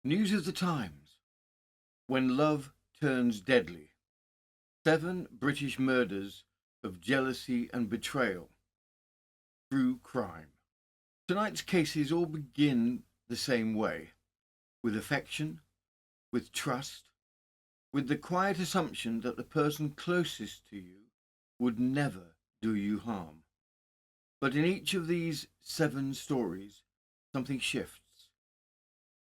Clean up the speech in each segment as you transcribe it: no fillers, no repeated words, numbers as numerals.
News of the times. When love turns deadly. 7 British murders of jealousy and betrayal. True crime. Tonight's cases all begin the same way, with affection, with trust, with the quiet assumption that the person closest to you would never do you harm. But in each of these 7 stories, something shifts.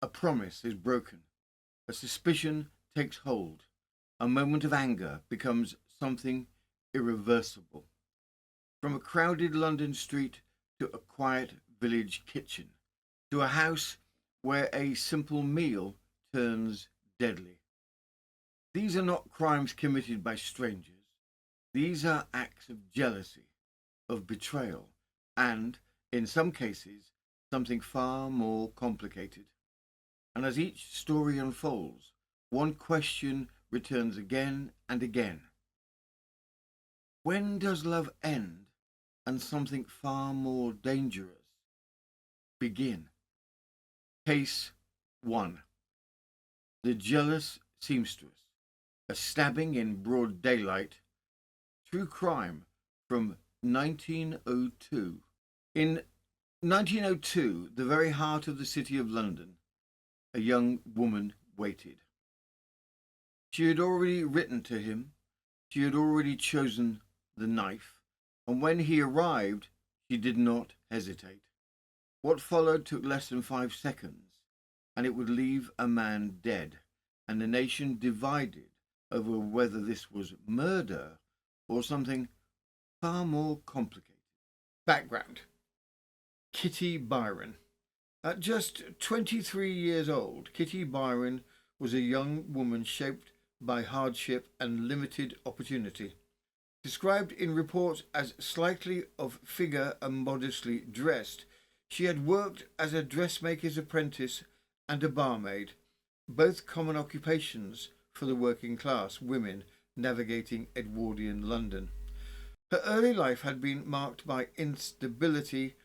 A promise is broken. A suspicion takes hold. A moment of anger becomes something irreversible. From a crowded London street to a quiet village kitchen, to a house where a simple meal turns deadly. These are not crimes committed by strangers. These are acts of jealousy, of betrayal, and, in some cases, something far more complicated. And as each story unfolds, one question returns again and again. When does love end and something far more dangerous begin? Case 1. The Jealous Seamstress. A stabbing in broad daylight. True crime from 1902. In 1902, the very heart of the city of London, a young woman waited. She had already written to him, she had already chosen the knife, and when he arrived, she did not hesitate. What followed took less than 5 seconds, and it would leave a man dead, and the nation divided over whether this was murder or something far more complicated. Background. Kitty Byron. At just 23 years old, Kitty Byron was a young woman shaped by hardship and limited opportunity. Described in reports as slightly of figure and modestly dressed, she had worked as a dressmaker's apprentice and a barmaid, both common occupations for the working class women navigating Edwardian London. Her early life had been marked by instability.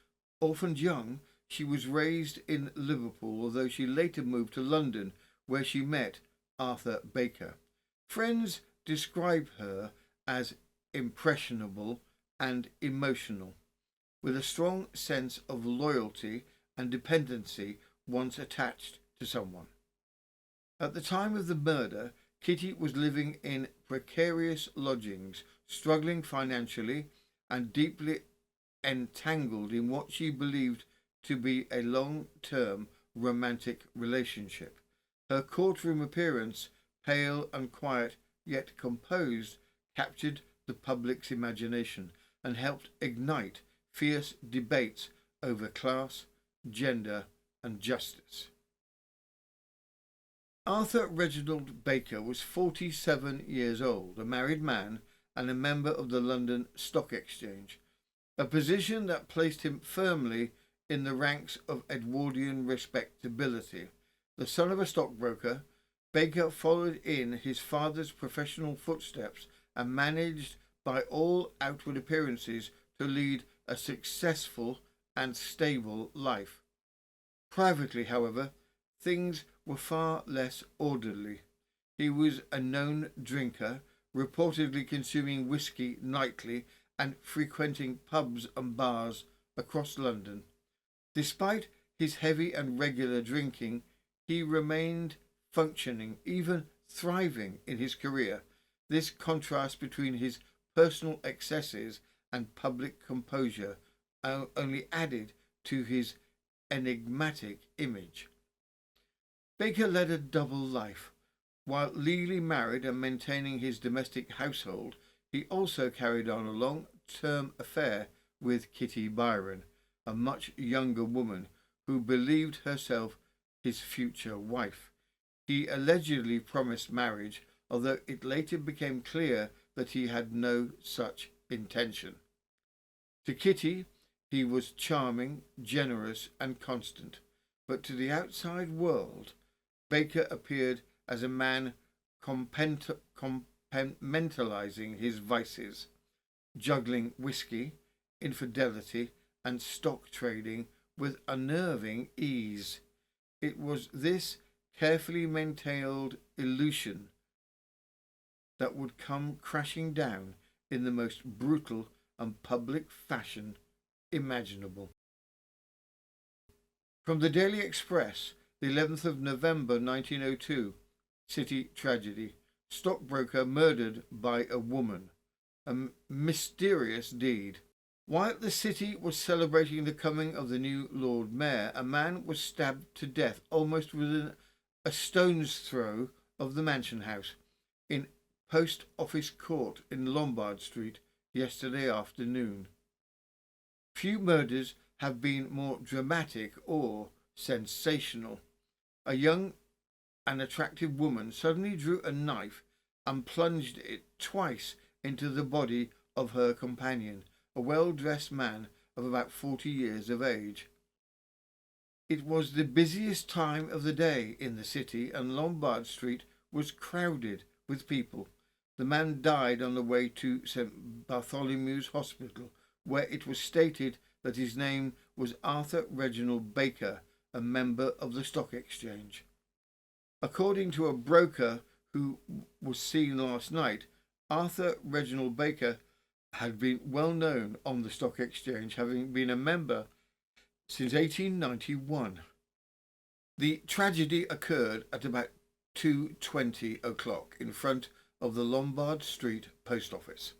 Orphaned young, she was raised in Liverpool, although she later moved to London, where she met Arthur Baker. Friends describe her as impressionable and emotional, with a strong sense of loyalty and dependency once attached to someone. At the time of the murder, Kitty was living in precarious lodgings, struggling financially and deeply entangled in what she believed to be a long-term romantic relationship. Her courtroom appearance, pale and quiet yet composed, captured the public's imagination and helped ignite fierce debates over class, gender and justice. Arthur Reginald Baker was 47 years old, a married man and a member of the London Stock Exchange, a position that placed him firmly in the ranks of Edwardian respectability. The son of a stockbroker, Baker followed in his father's professional footsteps and managed, by all outward appearances, to lead a successful and stable life. Privately, however, things were far less orderly. He was a known drinker, reportedly consuming whiskey nightly and frequenting pubs and bars across London. Despite his heavy and regular drinking, he remained functioning, even thriving in his career. This contrast between his personal excesses and public composure only added to his enigmatic image. Baker led a double life. While legally married and maintaining his domestic household, he also carried on a long-term affair with Kitty Byron, a much younger woman who believed herself his future wife. He allegedly promised marriage, although it later became clear that he had no such intention. To Kitty, he was charming, generous and constant, but to the outside world, Baker appeared as a man compartmentalizing his vices, juggling whiskey, infidelity and stock trading with unnerving ease. It was this carefully maintained illusion that would come crashing down in the most brutal and public fashion imaginable. From the Daily Express, the 11th of November 1902, City Tragedy. Stockbroker murdered by a woman. A mysterious deed. While the city was celebrating the coming of the new Lord Mayor, a man was stabbed to death almost within a stone's throw of the Mansion House in Post Office Court in Lombard Street yesterday afternoon. Few murders have been more dramatic or sensational. A young and attractive woman suddenly drew a knife and plunged it twice into the body of her companion, a well-dressed man of about 40 years of age. It was the busiest time of the day in the city, and Lombard Street was crowded with people. The man died on the way to St. Bartholomew's Hospital, where it was stated that his name was Arthur Reginald Baker, a member of the Stock Exchange. According to a broker who was seen last night, Arthur Reginald Baker had been well known on the Stock Exchange, having been a member since 1891. The tragedy occurred at about 2:20 o'clock in front of the Lombard Street Post Office.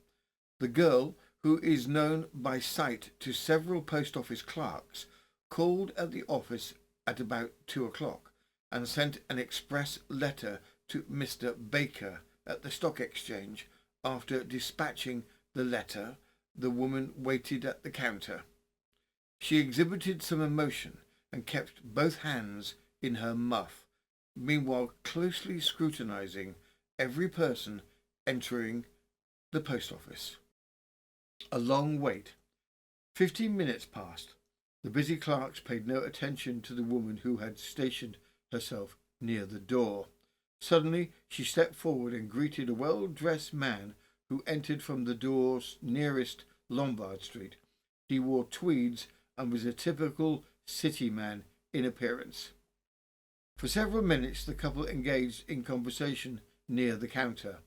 The girl, who is known by sight to several post office clerks, called at the office at about 2 o'clock and sent an express letter to Mr. Baker at the Stock Exchange. After dispatching the letter, the woman waited at the counter. She exhibited some emotion and kept both hands in her muff, meanwhile closely scrutinizing every person entering the post office. A long wait. 15 minutes passed. The busy clerks paid no attention to the woman who had stationed herself near the door. Suddenly she stepped forward and greeted a well-dressed man who entered from the doors nearest Lombard Street. He wore tweeds and was a typical city man in appearance. For several minutes the couple engaged in conversation near the counter.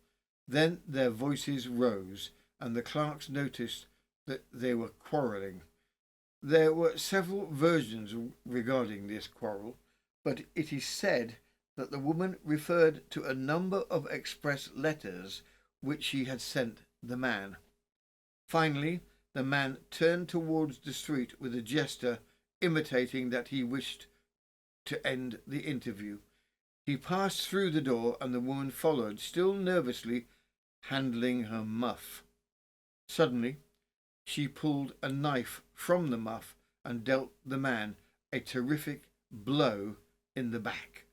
Then their voices rose, and the clerks noticed that they were quarrelling. There were several versions regarding this quarrel, but it is said that the woman referred to a number of express letters which she had sent the man. Finally, the man turned towards the street with a gesture imitating that he wished to end the interview. He passed through the door and the woman followed, still nervously handling her muff. Suddenly, she pulled a knife from the muff and dealt the man a terrific blow in the back.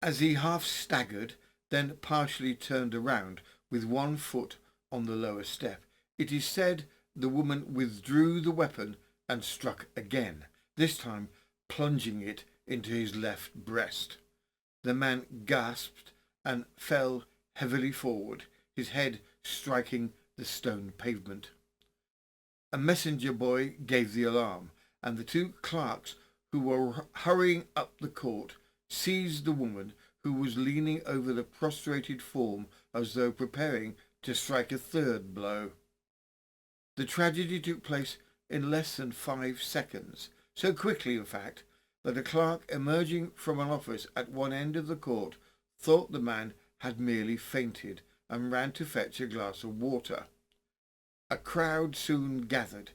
As he half staggered, then partially turned around with one foot on the lower step, it is said the woman withdrew the weapon and struck again, this time plunging it into his left breast. The man gasped and fell heavily forward, his head striking the stone pavement. A messenger boy gave the alarm, and the two clerks who were hurrying up the court seized the woman, who was leaning over the prostrated form as though preparing to strike a third blow. The tragedy took place in less than 5 seconds, so quickly in fact that a clerk emerging from an office at one end of the court thought the man had merely fainted and ran to fetch a glass of water. A crowd soon gathered,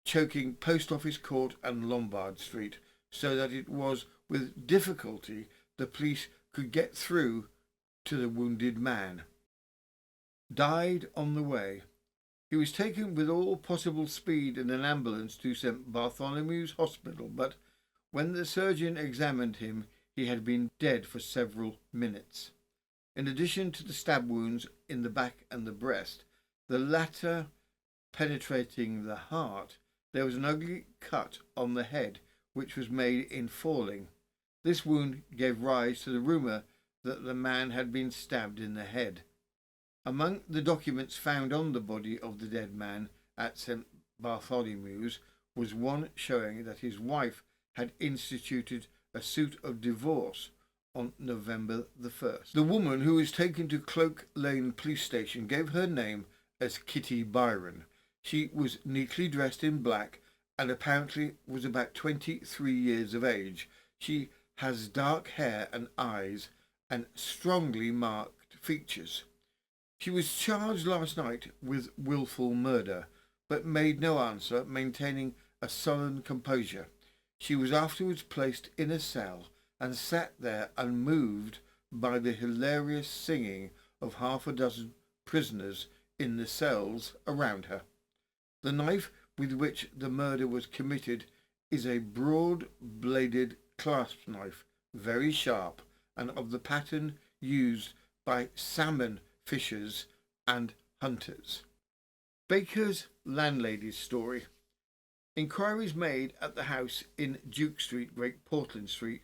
choking Post Office Court and Lombard Street, so that it was with difficulty the police could get through to the wounded man. Died on the way. He was taken with all possible speed in an ambulance to St. Bartholomew's Hospital, but when the surgeon examined him, he had been dead for several minutes. In addition to the stab wounds in the back and the breast, the latter penetrating the heart, there was an ugly cut on the head which was made in falling. This wound gave rise to the rumour that the man had been stabbed in the head. Among the documents found on the body of the dead man at St. Bartholomew's was one showing that his wife had instituted a suit of divorce on November the 1st. The woman who was taken to Cloak Lane police station gave her name as Kitty Byron. She was neatly dressed in black and apparently was about 23 years of age. She has dark hair and eyes and strongly marked features. She was charged last night with wilful murder, but made no answer, maintaining a sullen composure. She was afterwards placed in a cell and sat there unmoved by the hilarious singing of half a dozen prisoners in the cells around her. The knife with which the murder was committed is a broad-bladed clasp knife, very sharp, and of the pattern used by salmon fishers and hunters. Baker's landlady's story. Inquiries made at the house in Duke Street, Great Portland Street,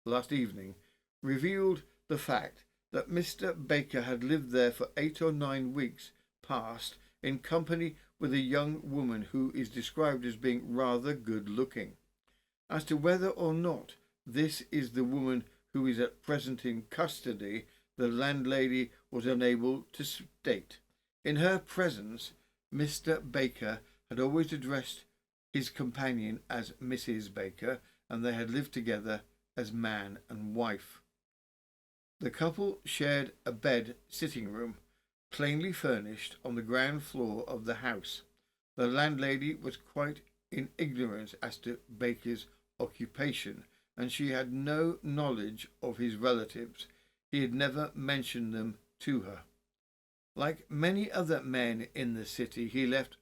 last evening revealed the fact that Mr. Baker had lived there for 8 or 9 weeks past in company with a young woman who is described as being rather good looking. As to whether or not this is the woman who is at present in custody, the landlady was unable to state. In her presence, Mr. Baker had always addressed his companion as Mrs. Baker, and they had lived together as man and wife. The couple shared a bed-sitting room, plainly furnished, on the ground floor of the house. The landlady was quite in ignorance as to Baker's occupation, and she had no knowledge of his relatives. He had never mentioned them to her. Like many other men in the city, he left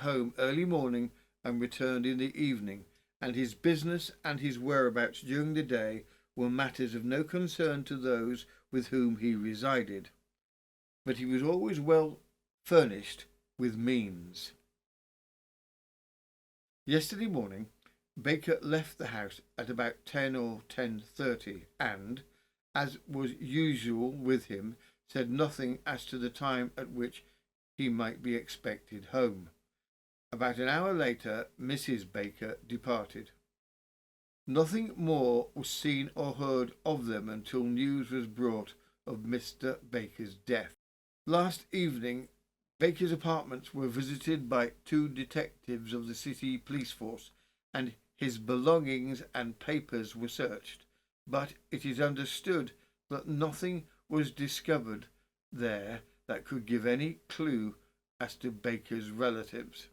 home early morning and returned in the evening, and his business and his whereabouts during the day were matters of no concern to those with whom he resided. But he was always well furnished with means. Yesterday morning, Baker left the house at about 10 or 10:30 and, as was usual with him, said nothing as to the time at which he might be expected home. About an hour later, Mrs. Baker departed. Nothing more was seen or heard of them until news was brought of Mr. Baker's death. Last evening, Baker's apartments were visited by 2 detectives of the city police force, and his belongings and papers were searched, but it is understood that nothing was discovered there that could give any clue as to Baker's relatives.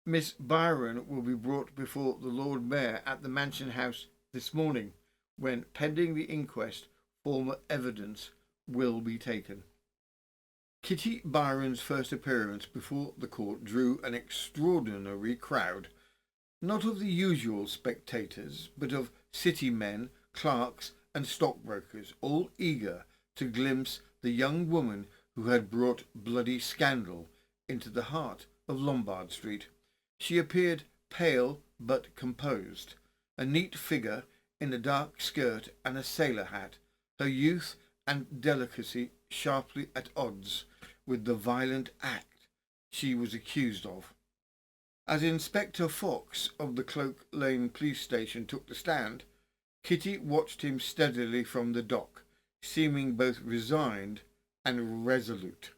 Miss Byron will be brought before the Lord Mayor at the Mansion House this morning, when, pending the inquest, former evidence will be taken. Kitty Byron's first appearance before the court drew an extraordinary crowd, not of the usual spectators, but of city men, clerks, and stockbrokers, all eager to glimpse the young woman who had brought bloody scandal into the heart of Lombard Street. She appeared pale but composed, a neat figure in a dark skirt and a sailor hat, her youth and delicacy sharply at odds with the violent act she was accused of. As Inspector Fox of the Cloak Lane police station took the stand, Kitty watched him steadily from the dock, seeming both resigned and resolute.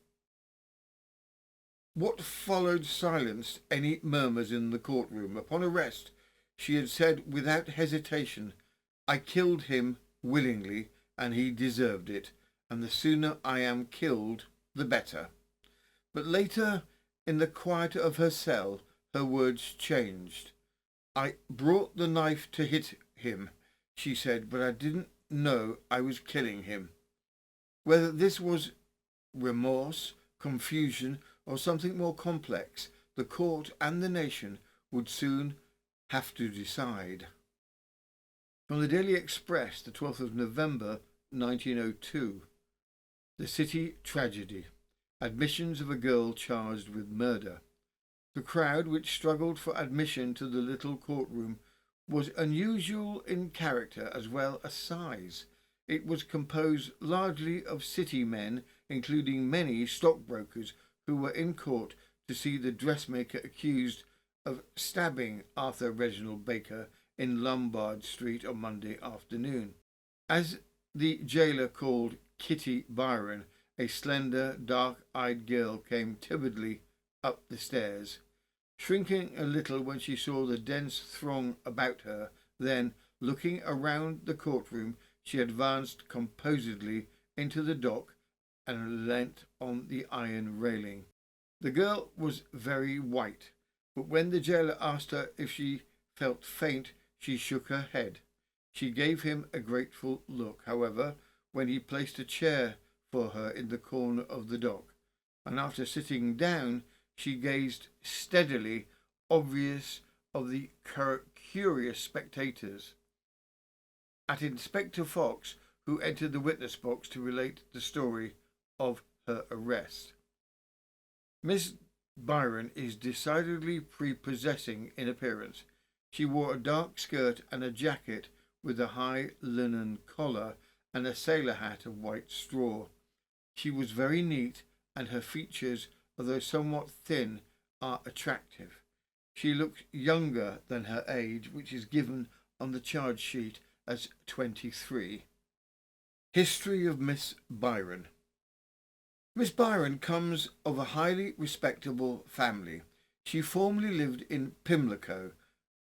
What followed silenced any murmurs in the courtroom. Upon arrest, she had said without hesitation, "I killed him willingly, and he deserved it, and the sooner I am killed, the better." But later, in the quiet of her cell, her words changed. "I brought the knife to hit him," she said, "but I didn't know I was killing him." Whether this was remorse, confusion, or something more complex, the court and the nation would soon have to decide. From the Daily Express, the 12th of November, 1902. The City Tragedy. Admissions of a girl charged with murder. The crowd which struggled for admission to the little courtroom was unusual in character as well as size. It was composed largely of city men, including many stockbrokers who were in court to see the dressmaker accused of stabbing Arthur Reginald Baker in Lombard Street on Monday afternoon. As the jailer called Kitty Byron, a slender, dark-eyed girl came timidly up the stairs, shrinking a little when she saw the dense throng about her. Then, looking around the courtroom, she advanced composedly into the dock and leant on the iron railing. The girl was very white, but when the jailer asked her if she felt faint, she shook her head. She gave him a grateful look, however, when he placed a chair for her in the corner of the dock, and after sitting down, she gazed steadily, obvious of the curious spectators, at Inspector Fox, who entered the witness box to relate the story of her arrest. Miss Byron is decidedly prepossessing in appearance. She wore a dark skirt and a jacket with a high linen collar and a sailor hat of white straw. She was very neat, and her features, although somewhat thin, are attractive. She looked younger than her age, which is given on the charge sheet as 23. History of Miss Byron. Miss Byron comes of a highly respectable family. She formerly lived in Pimlico,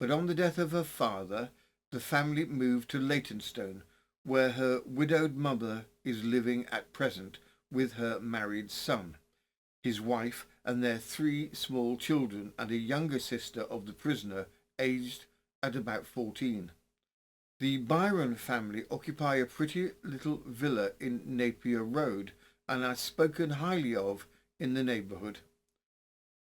but on the death of her father, the family moved to Leytonstone, where her widowed mother is living at present with her married son, his wife, and their 3 small children, and a younger sister of the prisoner, aged at about 14. The Byron family occupy a pretty little villa in Napier Road, and are spoken highly of in the neighbourhood.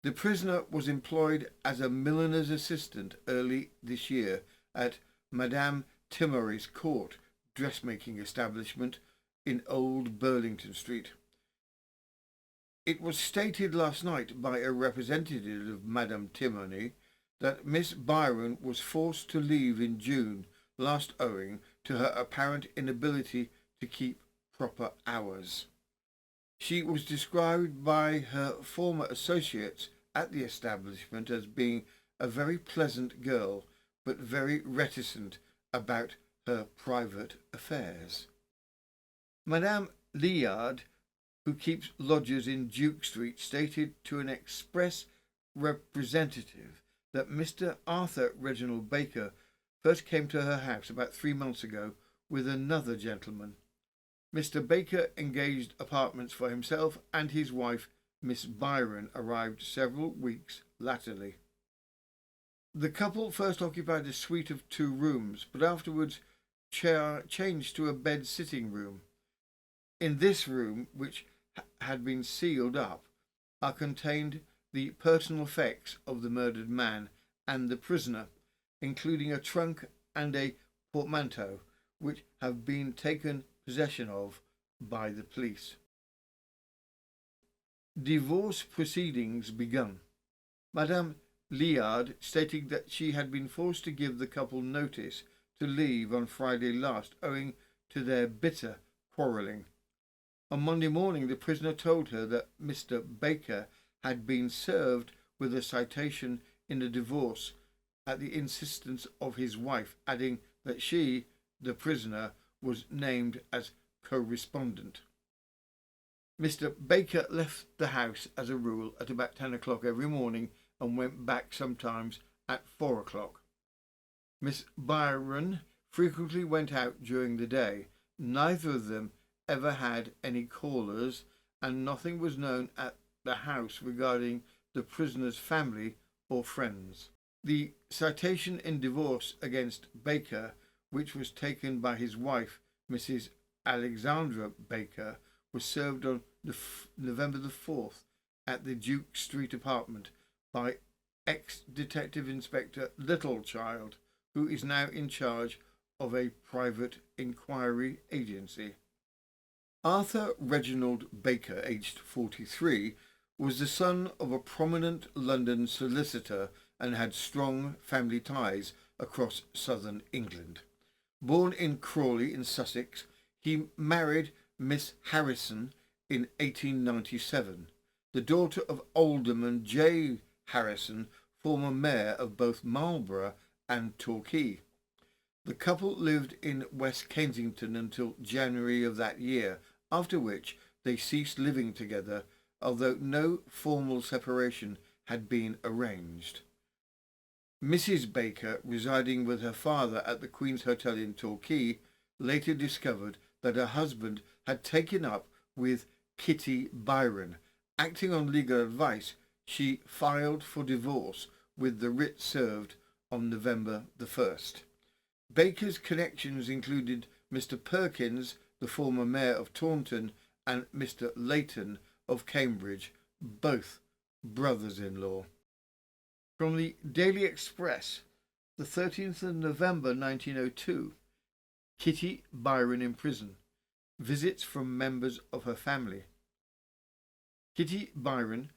The prisoner was employed as a milliner's assistant early this year at Madame Timmery's Court dressmaking establishment in Old Burlington Street. It was stated last night by a representative of Madame Timony that Miss Byron was forced to leave in June last owing to her apparent inability to keep proper hours. She was described by her former associates at the establishment as being a very pleasant girl, but very reticent about her private affairs. Madame Liard, who keeps lodgers in Duke Street, stated to an express representative that Mr. Arthur Reginald Baker first came to her house about 3 months ago with another gentleman. Mr. Baker engaged apartments for himself, and his wife, Miss Byron, arrived several weeks latterly. The couple first occupied a suite of 2 rooms, but afterwards changed to a bed-sitting room. In this room, which had been sealed up, are contained the personal effects of the murdered man and the prisoner, including a trunk and a portmanteau, which have been taken possession of by the police. Divorce proceedings begun. Madame Liard stating that she had been forced to give the couple notice to leave on Friday last owing to their bitter quarrelling. On Monday morning, the prisoner told her that Mr. Baker had been served with a citation in the divorce at the insistence of his wife, adding that she, the prisoner, was named as co-respondent. Mr. Baker left the house as a rule at about 10 o'clock every morning and went back sometimes at 4 o'clock. Miss Byron frequently went out during the day. Neither of them ever had any callers, and nothing was known at the house regarding the prisoner's family or friends. The citation in divorce against Baker, which was taken by his wife, Mrs. Alexandra Baker, was served on November the 4th at the Duke Street apartment by ex-Detective Inspector Littlechild, who is now in charge of a private inquiry agency. Arthur Reginald Baker, aged 43, was the son of a prominent London solicitor and had strong family ties across southern England. Born in Crawley in Sussex, he married Miss Harrison in 1897, the daughter of Alderman J. Harrison, former mayor of both Marlborough and Torquay. The couple lived in West Kensington until January of that year, after which they ceased living together, although no formal separation had been arranged. Mrs. Baker, residing with her father at the Queen's Hotel in Torquay, later discovered that her husband had taken up with Kitty Byron. Acting on legal advice, she filed for divorce with the writ served on November the 1st. Baker's connections included Mr. Perkins, the former mayor of Taunton, and Mr. Leighton of Cambridge, both brothers-in-law. From the Daily Express, the 13th of November 1902, Kitty Byron in prison. Visits from members of her family. Kitty Byron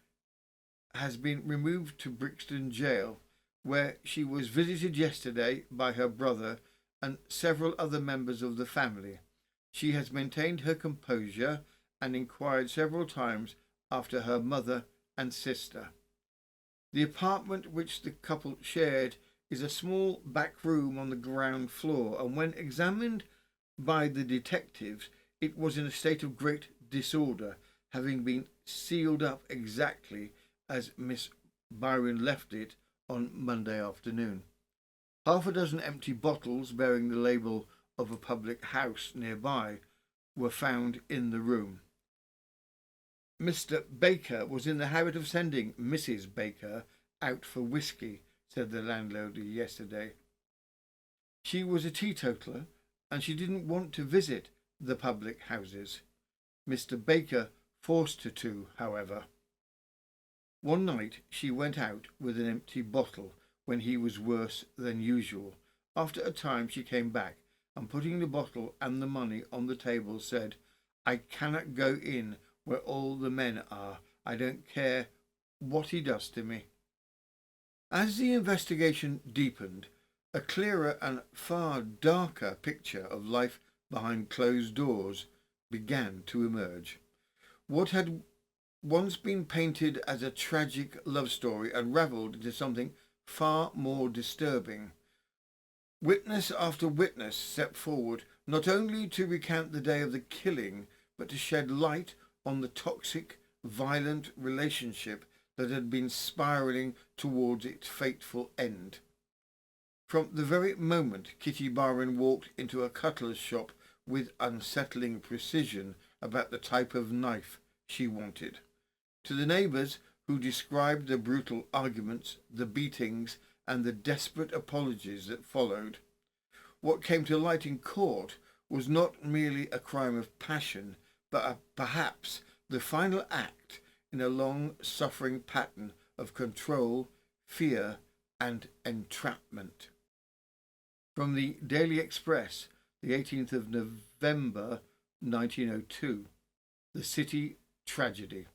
has been removed to Brixton Jail, where she was visited yesterday by her brother and several other members of the family. She has maintained her composure and inquired several times after her mother and sister. The apartment which the couple shared is a small back room on the ground floor, and when examined by the detectives, it was in a state of great disorder, having been sealed up exactly as Miss Byron left it on Monday afternoon. Half a dozen empty bottles bearing the label of a public house nearby were found in the room. Mr. Baker was in the habit of sending Mrs. Baker out for whisky, said the landlady yesterday. She was a teetotaler, and she didn't want to visit the public houses. Mr. Baker forced her to, however. One night she went out with an empty bottle when he was worse than usual. After a time she came back, and putting the bottle and the money on the table said, "I cannot go in where all the men are. I don't care what he does to me." As the investigation deepened, a clearer and far darker picture of life behind closed doors began to emerge. What had once been painted as a tragic love story unravelled into something far more disturbing. Witness after witness stepped forward, not only to recount the day of the killing, but to shed light on the toxic, violent relationship that had been spiralling towards its fateful end. From the very moment Kitty Byron walked into a cutler's shop with unsettling precision about the type of knife she wanted, to the neighbours who described the brutal arguments, the beatings, and the desperate apologies that followed, what came to light in court was not merely a crime of passion, but perhaps the final act in a long-suffering pattern of control, fear, and entrapment. From the Daily Express, the 18th of November 1902, the City Tragedy.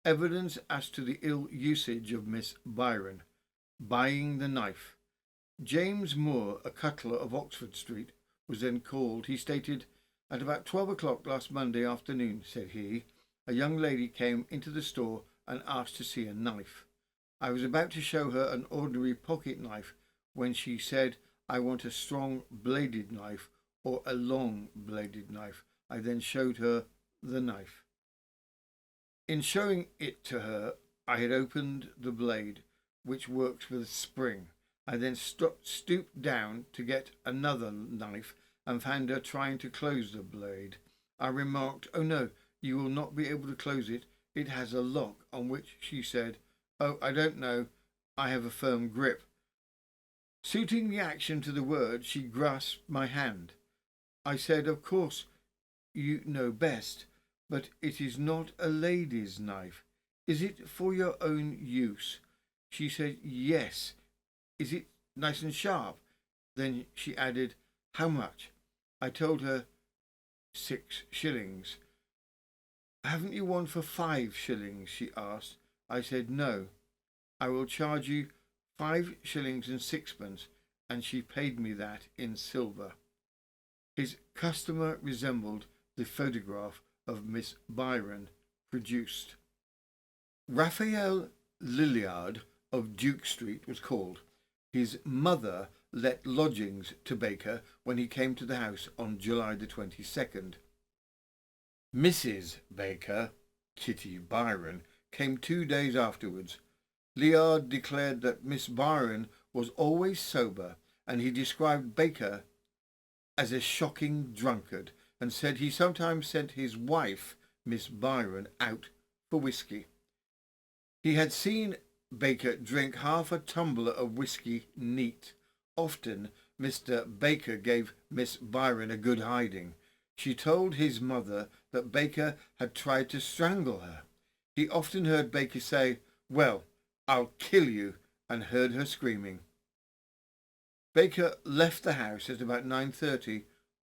Evidence as to the ill usage of Miss Byron. Buying the knife. James Moore, a cutler of Oxford Street, was then called. He stated, "At about 12 o'clock last Monday afternoon," said he, "a young lady came into the store and asked to see a knife. I was about to show her an ordinary pocket knife when she said, 'I want a strong bladed knife or a long bladed knife.' I then showed her the knife. In showing it to her, I had opened the blade, which works with a spring. I then stooped down to get another knife and found her trying to close the blade. I remarked, 'Oh no, you will not be able to close it. It has a lock,' on which she said, 'Oh, I don't know. I have a firm grip.' Suiting the action to the word, she grasped my hand. I said, 'Of course you know best, but it is not a lady's knife. Is it for your own use?' She said, 'Yes.' 'Is it nice and sharp?' Then she added, 'How much?' I told her 6 shillings. 'Haven't you one for 5 shillings?' she asked. I said, 'No, I will charge you 5 shillings and 6pence, and she paid me that in silver." His customer resembled the photograph of Miss Byron produced. Raphael Lilliard of Duke Street was called. His mother, let lodgings to Baker when he came to the house on July the 22nd. Mrs. Baker, Kitty Byron, came 2 days afterwards. Liard declared that Miss Byron was always sober, and he described Baker as a shocking drunkard, and said he sometimes sent his wife, Miss Byron, out for whisky. He had seen Baker drink half a tumbler of whisky neat. Often Mr. Baker gave Miss Byron a good hiding. She told his mother that Baker had tried to strangle her. He often heard Baker say, "Well, I'll kill you," and heard her screaming. Baker left the house at about 9:30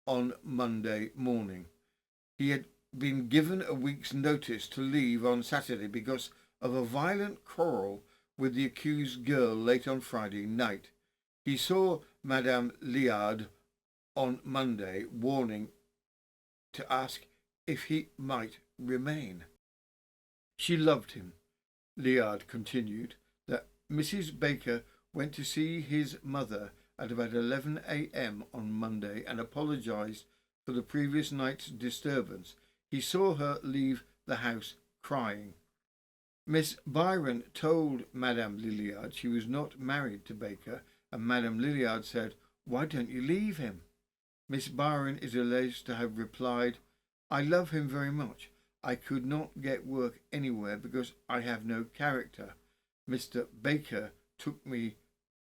on Monday morning. He had been given a week's notice to leave on Saturday because of a violent quarrel with the accused girl late on Friday night. He saw Madame Liard on Monday, warning to ask if he might remain. She loved him. Liard continued that Mrs. Baker went to see his mother at about 11 a.m. on Monday and apologized for the previous night's disturbance. He saw her leave the house crying. Miss Byron told Madame Lilliard she was not married to Baker, and Madame Lilliard said, "Why don't you leave him?" Miss Byron is alleged to have replied, "I love him very much. I could not get work anywhere because I have no character. Mr. Baker took me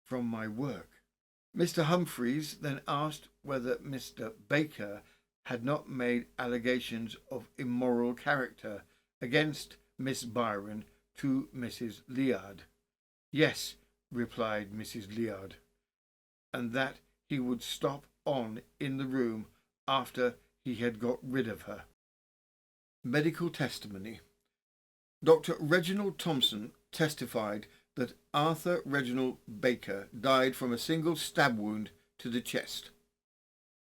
from my work." Mr. Humphreys then asked whether Mr. Baker had not made allegations of immoral character against Miss Byron to Mrs. Liard. "Yes," replied Mrs. Liard, and that he would stop on in the room after he had got rid of her. Medical testimony. Dr. Reginald Thompson testified that Arthur Reginald Baker died from a single stab wound to the chest.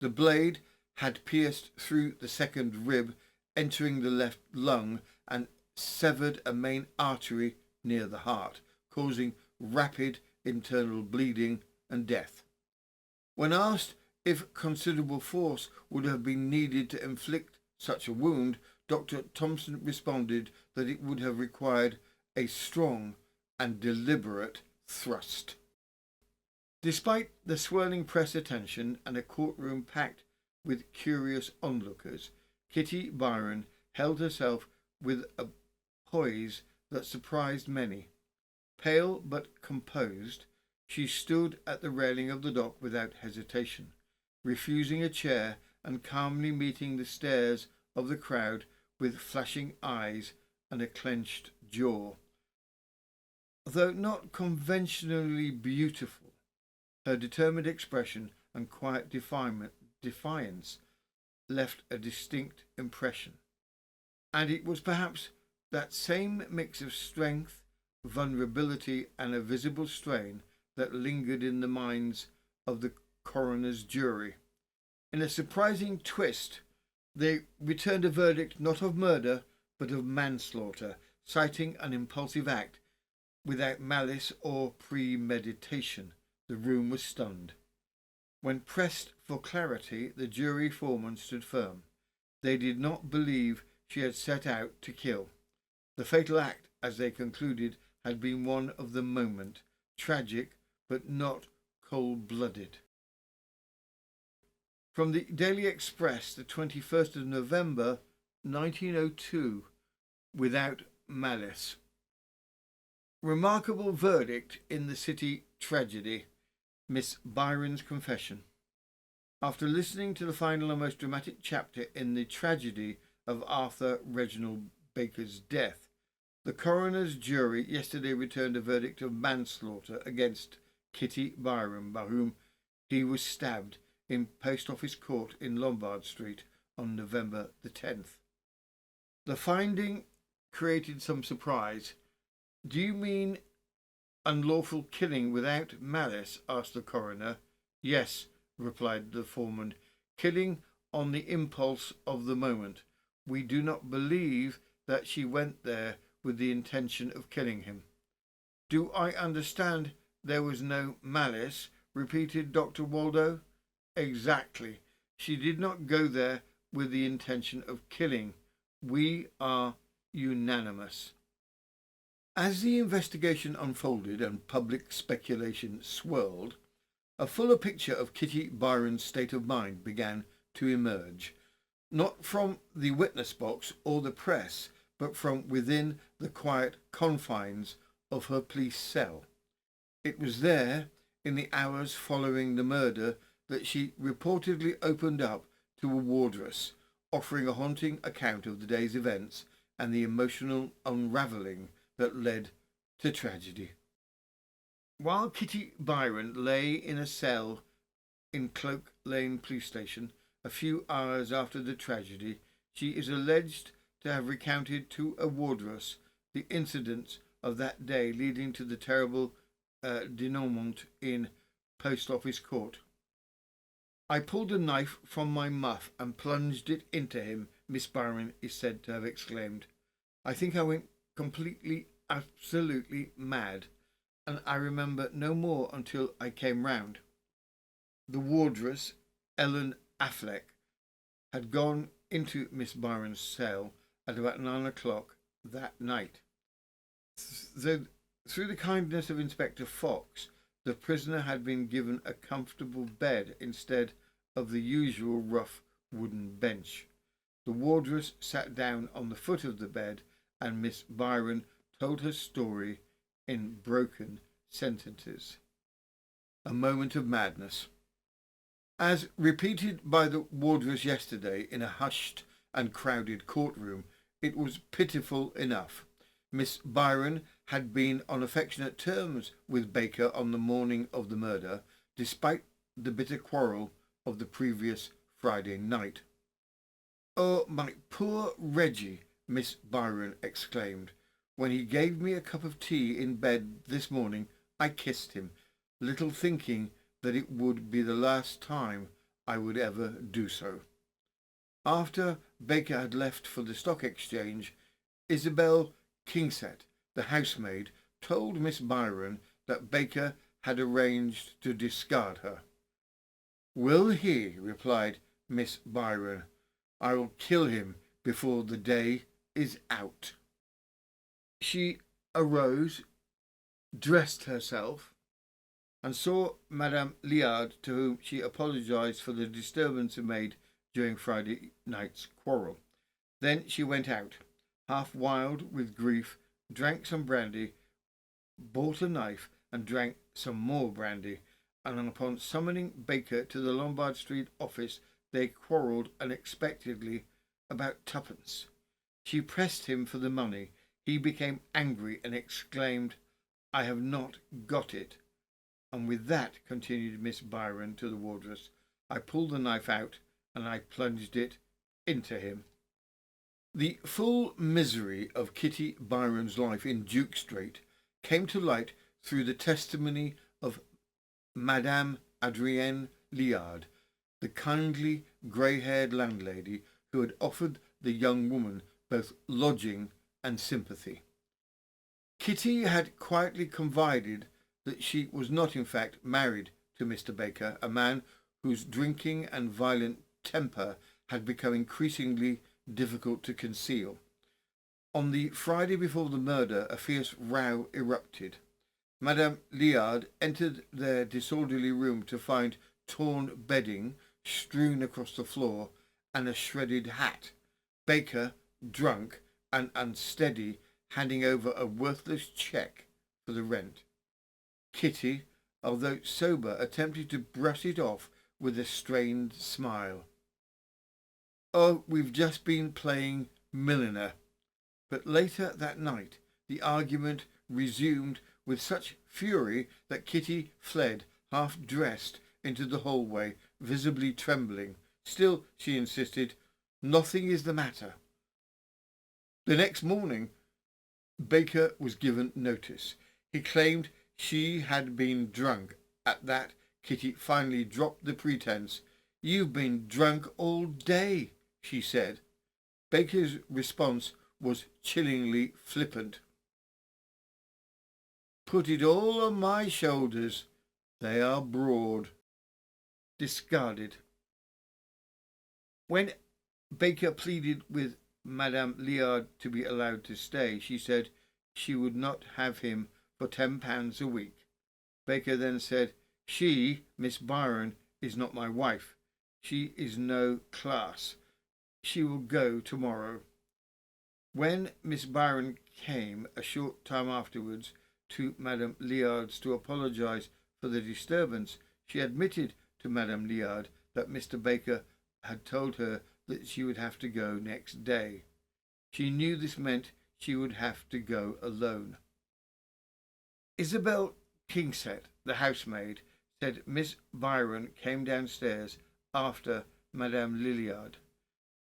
The blade had pierced through the second rib, entering the left lung, and severed a main artery near the heart, causing rapid internal bleeding and death. When asked if considerable force would have been needed to inflict such a wound, Dr. Thompson responded that it would have required a strong and deliberate thrust. Despite the swirling press attention and a courtroom packed with curious onlookers, Kitty Byron held herself with a poise that surprised many. Pale but composed, she stood at the railing of the dock without hesitation, refusing a chair and calmly meeting the stares of the crowd with flashing eyes and a clenched jaw. Though not conventionally beautiful, her determined expression and quiet defiance left a distinct impression. And it was perhaps that same mix of strength, vulnerability, and a visible strain that lingered in the minds of the coroner's jury. In a surprising twist, they returned a verdict not of murder, but of manslaughter, citing an impulsive act without malice or premeditation. The room was stunned. When pressed for clarity, the jury foreman stood firm. They did not believe she had set out to kill. The fatal act, as they concluded, had been one of the moment, tragic but not cold-blooded. From the Daily Express, the 21st of November, 1902, without malice. Remarkable verdict in the city tragedy. Miss Byron's confession. After listening to the final and most dramatic chapter in the tragedy of Arthur Reginald Baker's death, the coroner's jury yesterday returned a verdict of manslaughter against Kitty Byron, by whom he was stabbed in Post Office Court in Lombard Street on November the 10th. The finding created some surprise. "Do you mean unlawful killing without malice?" asked the coroner. "Yes," replied the foreman, "killing on the impulse of the moment. We do not believe that she went there with the intention of killing him." "Do I understand there was no malice?" repeated Dr. Waldo. Exactly. She did not go there with the intention of killing. We are unanimous. As the investigation unfolded and public speculation swirled, a fuller picture of Kitty Byron's state of mind began to emerge, not from the witness box or the press, but from within the quiet confines of her police cell. It was there, in the hours following the murder, that she reportedly opened up to a wardress, offering a haunting account of the day's events and the emotional unravelling that led to tragedy. While Kitty Byron lay in a cell in Cloak Lane police station a few hours after the tragedy, she is alleged to have recounted to a wardress the incidents of that day leading to the terrible denouement in Post Office Court. I pulled a knife from my muff and plunged it into him, Miss Byron is said to have exclaimed. I think I went completely, absolutely mad, and I remember no more until I came round. The wardress, Ellen Affleck, had gone into Miss Byron's cell at about 9 o'clock that night. Through the kindness of Inspector Fox, the prisoner had been given a comfortable bed instead of the usual rough wooden bench. The wardress sat down on the foot of the bed, and Miss Byron told her story in broken sentences. A moment of madness. As repeated by the wardress yesterday in a hushed and crowded courtroom, it was pitiful enough. Miss Byron had been on affectionate terms with Baker on the morning of the murder, despite the bitter quarrel of the previous Friday night. "Oh, my poor Reggie," Miss Byron exclaimed. "When he gave me a cup of tea in bed this morning, I kissed him, little thinking that it would be the last time I would ever do so." After Baker had left for the Stock Exchange, Isabel Kingset, the housemaid, told Miss Byron that Baker had arranged to discard her. "Will he?" replied Miss Byron. "I will kill him before the day is out." She arose, dressed herself, and saw Madame Liard, to whom she apologised for the disturbance made during Friday night's quarrel. Then she went out, half wild with grief, drank some brandy, bought a knife and drank some more brandy, and upon summoning Baker to the Lombard Street office, they quarrelled unexpectedly about twopence. She pressed him for the money. He became angry and exclaimed, "I have not got it." And with that, continued Miss Byron to the wardress, I pulled the knife out and I plunged it into him. The full misery of Kitty Byron's life in Duke Street came to light through the testimony of Madame Adrienne Liard, the kindly grey-haired landlady who had offered the young woman both lodging and sympathy. Kitty had quietly confided that she was not in fact married to Mr. Baker, a man whose drinking and violent temper had become increasingly difficult to conceal. On the Friday before the murder, a fierce row erupted. Madame Liard entered their disorderly room to find torn bedding strewn across the floor and a shredded hat. Baker, drunk and unsteady, handing over a worthless cheque for the rent. Kitty, although sober, attempted to brush it off with a strained smile. "Oh, we've just been playing milliner." But later that night the argument resumed with such fury that Kitty fled, half-dressed, into the hallway, visibly trembling. Still, she insisted, nothing is the matter. The next morning, Baker was given notice. He claimed she had been drunk. At that, Kitty finally dropped the pretense. "You've been drunk all day," she said. Baker's response was chillingly flippant. "Put it all on my shoulders. They are broad, discarded. When Baker pleaded with Madame Liard to be allowed to stay, she said she would not have him for £10 a week. Baker then said, "She, Miss Byron, is not my wife. She is no class. She will go tomorrow." When Miss Byron came a short time afterwards to Madame Liard's to apologise for the disturbance, she admitted to Madame Liard that Mr. Baker had told her that she would have to go next day. She knew this meant she would have to go alone. Isabel Kingset, the housemaid, said Miss Byron came downstairs after Madame Liard.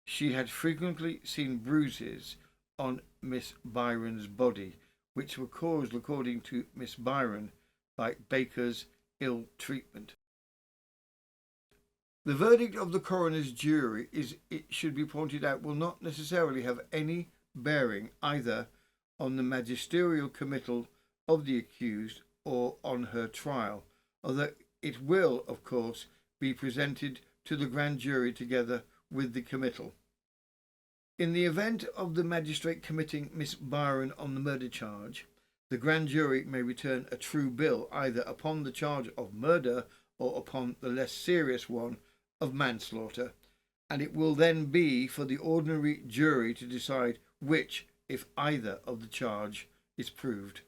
She had frequently seen bruises on Miss Byron's body, which were caused, according to Miss Byron, by Baker's ill treatment. The verdict of the coroner's jury it should be pointed out, will not necessarily have any bearing either on the magisterial committal of the accused or on her trial, although it will, of course, be presented to the grand jury together with the committal. In the event of the magistrate committing Miss Byron on the murder charge, the grand jury may return a true bill either upon the charge of murder or upon the less serious one of manslaughter, and it will then be for the ordinary jury to decide which, if either, of the charge is proved.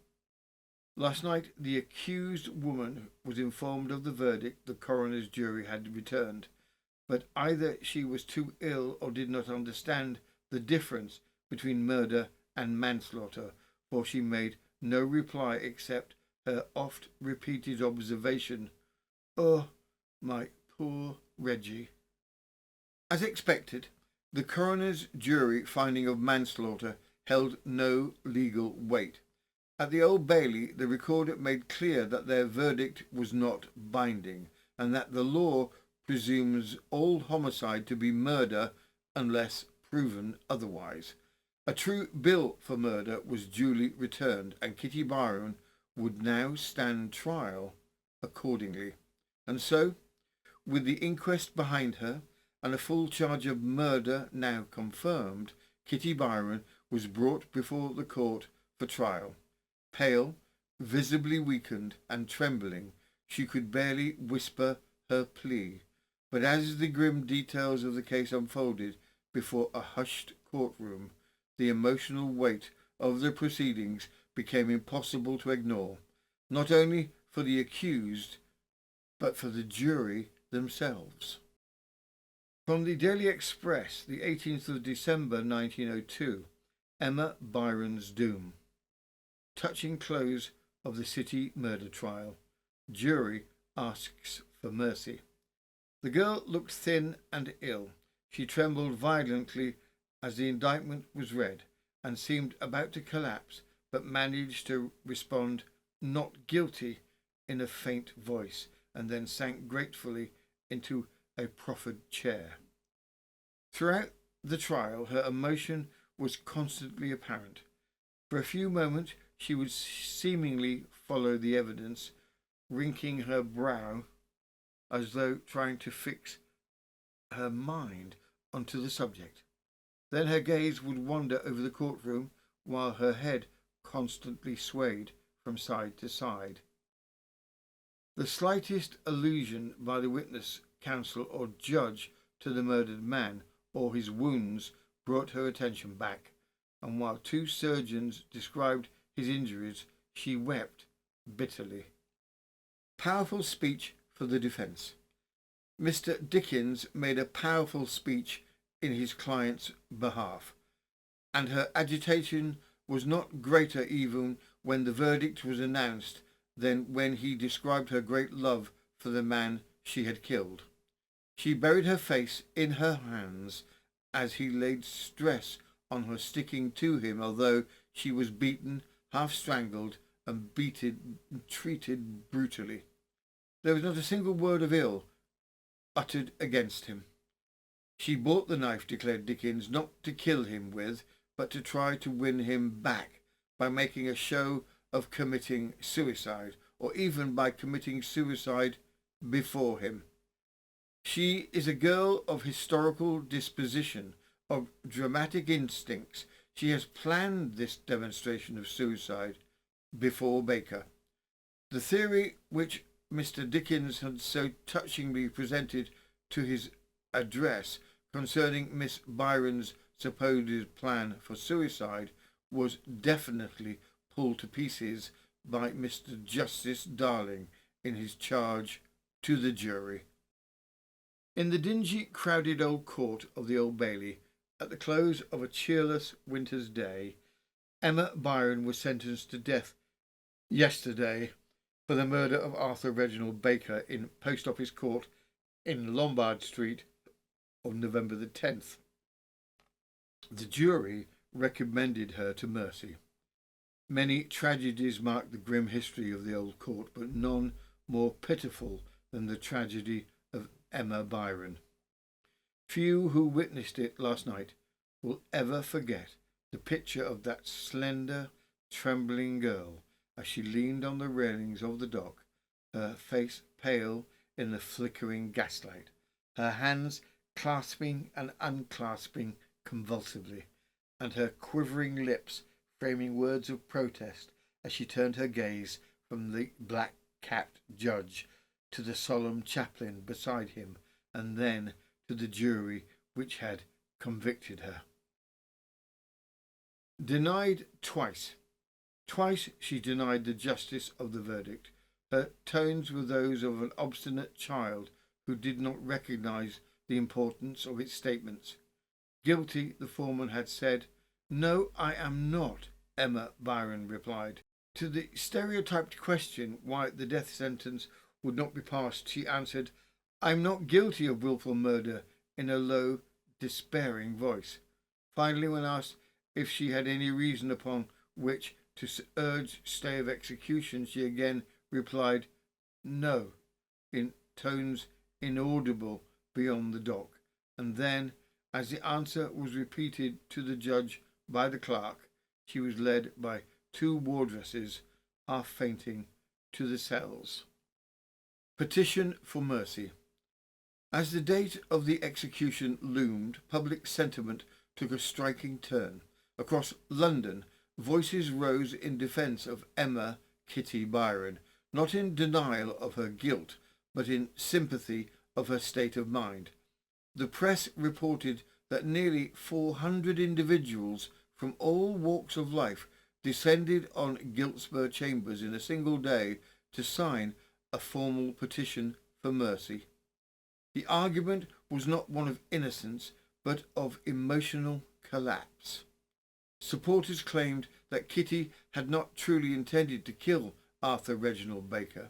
Last night the accused woman was informed of the verdict the coroner's jury had returned, but either she was too ill or did not understand the difference between murder and manslaughter, for she made no reply except her oft-repeated observation, "Oh, my poor Reggie." As expected, the coroner's jury finding of manslaughter held no legal weight. At the Old Bailey, the recorder made clear that their verdict was not binding, and that the law presumes all homicide to be murder unless proven otherwise. A true bill for murder was duly returned, and Kitty Byron would now stand trial accordingly. And so, with the inquest behind her and a full charge of murder now confirmed, Kitty Byron was brought before the court for trial. Pale, visibly weakened and trembling, she could barely whisper her plea, but as the grim details of the case unfolded before a hushed courtroom, the emotional weight of the proceedings became impossible to ignore, not only for the accused, but for the jury themselves. From the Daily Express, the 18th of December 1902, Emma Byron's doom. Touching close of the City murder trial. Jury asks for mercy. The girl looked thin and ill. She trembled violently as the indictment was read and seemed about to collapse, but managed to respond, "Not guilty," in a faint voice, and then sank gratefully into a proffered chair. Throughout the trial, her emotion was constantly apparent. For a few moments she would seemingly follow the evidence, wrinkling her brow as though trying to fix her mind onto the subject. Then her gaze would wander over the courtroom while her head constantly swayed from side to side. The slightest allusion by the witness, counsel or judge to the murdered man or his wounds brought her attention back, and while two surgeons described his injuries, she wept bitterly. Powerful speech for the defence. Mr. Dickens made a powerful speech in his client's behalf, and her agitation was not greater even when the verdict was announced than when he described her great love for the man she had killed. She buried her face in her hands as he laid stress on her sticking to him, although she was beaten, half strangled, and treated brutally. There was not a single word of ill uttered against him. She bought the knife, declared Dickens, not to kill him with, but to try to win him back by making a show of committing suicide, or even by committing suicide before him. She is a girl of historical disposition, of dramatic instincts. She has planned this demonstration of suicide before Baker. The theory which Mr. Dickens had so touchingly presented to his address concerning Miss Byron's supposed plan for suicide was definitely pulled to pieces by Mr. Justice Darling in his charge to the jury. In the dingy, crowded old court of the Old Bailey, at the close of a cheerless winter's day, Emma Byron was sentenced to death yesterday for the murder of Arthur Reginald Baker in Post Office Court in Lombard Street on November the 10th. The jury recommended her to mercy. Many tragedies mark the grim history of the old court, but none more pitiful than the tragedy of Emma Byron. Few who witnessed it last night will ever forget the picture of that slender, trembling girl as she leaned on the railings of the dock, her face pale in the flickering gaslight, her hands clasping and unclasping convulsively, and her quivering lips framing words of protest as she turned her gaze from the black-capped judge to the solemn chaplain beside him, and then to the jury which had convicted her. Denied twice. Twice she denied the justice of the verdict. Her tones were those of an obstinate child who did not recognise the importance of its statements. Guilty, the foreman had said. No, I am not, Emma Byron replied. To the stereotyped question why the death sentence would not be passed, she answered, I'm not guilty of wilful murder, in a low, despairing voice. Finally, when asked if she had any reason upon which to urge stay of execution, she again replied, no, in tones inaudible beyond the dock. And then, as the answer was repeated to the judge by the clerk, she was led by two wardresses, half fainting, to the cells. Petition for mercy. As the date of the execution loomed, public sentiment took a striking turn. Across London, voices rose in defence of Emma Kitty Byron, not in denial of her guilt, but in sympathy of her state of mind. The press reported that nearly 400 individuals from all walks of life descended on Giltspur Chambers in a single day to sign a formal petition for mercy. The argument was not one of innocence, but of emotional collapse. Supporters claimed that Kitty had not truly intended to kill Arthur Reginald Baker,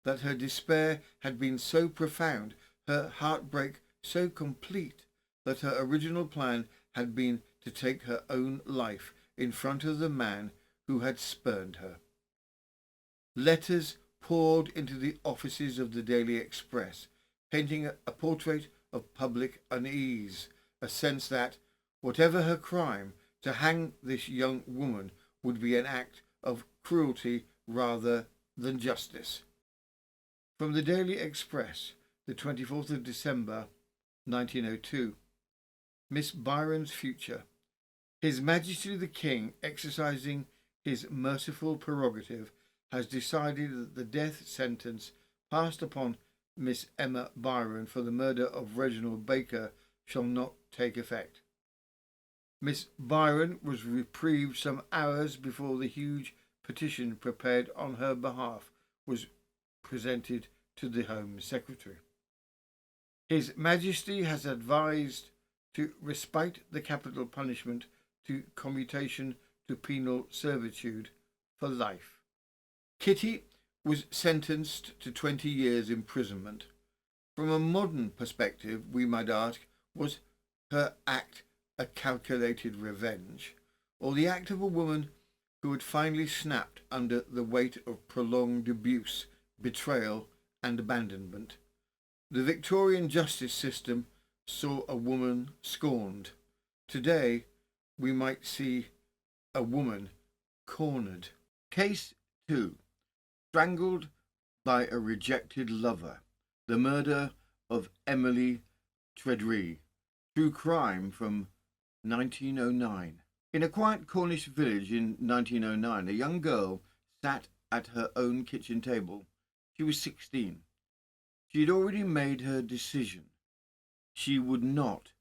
that her despair had been so profound, her heartbreak so complete, that her original plan had been to take her own life in front of the man who had spurned her. Letters poured into the offices of the Daily Express, painting a portrait of public unease, a sense that, whatever her crime, to hang this young woman would be an act of cruelty rather than justice. From the Daily Express, the 24th of December, 1902. Miss Byron's future. His Majesty the King, exercising his merciful prerogative, has decided that the death sentence passed upon Miss Emma Byron for the murder of Reginald Baker shall not take effect. Miss Byron was reprieved some hours before the huge petition prepared on her behalf was presented to the Home Secretary. His Majesty has advised to respite the capital punishment to commutation to penal servitude for life. Kitty was sentenced to 20 years imprisonment. From a modern perspective, we might ask, was her act a calculated revenge, or the act of a woman who had finally snapped under the weight of prolonged abuse, betrayal, and abandonment? The Victorian justice system saw a woman scorned. Today, we might see a woman cornered. Case 2. Strangled by a rejected lover. The murder of Emily Treadree. True crime from 1909. In a quiet Cornish village in 1909, a young girl sat at her own kitchen table. She was 16. She had already made her decision. She would not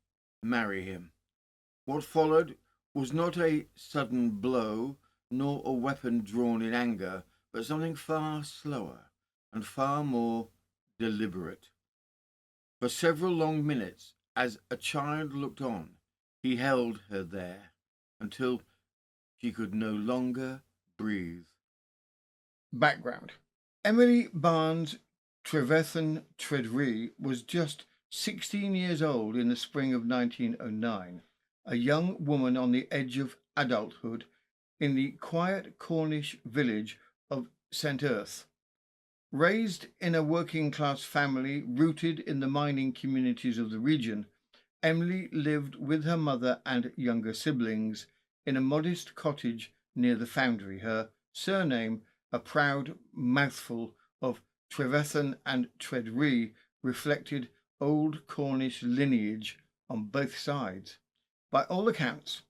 marry him. What followed was not a sudden blow, nor a weapon drawn in anger, but something far slower and far more deliberate. For several long minutes, as a child looked on, he held her there until she could no longer breathe. Background. Emily Barnes Trevethan Treadree was just 16 years old in the spring of 1909, a young woman on the edge of adulthood in the quiet Cornish village of St. Earth. Raised in a working-class family rooted in the mining communities of the region, Emily lived with her mother and younger siblings in a modest cottage near the foundry. Her surname, a proud mouthful of Trevethan and Treadree, reflected old Cornish lineage on both sides. By all accounts,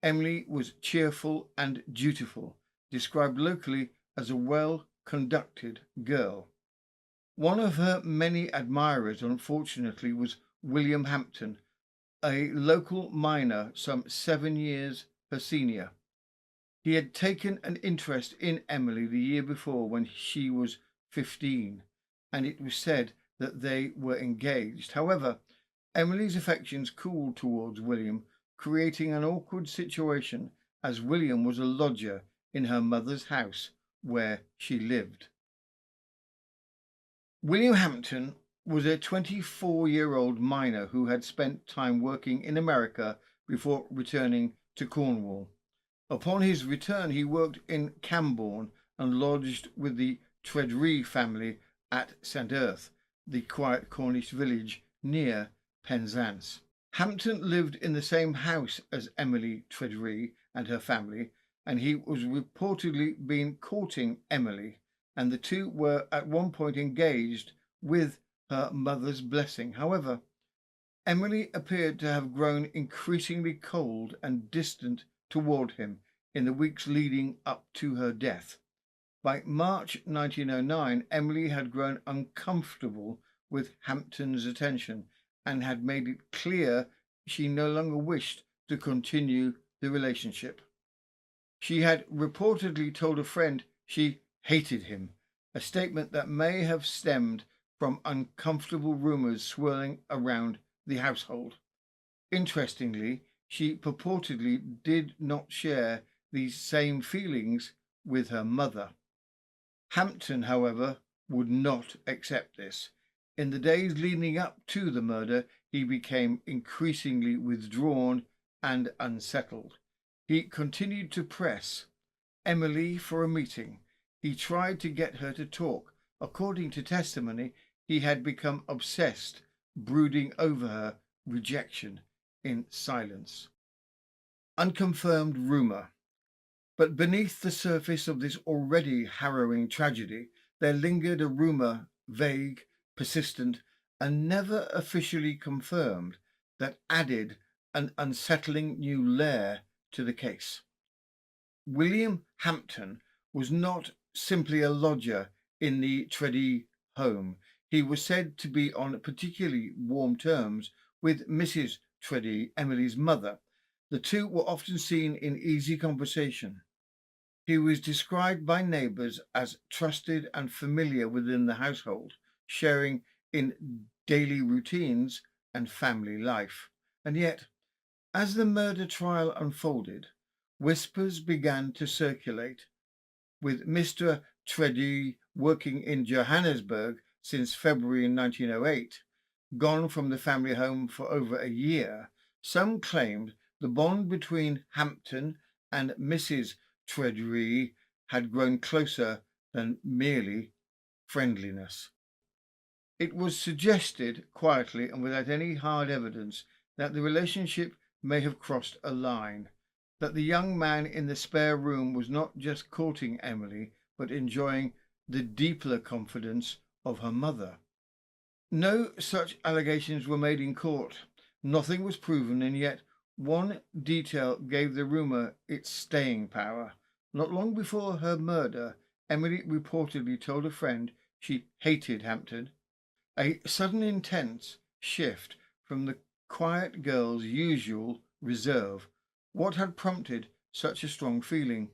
Emily was cheerful and dutiful, described locally as a well-conducted girl. One of her many admirers, unfortunately, was William Hampton, a local miner some 7 years her senior. He had taken an interest in Emily the year before when she was 15, and it was said that they were engaged. However, Emily's affections cooled towards William, creating an awkward situation as William was a lodger in her mother's house where she lived. William Hampton was a 24-year-old miner who had spent time working in America before returning to Cornwall. Upon his return, he worked in Camborne and lodged with the Treadree family at St. Earth, the quiet Cornish village near Penzance. Hampton lived in the same house as Emily Treadree and her family, and he was reportedly been courting Emily, and the two were at one point engaged with her mother's blessing. However, Emily appeared to have grown increasingly cold and distant toward him in the weeks leading up to her death. By March 1909, Emily had grown uncomfortable with Hampton's attention and had made it clear she no longer wished to continue the relationship. She had reportedly told a friend she hated him, a statement that may have stemmed from uncomfortable rumors swirling around the household. Interestingly, she purportedly did not share these same feelings with her mother. Hampton, however, would not accept this. In the days leading up to the murder, he became increasingly withdrawn and unsettled. He continued to press Emily for a meeting. He tried to get her to talk. According to testimony, he had become obsessed, brooding over her rejection in silence. Unconfirmed rumor. But beneath the surface of this already harrowing tragedy, there lingered a rumor, vague, persistent, and never officially confirmed, that added an unsettling new layer to the case. William Hampton was not simply a lodger in the Treadree home. He was said to be on particularly warm terms with Mrs. Treadree, Emily's mother. The two were often seen in easy conversation. He was described by neighbours as trusted and familiar within the household, sharing in daily routines and family life. And yet, as the murder trial unfolded, whispers began to circulate. With Mr. Treadree working in Johannesburg since February 1908, gone from the family home for over a year, some claimed the bond between Hampton and Mrs. Treadree had grown closer than merely friendliness. It was suggested quietly and without any hard evidence that the relationship may have crossed a line, that the young man in the spare room was not just courting Emily, but enjoying the deeper confidence of her mother. No such allegations were made in court. Nothing was proven, and yet one detail gave the rumour its staying power. Not long before her murder, Emily reportedly told a friend she hated Hampton. A sudden intense shift from the quiet girl's usual reserve. What had prompted such a strong feeling?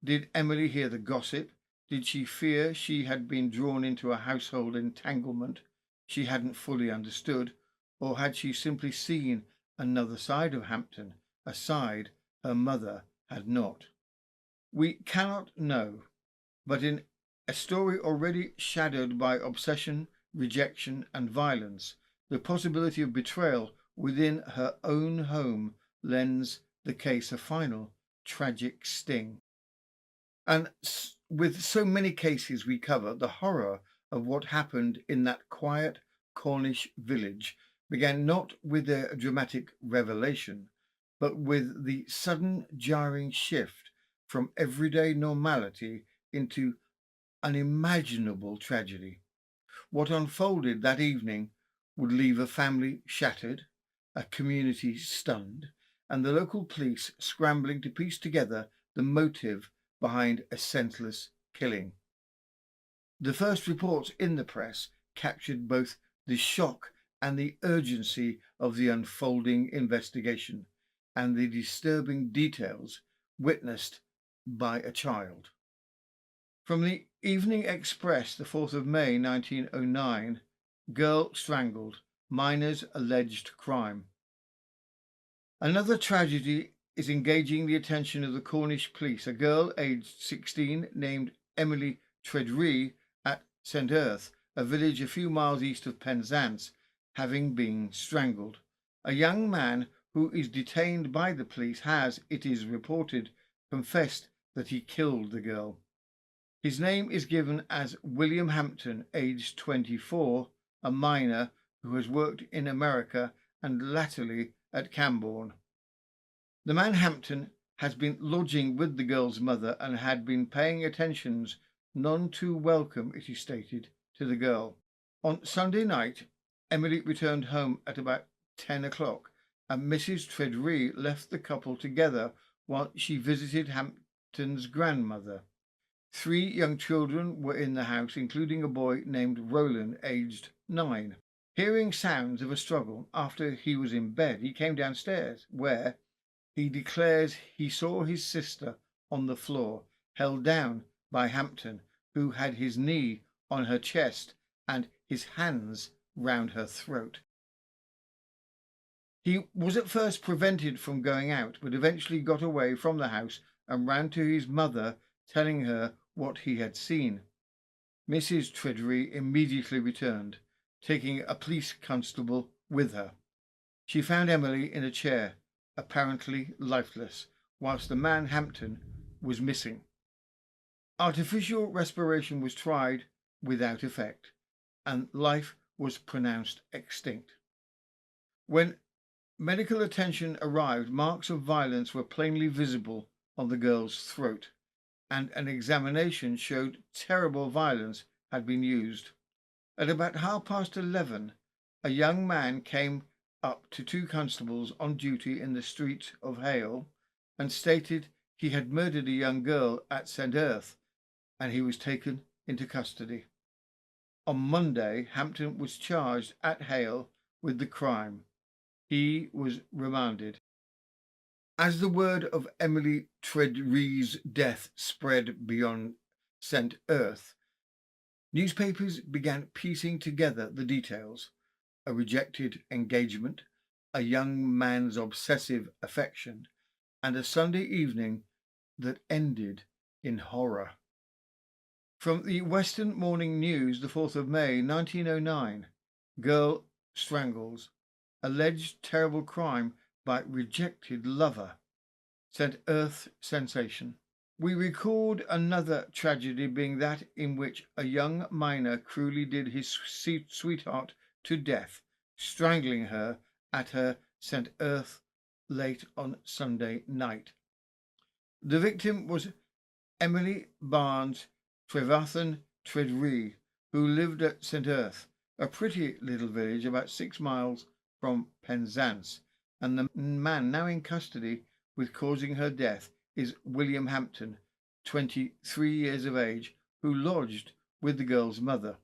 Did Emily hear the gossip? Did she fear she had been drawn into a household entanglement she hadn't fully understood? Or had she simply seen another side of Hampton, a side her mother had not? We cannot know, but in a story already shadowed by obsession, rejection, and violence, the possibility of betrayal within her own home lends the case a final tragic sting. And with so many cases we cover, the horror of what happened in that quiet Cornish village began not with a dramatic revelation, but with the sudden jarring shift from everyday normality into unimaginable tragedy. What unfolded that evening would leave a family shattered, a community stunned, and the local police scrambling to piece together the motive behind a senseless killing. The first reports in the press captured both the shock and the urgency of the unfolding investigation and the disturbing details witnessed by a child. From the Evening Express, the 4th of May 1909, girl strangled, minor's alleged crime. Another tragedy is engaging the attention of the Cornish police. A girl aged 16 named Emily Treadree at St. Earth, a village a few miles east of Penzance, having been strangled. A young man who is detained by the police has, it is reported, confessed that he killed the girl. His name is given as William Hampton, aged 24, a minor who has worked in America and latterly at Cambourne. The man Hampton has been lodging with the girl's mother and had been paying attentions none too welcome, it is stated, to the girl. On Sunday night, Emily returned home at about 10 o'clock, and Mrs. Treadree left the couple together while she visited Hampton's grandmother. 3 young children were in the house, including a boy named Roland, aged 9. Hearing sounds of a struggle after he was in bed, he came downstairs, where he declares he saw his sister on the floor, held down by Hampton, who had his knee on her chest and his hands round her throat. He was at first prevented from going out, but eventually got away from the house and ran to his mother, telling her what he had seen. Mrs. Treadree immediately returned, taking a police constable with her. She found Emily in a chair, apparently lifeless, whilst the man Hampton was missing. Artificial respiration was tried without effect, and life was pronounced extinct. When medical attention arrived, marks of violence were plainly visible on the girl's throat, and an examination showed terrible violence had been used. At about 11:30, a young man came up to 2 constables on duty in the street of Hale and stated he had murdered a young girl at St. Earth, and he was taken into custody. On Monday, Hampton was charged at Hale with the crime. He was remanded. As the word of Emily Treadree's death spread beyond St. Earth, newspapers began piecing together the details: a rejected engagement, a young man's obsessive affection, and a Sunday evening that ended in horror. From the Western Morning News, the 4th of May 1909, girl strangles, alleged terrible crime by rejected lover. St. Earth sensation. We record another tragedy, being that in which a young minor cruelly did his sweetheart to death, strangling her at her St. Earth late on Sunday night. The victim was Emily Barnes, Trevathan Tredree, who lived at St. Earth, a pretty little village about 6 miles from Penzance, and the man now in custody with causing her death is William Hampton, 23 years of age, who lodged with the girl's mother.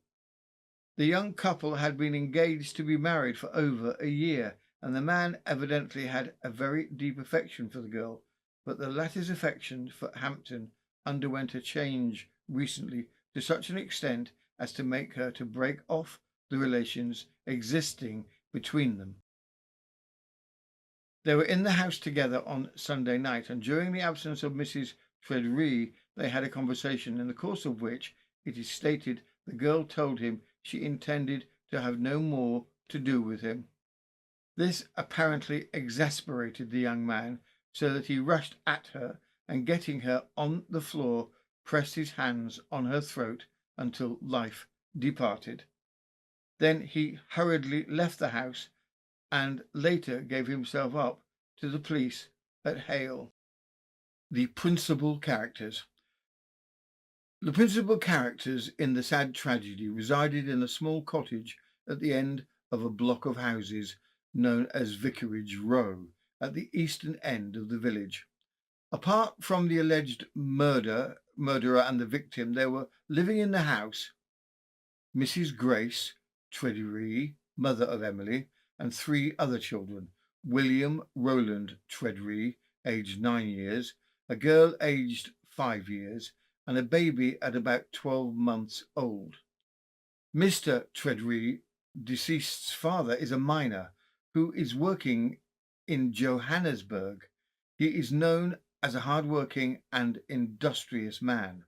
The young couple had been engaged to be married for over a year, and the man evidently had a very deep affection for the girl, but the latter's affection for Hampton underwent a change recently to such an extent as to make her to break off the relations existing between them. They were in the house together on Sunday night, and during the absence of Mrs. Tredree they had a conversation, in the course of which, it is stated, the girl told him she intended to have no more to do with him. This apparently exasperated the young man, so that he rushed at her and, getting her on the floor, pressed his hands on her throat until life departed. Then he hurriedly left the house and later gave himself up to the police at Hale. The principal characters. The principal characters in the sad tragedy resided in a small cottage at the end of a block of houses known as Vicarage Row, at the eastern end of the village. Apart from the alleged murderer and the victim, there were living in the house Mrs. Grace Tredree, mother of Emily, and 3 other children: William Roland Tredree, aged 9 years, a girl aged 5 years, and a baby at about 12 months old. Mr. Tredree, deceased's father, is a miner who is working in Johannesburg. He is known as a hard-working and industrious man.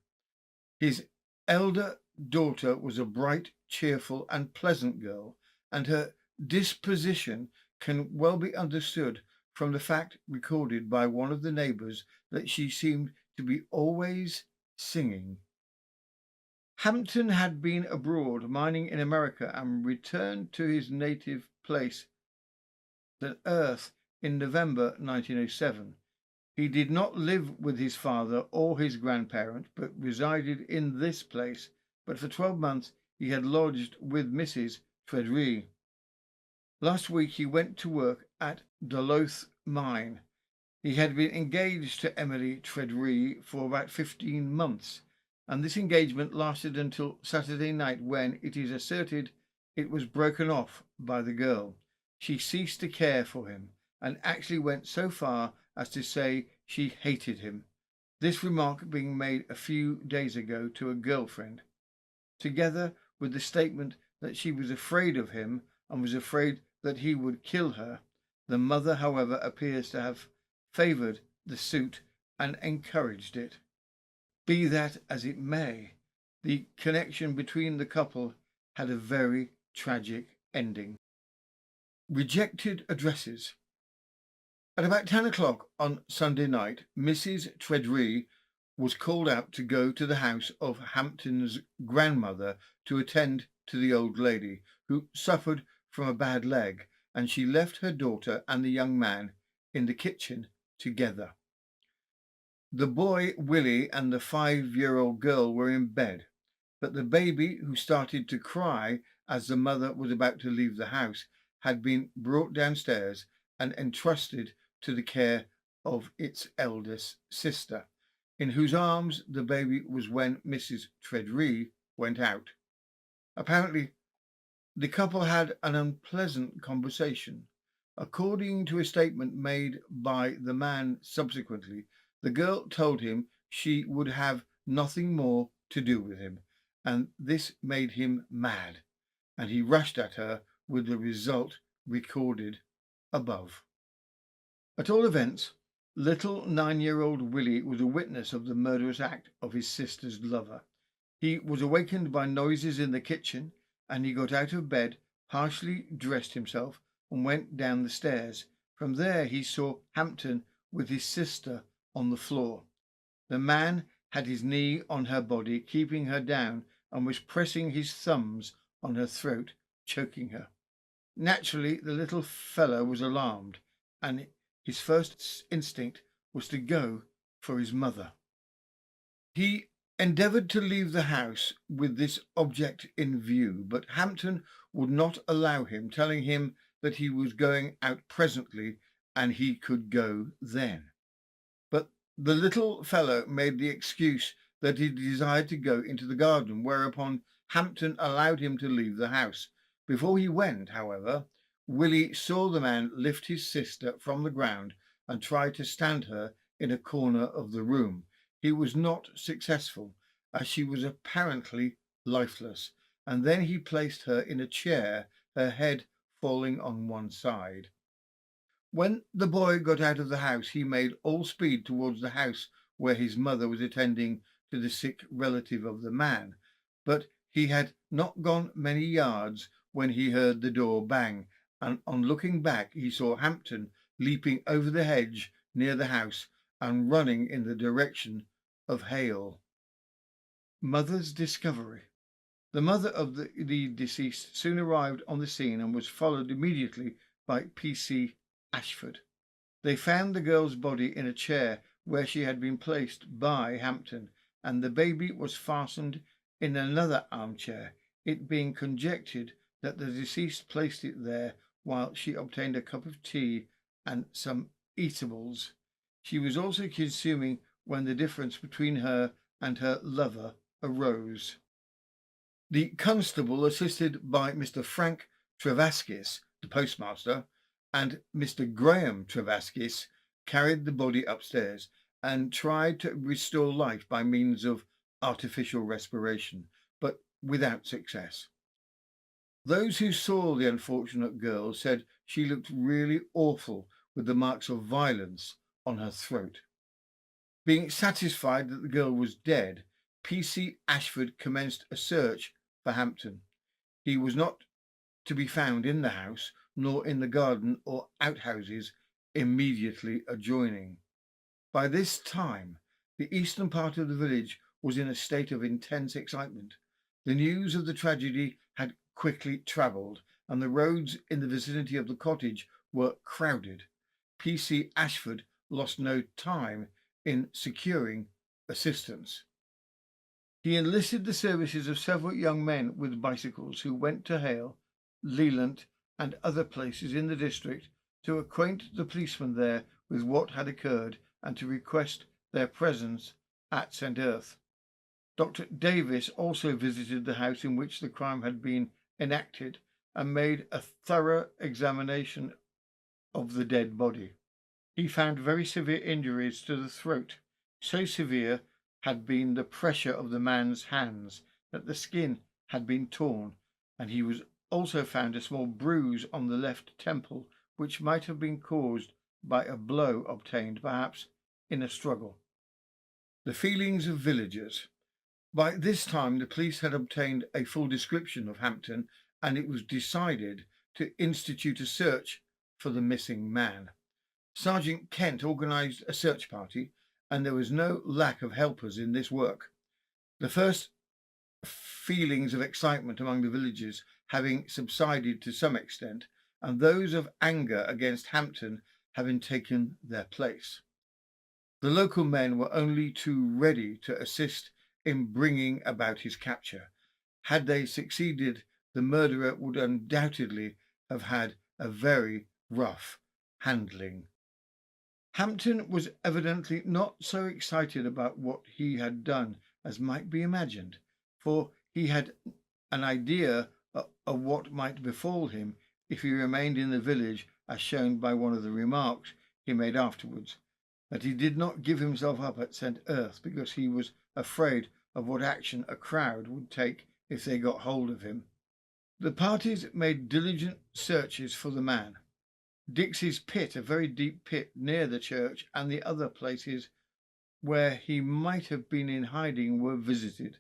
His elder daughter was a bright, cheerful, and pleasant girl, and her disposition can well be understood from the fact recorded by one of the neighbours that she seemed to be always singing. Hampton had been abroad mining in America and returned to his native place, St. Earth, in November 1907. He did not live with his father or his grandparent, but resided in this place. But for 12 months he had lodged with Mrs. Tredree. Last week he went to work at Duluth mine. He had been engaged to Emily Tredree for about 15 months, and this engagement lasted until Saturday night, when it is asserted it was broken off by the girl. She ceased to care for him and actually went so far as to say she hated him, this remark being made a few days ago to a girlfriend, together with the statement that she was afraid of him and was afraid that he would kill her. The mother, however, appears to have favoured the suit and encouraged it. Be that as it may, the connection between the couple had a very tragic ending. Rejected addresses. At about 10 o'clock on Sunday night, Mrs. Tredree was called out to go to the house of Hampton's grandmother to attend to the old lady, who suffered from a bad leg, and she left her daughter and the young man in the kitchen together. The boy Willie and the 5-year-old girl were in bed, but the baby, who started to cry as the mother was about to leave the house, had been brought downstairs and entrusted to the care of its eldest sister, in whose arms the baby was when Mrs. Tredree went out. Apparently, the couple had an unpleasant conversation. According to a statement made by the man subsequently, the girl told him she would have nothing more to do with him, and this made him mad, and he rushed at her, with the result recorded above. At all events, little 9-year-old Willie was a witness of the murderous act of his sister's lover. He was awakened by noises in the kitchen, and he got out of bed, partially dressed himself, and went down the stairs. From there he saw Hampton with his sister on the floor. The man had his knee on her body, keeping her down, and was pressing his thumbs on her throat, choking her. Naturally, the little fellow was alarmed, and his first instinct was to go for his mother. He endeavoured to leave the house with this object in view, but Hampton would not allow him, telling him that he was going out presently and he could go then. But the little fellow made the excuse that he desired to go into the garden, whereupon Hampton allowed him to leave the house. Before he went, however, Willie saw the man lift his sister from the ground and try to stand her in a corner of the room. He was not successful, as she was apparently lifeless, and then he placed her in a chair, her head falling on one side. When the boy got out of the house, he made all speed towards the house where his mother was attending to the sick relative of the man. But he had not gone many yards when he heard the door bang, and on looking back, he saw Hampton leaping over the hedge near the house and running in the direction of Hale. Mother's discovery. The mother of the deceased soon arrived on the scene and was followed immediately by P.C. Ashford. They found the girl's body in a chair where she had been placed by Hampton, and the baby was fastened in another armchair, it being conjectured that the deceased placed it there while she obtained a cup of tea and some eatables. She was also consuming when the difference between her and her lover arose. The constable, assisted by Mr. Frank Travaskis, the postmaster, and Mr. Graham Travaskis, carried the body upstairs and tried to restore life by means of artificial respiration, but without success. Those who saw the unfortunate girl said she looked really awful, with the marks of violence on her throat. Being satisfied that the girl was dead, P.C. Ashford commenced a search for Hampton. He was not to be found in the house, nor in the garden or outhouses immediately adjoining. By this time, the eastern part of the village was in a state of intense excitement. The news of the tragedy had quickly travelled, and the roads in the vicinity of the cottage were crowded. P.C. Ashford lost no time in securing assistance. He enlisted the services of several young men with bicycles who went to Hale, Leland, and other places in the district to acquaint the policemen there with what had occurred and to request their presence at St. Earth. Dr. Davis also visited the house in which the crime had been enacted and made a thorough examination of the dead body. He found very severe injuries to the throat. So severe had been the pressure of the man's hands that the skin had been torn, and he was also found a small bruise on the left temple, which might have been caused by a blow obtained, perhaps, in a struggle. The feelings of villagers. By this time, the police had obtained a full description of Hampton, and it was decided to institute a search for the missing man. Sergeant Kent organised a search party, and there was no lack of helpers in this work. The first feelings of excitement among the villagers having subsided to some extent, and those of anger against Hampton having taken their place. The local men were only too ready to assist in bringing about his capture. Had they succeeded, the murderer would undoubtedly have had a very rough handling. Hampton was evidently not so excited about what he had done as might be imagined, for he had an idea of what might befall him if he remained in the village, as shown by one of the remarks he made afterwards, that he did not give himself up at St. Earth because he was afraid of what action a crowd would take if they got hold of him. The parties made diligent searches for the man. Dixie's pit, a very deep pit near the church, and the other places where he might have been in hiding were visited.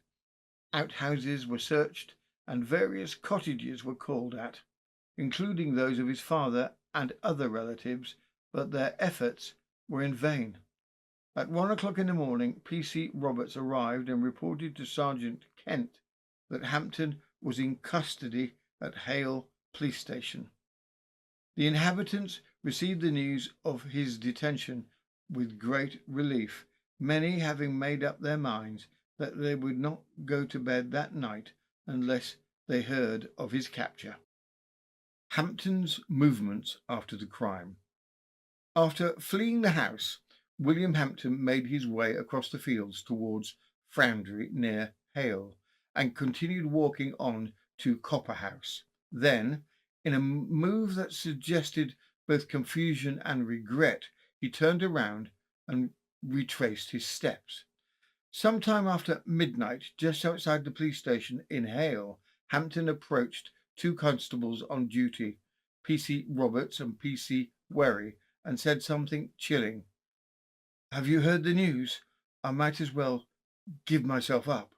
Outhouses were searched, and various cottages were called at, including those of his father and other relatives, but their efforts were in vain. At 1 o'clock in the morning, P.C. Roberts arrived and reported to Sergeant Kent that Hampton was in custody at Hale Police Station. The inhabitants received the news of his detention with great relief, many having made up their minds that they would not go to bed that night unless they heard of his capture. Hampton's movements after the crime. After fleeing the house, William Hampton made his way across the fields towards Foundry near Hale and continued walking on to Copperhouse. Then, in a move that suggested both confusion and regret, he turned around and retraced his steps. Sometime after midnight, just outside the police station in Hale, Hampton approached two constables on duty, P.C. Roberts and P.C. Werry, and said something chilling. "Have you heard the news? I might as well give myself up."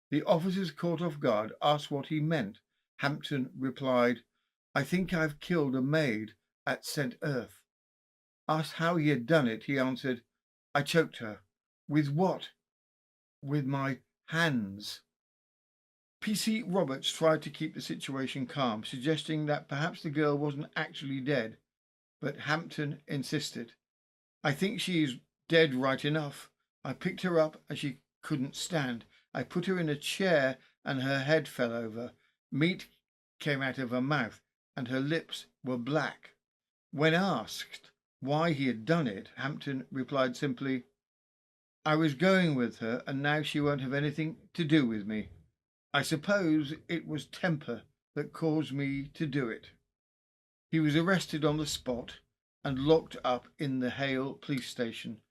The officers, caught off guard, asked what he meant. Hampton replied, "I think I've killed a maid at St. Earth." Asked how he had done it, he answered, "I choked her." "With what?" "With my hands." P.C. Roberts tried to keep the situation calm, suggesting that perhaps the girl wasn't actually dead, but Hampton insisted. "I think she is dead right enough. I picked her up and she couldn't stand. I put her in a chair and her head fell over. Meat came out of her mouth and her lips were black." When asked why he had done it, Hampton replied simply, "I was going with her and now she won't have anything to do with me. I suppose it was temper that caused me to do it." He was arrested on the spot and locked up in the Hale police station.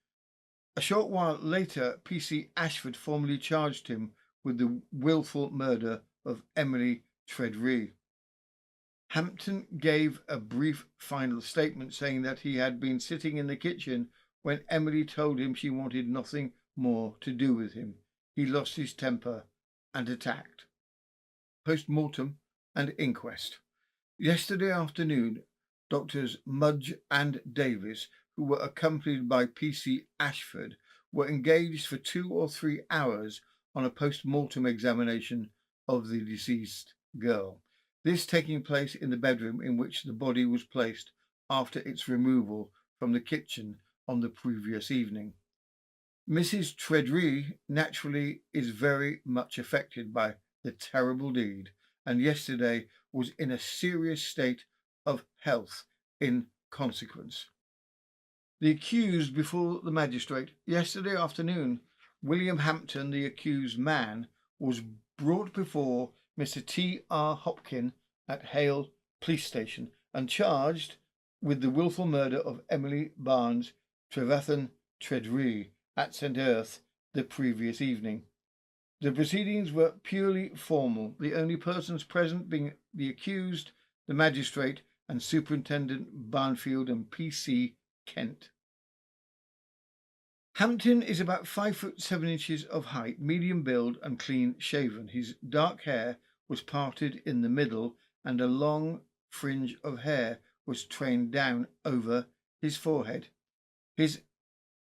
A short while later, P.C. Ashford formally charged him with the wilful murder of Emily Treadree. Hampton gave a brief final statement saying that he had been sitting in the kitchen when Emily told him she wanted nothing more to do with him. He lost his temper and attacked. Post-mortem and inquest. Yesterday afternoon, Doctors Mudge and Davis, who were accompanied by P.C. Ashford, were engaged for 2 or 3 hours on a post-mortem examination of the deceased girl. This taking place in the bedroom in which the body was placed after its removal from the kitchen on the previous evening. Mrs. Treadree naturally is very much affected by the terrible deed, and yesterday was in a serious state of health in consequence. The accused before the magistrate. Yesterday afternoon, William Hampton, the accused man, was brought before Mr. T.R. Hopkin at Hale Police Station and charged with the wilful murder of Emily Barnes Trevethan Treadree at St. Earth the previous evening. The proceedings were purely formal, the only persons present being the accused, the magistrate, and Superintendent Barnfield and P.C. Kent. Hampton is about 5'7" of height, medium build, and clean shaven. His dark hair was parted in the middle, and a long fringe of hair was trained down over his forehead. His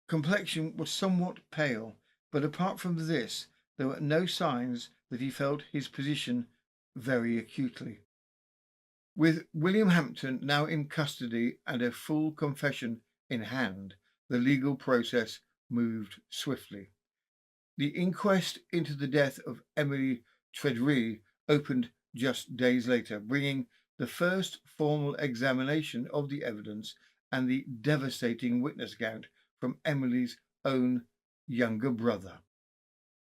complexion was somewhat pale, but apart from this, there were no signs that he felt his position very acutely. With William Hampton now in custody and a full confession in hand, the legal process moved swiftly. The inquest into the death of Emily Treadree opened just days later, bringing the first formal examination of the evidence and the devastating witness account from Emily's own younger brother.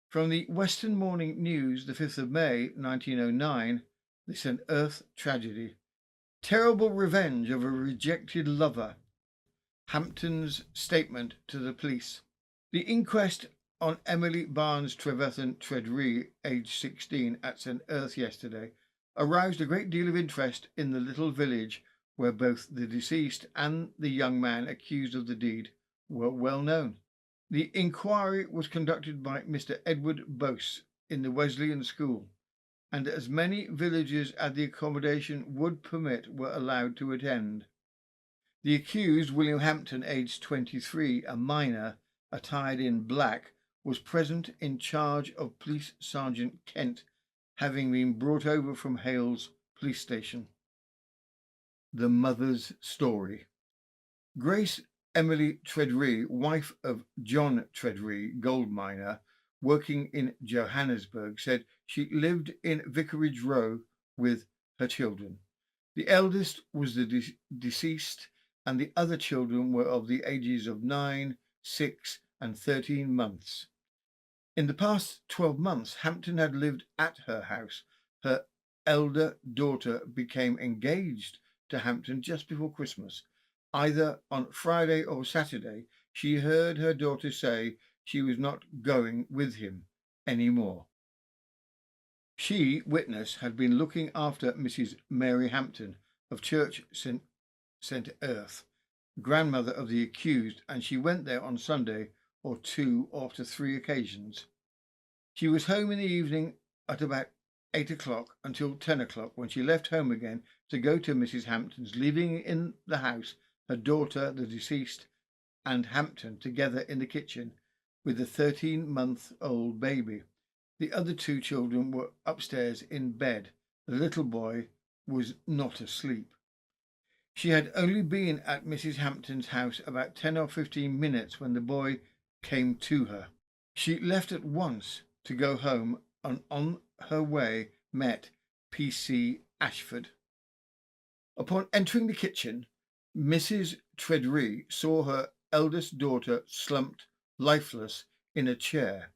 From the Western Morning News, the 5th of May, 1909, the St. Earth tragedy. Terrible revenge of a rejected lover. Hampton's statement to the police. The inquest on Emily Barnes Trevethan Treadree, aged 16, at St. Earth yesterday, aroused a great deal of interest in the little village where both the deceased and the young man accused of the deed were well known. The inquiry was conducted by Mr. Edward Bose in the Wesleyan School, and as many villagers as the accommodation would permit were allowed to attend. The accused, William Hampton, aged 23, a minor, attired in black, was present in charge of Police Sergeant Kent, having been brought over from Hale's police station. The mother's story. Grace Emily Treadree, wife of John Treadree, gold miner, working in Johannesburg, said she lived in Vicarage Row with her children. The eldest was the deceased, and the other children were of the ages of 9, 6, and 13 months. In the past 12 months, Hampton had lived at her house. Her elder daughter became engaged to Hampton just before Christmas. Either on Friday or Saturday, she heard her daughter say she was not going with him any more. She, witness, had been looking after Mrs. Mary Hampton of Church St. Earth, grandmother of the accused, and she went there on Sunday or two after 3 occasions. She was home in the evening at about 8 o'clock until 10 o'clock, when she left home again to go to Mrs. Hampton's, leaving in the house her daughter, the deceased, and Hampton together in the kitchen with the 13-month-old baby. The other 2 children were upstairs in bed. The little boy was not asleep. She had only been at Mrs. Hampton's house about 10 or 15 minutes when the boy came to her. She left at once to go home, and on her way met P.C. Ashford. Upon entering the kitchen, Mrs. Treadree saw her eldest daughter slumped lifeless in a chair,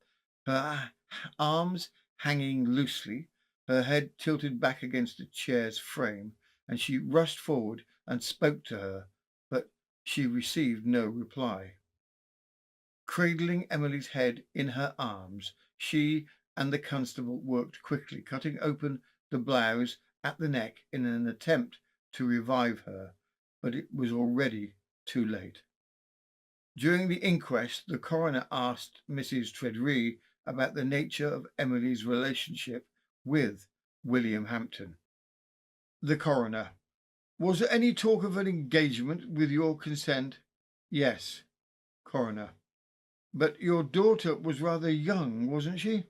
her arms hanging loosely, her head tilted back against the chair's frame, and she rushed forward and spoke to her, but she received no reply. Cradling Emily's head in her arms, she and the constable worked quickly, cutting open the blouse at the neck in an attempt to revive her, but it was already too late. During the inquest, the coroner asked Mrs. Treadree about the nature of Emily's relationship with William Hampton. The coroner: was there any talk of an engagement with your consent? Yes. Coroner: but your daughter was rather young, wasn't she?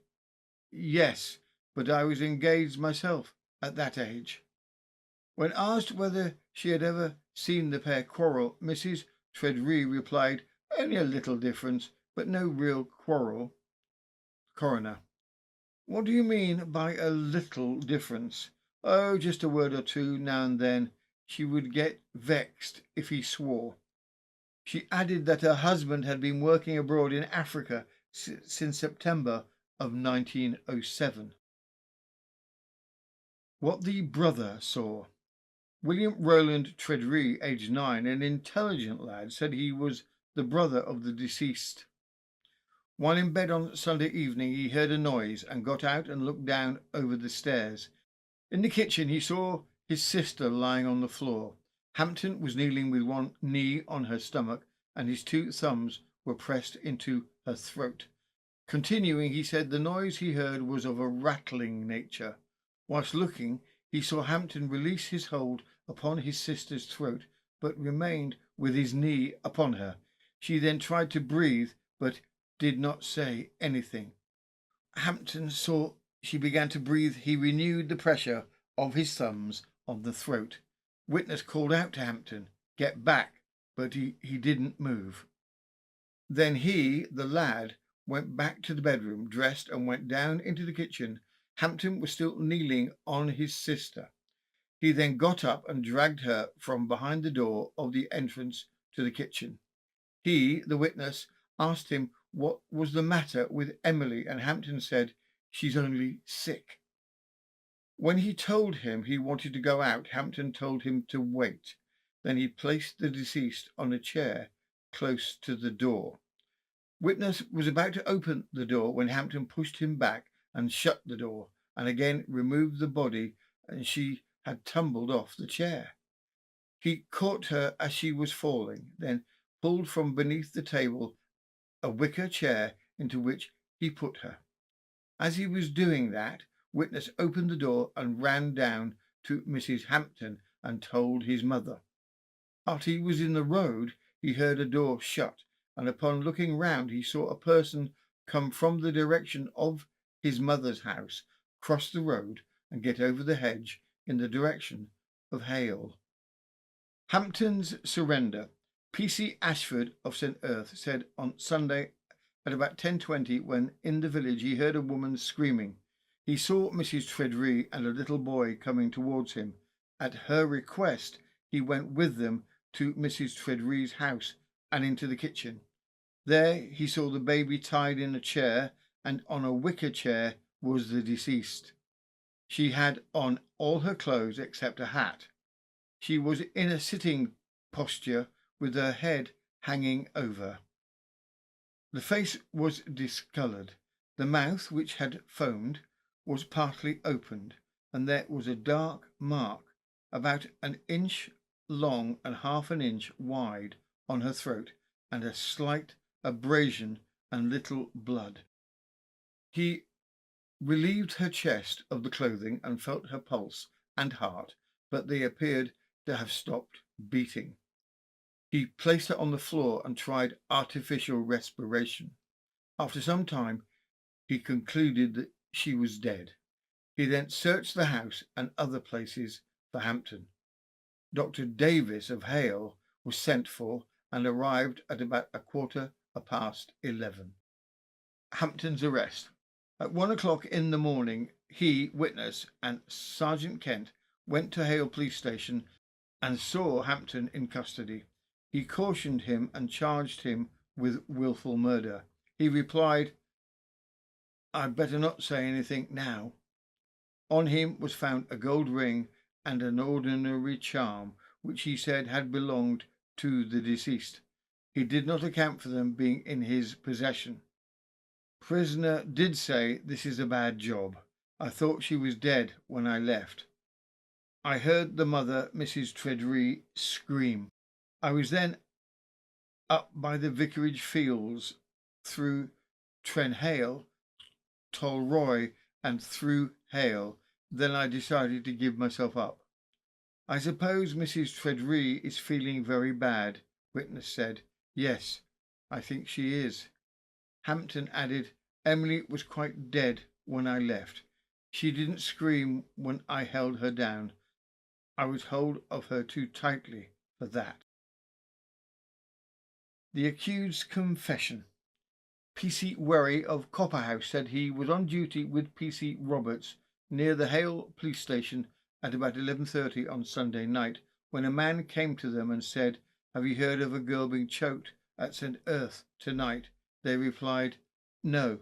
Yes, but I was engaged myself at that age. When asked whether she had ever seen the pair quarrel, Mrs. Treadree replied, only a little difference, but no real quarrel. Coroner: what do you mean by a little difference? Oh, just a word or two now and then. She would get vexed if he swore. She added that her husband had been working abroad in Africa since September of 1907. What the brother saw. William Rowland Treadree, aged 9, an intelligent lad, said he was the brother of the deceased. While in bed on Sunday evening, he heard a noise and got out and looked down over the stairs. In the kitchen, he saw his sister lying on the floor. Hampton was kneeling with one knee on her stomach, and his 2 thumbs were pressed into her throat. Continuing, he said the noise he heard was of a rattling nature. Whilst looking, he saw Hampton release his hold upon his sister's throat, but remained with his knee upon her. She then tried to breathe, but did not say anything. Hampton saw she began to breathe. He renewed the pressure of his thumbs on the throat. Witness called out to Hampton, get back, but he didn't move. Then he, the lad, went back to the bedroom, dressed, and went down into the kitchen. Hampton was still kneeling on his sister. He then got up and dragged her from behind the door of the entrance to the kitchen. He, the witness, asked him what was the matter with Emily, and Hampton said, she's only sick. When he told him he wanted to go out, Hampton told him to wait. Then he placed the deceased on a chair close to the door. Witness was about to open the door when Hampton pushed him back and shut the door, and again removed the body, and she had tumbled off the chair. He caught her as she was falling, then pulled from beneath the table a wicker chair into which he put her. As he was doing that, Witness opened the door and ran down to Mrs. Hampton and told his mother. After he was in the road, he heard a door shut, and upon looking round, he saw a person come from the direction of his mother's house, cross the road, and get over the hedge in the direction of Hale. Hampton's surrender. P.C. Ashford of St. Earth said on Sunday at about 10:20 when in the village he heard a woman screaming. He saw Mrs. Tredree and a little boy coming towards him. At her request, he went with them to Mrs. Tredree's house and into the kitchen. There he saw the baby tied in a chair, and on a wicker chair was the deceased. She had on all her clothes except a hat. She was in a sitting posture with her head hanging over. The face was discoloured. The mouth, which had foamed, was partly opened, and there was a dark mark about an inch long and half an inch wide on her throat, and a slight abrasion and little blood. He relieved her chest of the clothing and felt her pulse and heart, but they appeared to have stopped beating. He placed her on the floor and tried artificial respiration. After some time, he concluded that she was dead. He then searched the house and other places for Hampton. Dr. Davis of Hale was sent for and arrived at about 11:15. Hampton's arrest. At 1 o'clock in the morning, he, witness, and Sergeant Kent went to Hale police station and saw Hampton in custody. He cautioned him and charged him with wilful murder. He replied, "I'd better not say anything now." On him was found a gold ring and an ordinary charm, which he said had belonged to the deceased. He did not account for them being in his possession. Prisoner did say, "This is a bad job. I thought she was dead when I left. I heard the mother, Mrs. Tredree, scream. I was then up by the vicarage fields, through Trenhale, Tolroy, and through Hale. Then I decided to give myself up." "I suppose Mrs. Tredree is feeling very bad," witness said. "Yes, I think she is." Hampton added, "Emily was quite dead when I left. She didn't scream when I held her down. I was hold of her too tightly for that." The accused's confession. P.C. Werry of Copperhouse said he was on duty with P.C. Roberts near the Hale police station at about 11:30 on Sunday night, when a man came to them and said, "Have you heard of a girl being choked at St. Earth tonight?" They replied, "No."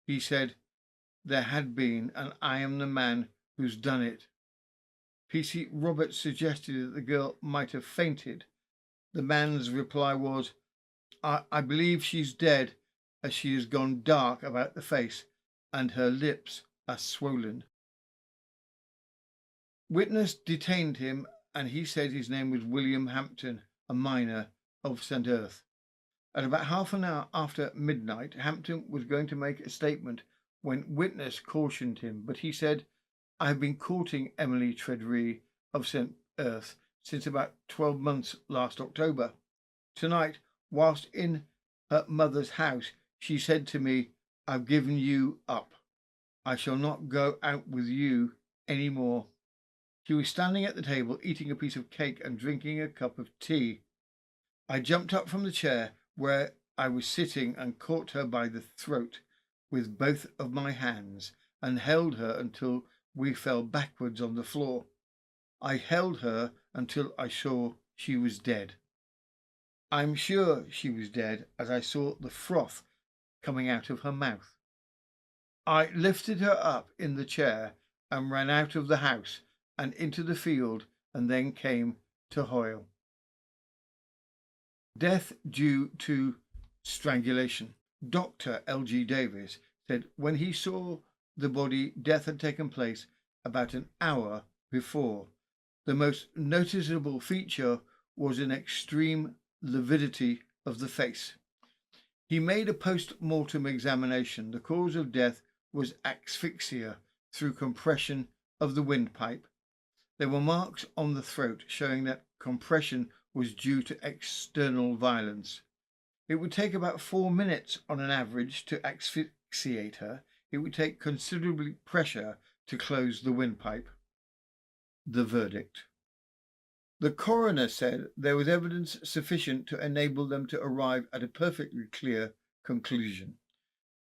He said, "There had been, and I am the man who's done it." P.C. Roberts suggested that the girl might have fainted. The man's reply was, I believe she's dead, as she has gone dark about the face and her lips are swollen." Witness detained him, and he said his name was William Hampton, a miner of St. Earth. At about half an hour after midnight, Hampton was going to make a statement when witness cautioned him, but he said, "I have been courting Emily Tredree of St. Earth since about 12 months last October. Tonight, whilst in her mother's house, she said to me, 'I've given you up. I shall not go out with you any more.' She was standing at the table eating a piece of cake and drinking a cup of tea. I jumped up from the chair where I was sitting and caught her by the throat with both of my hands and held her until we fell backwards on the floor. I held her until I saw she was dead. I'm sure she was dead, as I saw the froth coming out of her mouth. I lifted her up in the chair and ran out of the house and into the field, and then came to Hoyle." Death due to strangulation. Dr. L.G. Davis said when he saw the body, death had taken place about an hour before. The most noticeable feature was an extreme lividity of the face. He made a post-mortem examination. The cause of death was asphyxia through compression of the windpipe. There were marks on the throat showing that compression was due to external violence. It would take about 4 minutes on an average to asphyxiate her. It would take considerable pressure to close the windpipe. The verdict. The coroner said there was evidence sufficient to enable them to arrive at a perfectly clear conclusion.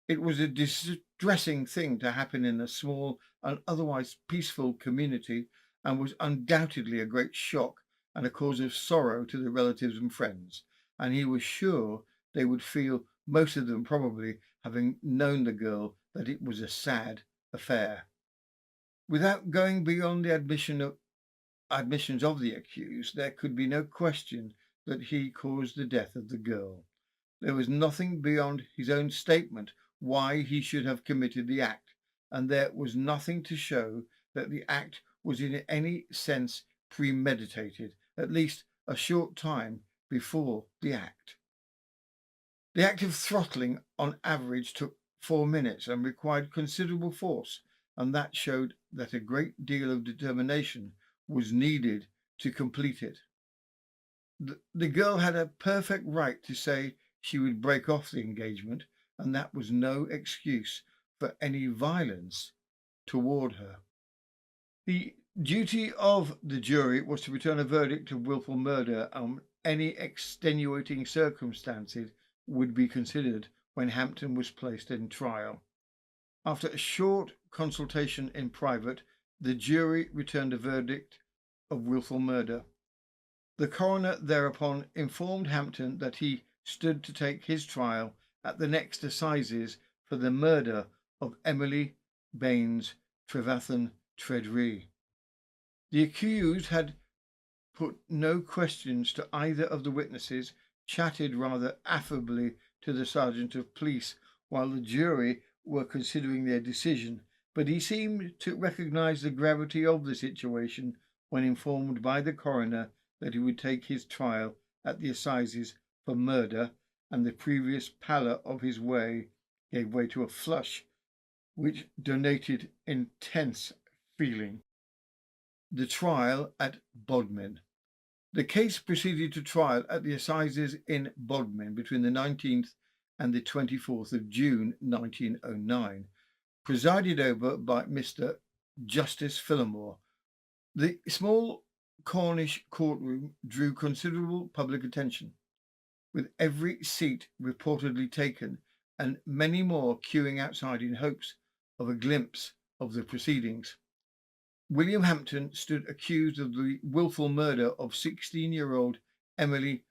It was a distressing thing to happen in a small and otherwise peaceful community, and was undoubtedly a great shock and a cause of sorrow to the relatives and friends, and he was sure they would feel, most of them probably having known the girl, that it was a sad affair. Without going beyond the admissions of the accused, there could be no question that he caused the death of the girl. There was nothing beyond his own statement why he should have committed the act, and there was nothing to show that the act was in any sense premeditated, at least a short time before the act. The act of throttling on average took 4 minutes and required considerable force, and that showed that a great deal of determination was needed to complete it. The girl had a perfect right to say she would break off the engagement, and that was no excuse for any violence toward her. The duty of the jury was to return a verdict of wilful murder, and any extenuating circumstances would be considered when Hampton was placed in trial. After a short consultation in private, the jury returned a verdict of wilful murder. The coroner thereupon informed Hampton that he stood to take his trial at the next assizes for the murder of Emily Baines Trevathan Tredree. The accused had put no questions to either of the witnesses, chatted rather affably to the sergeant of police while the jury were considering their decision, but he seemed to recognize the gravity of the situation when informed by the coroner that he would take his trial at the assizes for murder, and the previous pallor of his way gave way to a flush which denoted intense feeling. The trial at Bodmin. The case proceeded to trial at the assizes in Bodmin between the 19th and the 24th of June 1909, presided over by Mr. Justice Phillimore. The small Cornish courtroom drew considerable public attention, with every seat reportedly taken and many more queuing outside in hopes of a glimpse of the proceedings. William Hampton stood accused of the wilful murder of 16-year-old Emily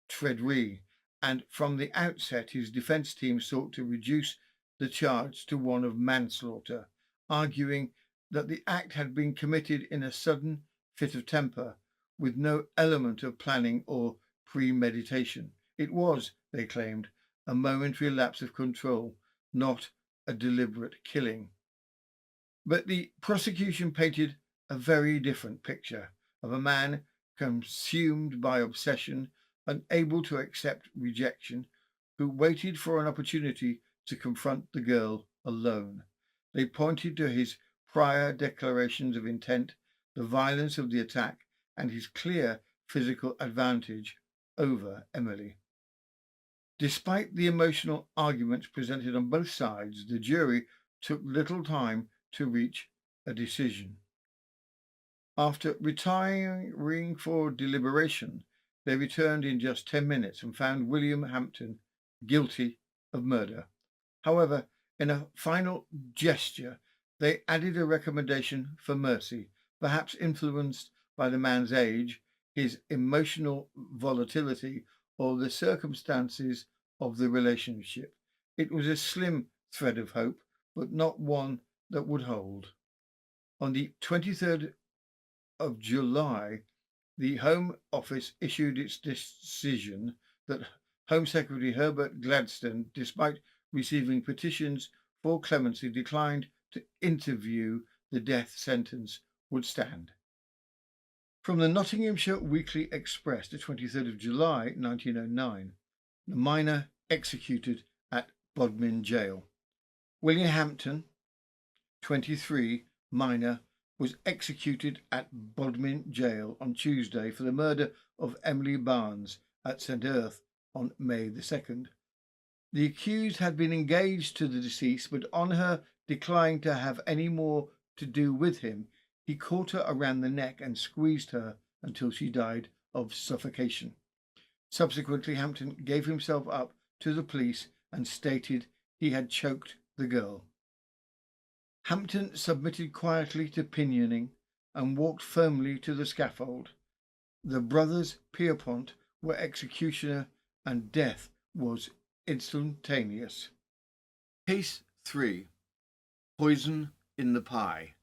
Tredree, and from the outset his defence team sought to reduce the charge to one of manslaughter, arguing that the act had been committed in a sudden fit of temper, with no element of planning or premeditation. It was, they claimed, a momentary lapse of control, not a deliberate killing. But the prosecution painted a very different picture of a man consumed by obsession, unable to accept rejection, who waited for an opportunity to confront the girl alone. They pointed to his prior declarations of intent, the violence of the attack, and his clear physical advantage over Emily. Despite the emotional arguments presented on both sides, the jury took little time to reach a decision. After retiring for deliberation, they returned in just 10 minutes and found William Hampton guilty of murder. However, in a final gesture, they added a recommendation for mercy, perhaps influenced by the man's age, his emotional volatility, or the circumstances of the relationship. It was a slim thread of hope, but not one that would hold. On the 23rd of July, the Home Office issued its decision that Home Secretary Herbert Gladstone, despite receiving petitions for clemency, declined to interview the death sentence would stand. From the Nottinghamshire Weekly Express, the 23rd of July 1909, the minor executed at Bodmin Jail. William Hampton, 23, minor, was executed at Bodmin Jail on Tuesday for the murder of Emily Barnes at St. Earth on May the 2nd. The accused had been engaged to the deceased, but on her declining to have any more to do with him, he caught her around the neck and squeezed her until she died of suffocation. Subsequently, Hampton gave himself up to the police and stated he had choked the girl. Hampton submitted quietly to pinioning and walked firmly to the scaffold. The brothers Pierpont were executioner, and death was instantaneous. Case 3. Poison in the Pie.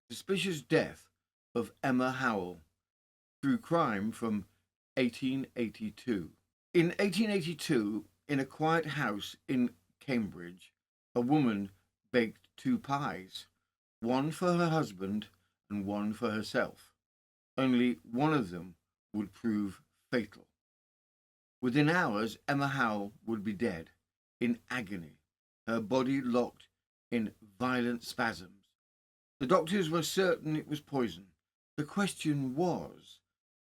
Suspicious death of Emma Howell. True crime from 1882. In 1882, in a quiet house in Cambridge, a woman baked 2 pies, one for her husband and one for herself. Only one of them would prove fatal. Within hours, Emma Howell would be dead, in agony, her body locked in violent spasms. The doctors were certain it was poison. The question was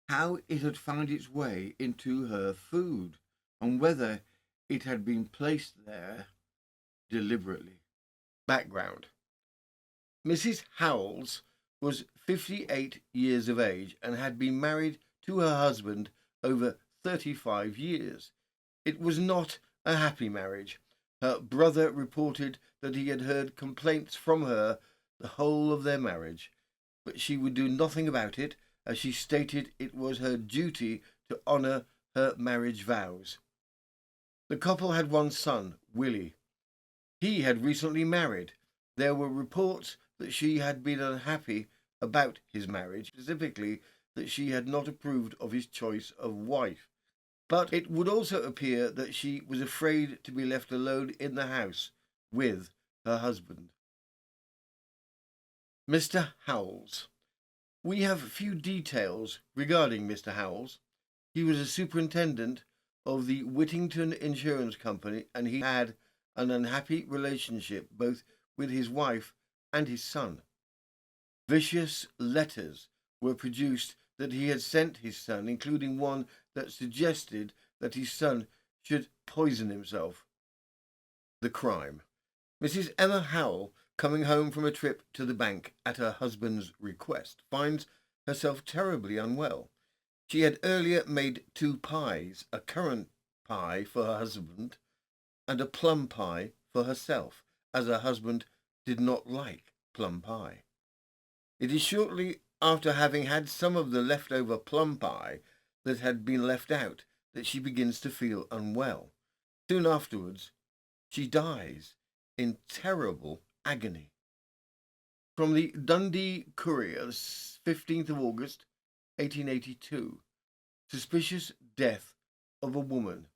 how it had found its way into her food and whether it had been placed there deliberately. Background. Mrs. Howells was 58 years of age and had been married to her husband over 35 years. It was not a happy marriage. Her brother reported that he had heard complaints from her the whole of their marriage, but she would do nothing about it, as she stated it was her duty to honour her marriage vows. The couple had one son, Willie. He had recently married. There were reports that she had been unhappy about his marriage, specifically that she had not approved of his choice of wife. But it would also appear that she was afraid to be left alone in the house with her husband. Mr. Howells. We have few details regarding Mr. Howells. He was a superintendent of the Whittington Insurance Company, and he had an unhappy relationship both with his wife and his son. Vicious letters were produced that he had sent his son, including one that suggested that his son should poison himself. The crime. Mrs. Emma Howell, coming home from a trip to the bank at her husband's request, finds herself terribly unwell. She had earlier made 2 pies, a currant pie for her husband and a plum pie for herself, as her husband did not like plum pie. It is shortly after having had some of the leftover plum pie that had been left out that she begins to feel unwell. Soon afterwards, she dies in terrible agony. From the Dundee Courier, 15th of August, 1882. Suspicious death of a woman.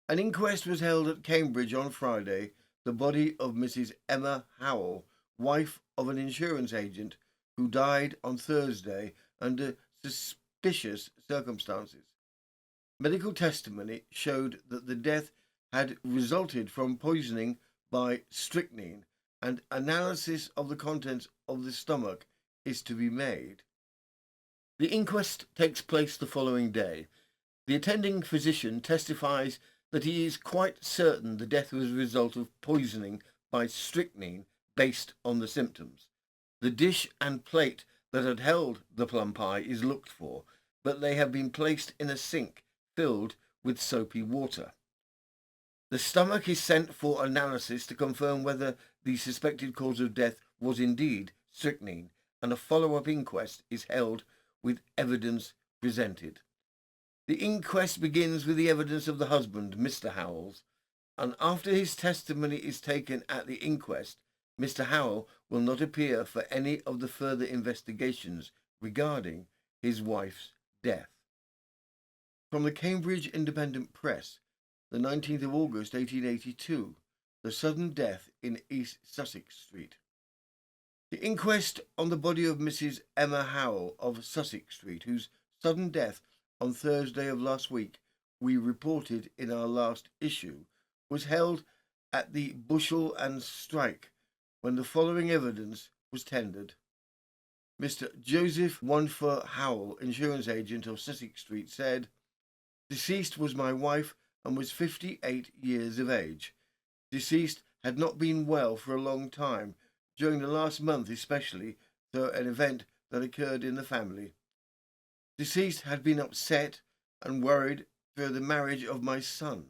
An inquest was held at Cambridge on Friday. The body of Mrs. Emma Howell, wife of an insurance agent, who died on Thursday under suspicious circumstances. Medical testimony showed that the death had resulted from poisoning by strychnine, and analysis of the contents of the stomach is to be made. The inquest takes place the following day. The attending physician testifies that he is quite certain the death was a result of poisoning by strychnine based on the symptoms. The dish and plate that had held the plum pie is looked for, but they have been placed in a sink filled with soapy water. The stomach is sent for analysis to confirm whether the suspected cause of death was indeed strychnine, and a follow-up inquest is held with evidence presented. The inquest begins with the evidence of the husband, Mr. Howells, and after his testimony is taken at the inquest, Mr. Howell will not appear for any of the further investigations regarding his wife's death. From the Cambridge Independent Press, the 19th of August 1882, the sudden death in East Sussex Street. The inquest on the body of Mrs. Emma Howell of Sussex Street, whose sudden death on Thursday of last week we reported in our last issue, was held at the Bushel and Strike, when the following evidence was tendered. Mr. Joseph Wanfer Howell, insurance agent of Sussex Street, said, "Deceased was my wife and was 58 years of age. Deceased had not been well for a long time, during the last month especially, through an event that occurred in the family. Deceased had been upset and worried through the marriage of my son.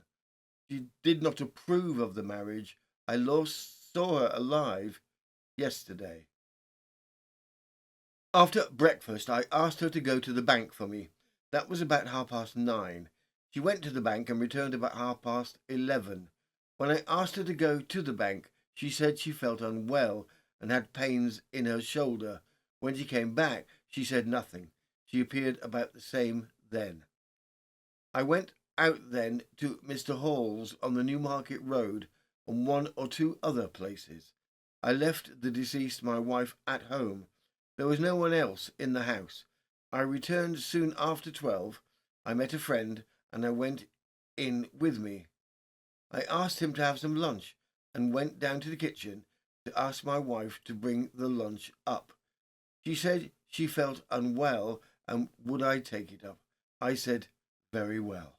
She did not approve of the marriage. I last saw her alive yesterday. After breakfast, I asked her to go to the bank for me. That was about 9:30. She went to the bank and returned about 11:30. When I asked her to go to the bank, she said she felt unwell and had pains in her shoulder. When she came back, she said nothing. She appeared about the same then. I went out then to Mr. Hall's on the Newmarket Road and one or two other places. I left the deceased, my wife, at home. There was no one else in the house. I returned soon after 12. I met a friend and I went in with me. I asked him to have some lunch and went down to the kitchen to ask my wife to bring the lunch up. She said she felt unwell and would I take it up. I said, very well.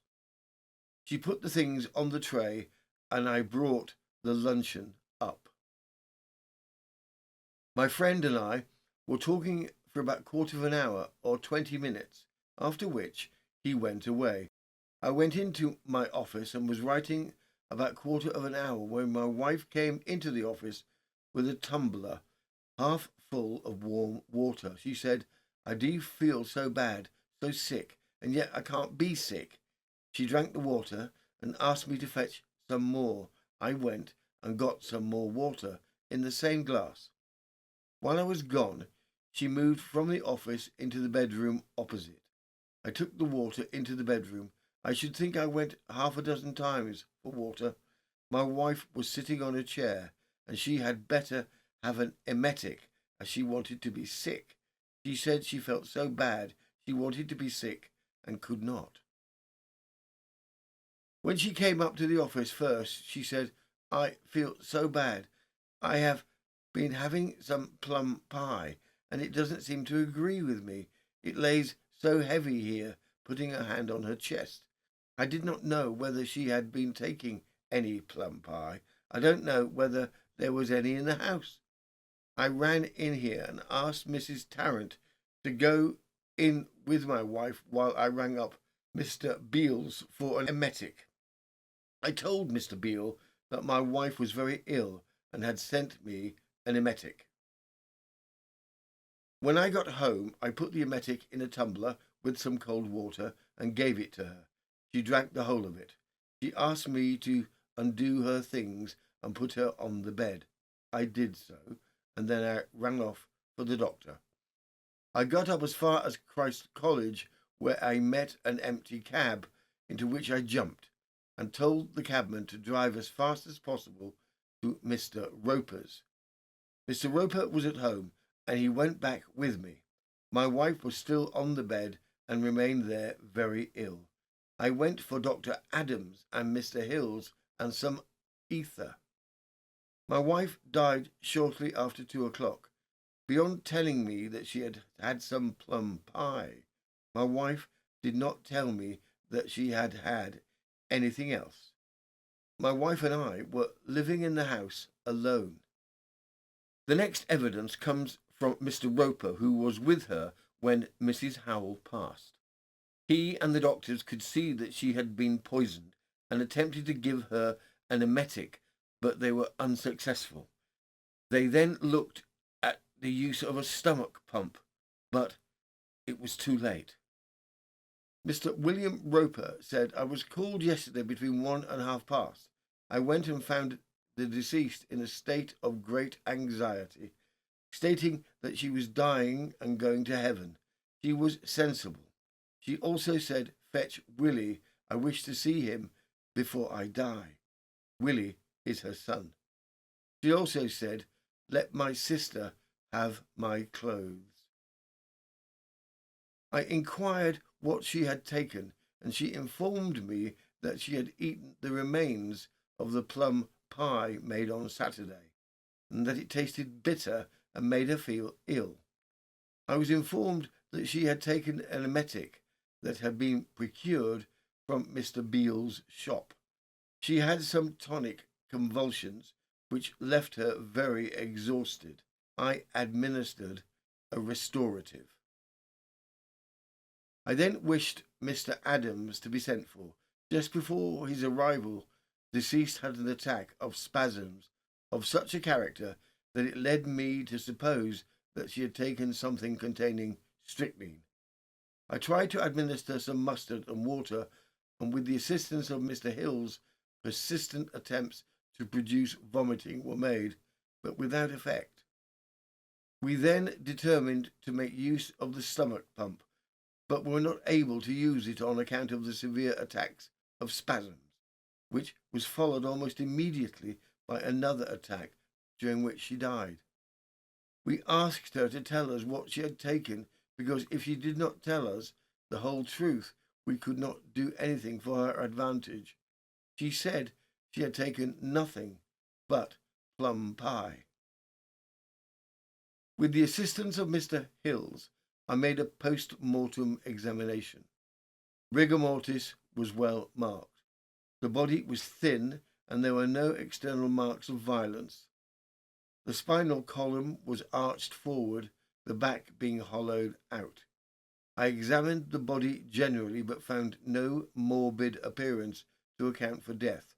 She put the things on the tray and I brought the luncheon up. My friend and I were talking for about 1/4 or 20 minutes, after which he went away. I went into my office and was writing about 1/4 when my wife came into the office with a tumbler half full of warm water. She said, I do feel so bad, so sick, and yet I can't be sick. She drank the water and asked me to fetch some more. I went and got some more water in the same glass. While I was gone, she moved from the office into the bedroom opposite. I took the water into the bedroom. I should think I went 6 times for water. My wife was sitting on a chair, and she had better have an emetic, as she wanted to be sick. She said she felt so bad she wanted to be sick and could not. When she came up to the office first, she said, I feel so bad. I have been having some plum pie, and it doesn't seem to agree with me. It lays so heavy here, putting her hand on her chest. I did not know whether she had been taking any plum pie. I don't know whether there was any in the house. I ran in here and asked Mrs. Tarrant to go in with my wife while I rang up Mr. Beales for an emetic. I told Mr. Beale that my wife was very ill and had sent me an emetic. When I got home, I put the emetic in a tumbler with some cold water and gave it to her. She drank the whole of it. She asked me to undo her things and put her on the bed. I did so, and then I rang off for the doctor. I got up as far as Christ College, where I met an empty cab, into which I jumped, and told the cabman to drive as fast as possible to Mr. Roper's. Mr. Roper was at home, and he went back with me. My wife was still on the bed and remained there very ill. I went for Dr. Adams and Mr. Hills and some ether. My wife died shortly after 2 o'clock. Beyond telling me that she had had some plum pie, my wife did not tell me that she had had anything else. My wife and I were living in the house alone. The next evidence comes from Mr. Roper, who was with her when Mrs. Howell passed. He and the doctors could see that she had been poisoned and attempted to give her an emetic, but they were unsuccessful. They then looked at the use of a stomach pump, but it was too late. Mr. William Roper said, I was called yesterday between 1 and 1:30. I went and found the deceased in a state of great anxiety, stating that she was dying and going to heaven. She was sensible. She also said, fetch Willie. I wish to see him before I die. Willie is her son. She also said, let my sister have my clothes. I inquired what she had taken, and she informed me that she had eaten the remains of the plum pie made on Saturday, and that it tasted bitter and made her feel ill. I was informed that she had taken an emetic that had been procured from Mr. Beale's shop. She had some tonic convulsions which left her very exhausted. I administered a restorative. I then wished Mr. Adams to be sent for. Just before his arrival, deceased had an attack of spasms of such a character that it led me to suppose that she had taken something containing strychnine. I tried to administer some mustard and water, and with the assistance of Mr. Hill's persistent attempts to produce vomiting were made, but without effect. We then determined to make use of the stomach pump, but were not able to use it on account of the severe attacks of spasms, which was followed almost immediately by another attack, during which she died. We asked her to tell us what she had taken, because if she did not tell us the whole truth, we could not do anything for her advantage. She said she had taken nothing but plum pie. With the assistance of Mr. Hills, I made a post-mortem examination. Rigor mortis was well marked. The body was thin, and there were no external marks of violence. The spinal column was arched forward, the back being hollowed out. I examined the body generally, but found no morbid appearance to account for death.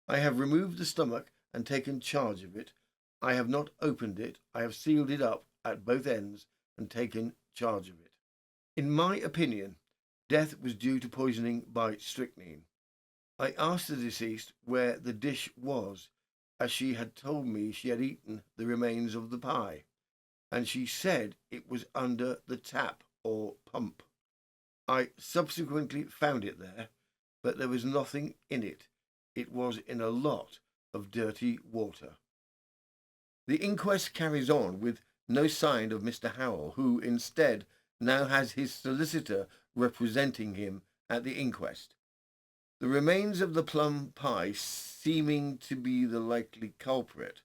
I have removed the stomach and taken charge of it. I have not opened it. I have sealed it up at both ends and taken charge of it. In my opinion, death was due to poisoning by strychnine. I asked the deceased where the dish was, as she had told me she had eaten the remains of the pie, and she said it was under the tap or pump. I subsequently found it there, but there was nothing in it. It was in a lot of dirty water. The inquest carries on with no sign of Mr. Howell, who instead now has his solicitor representing him at the inquest. The remains of the plum pie seeming to be the likely culprit,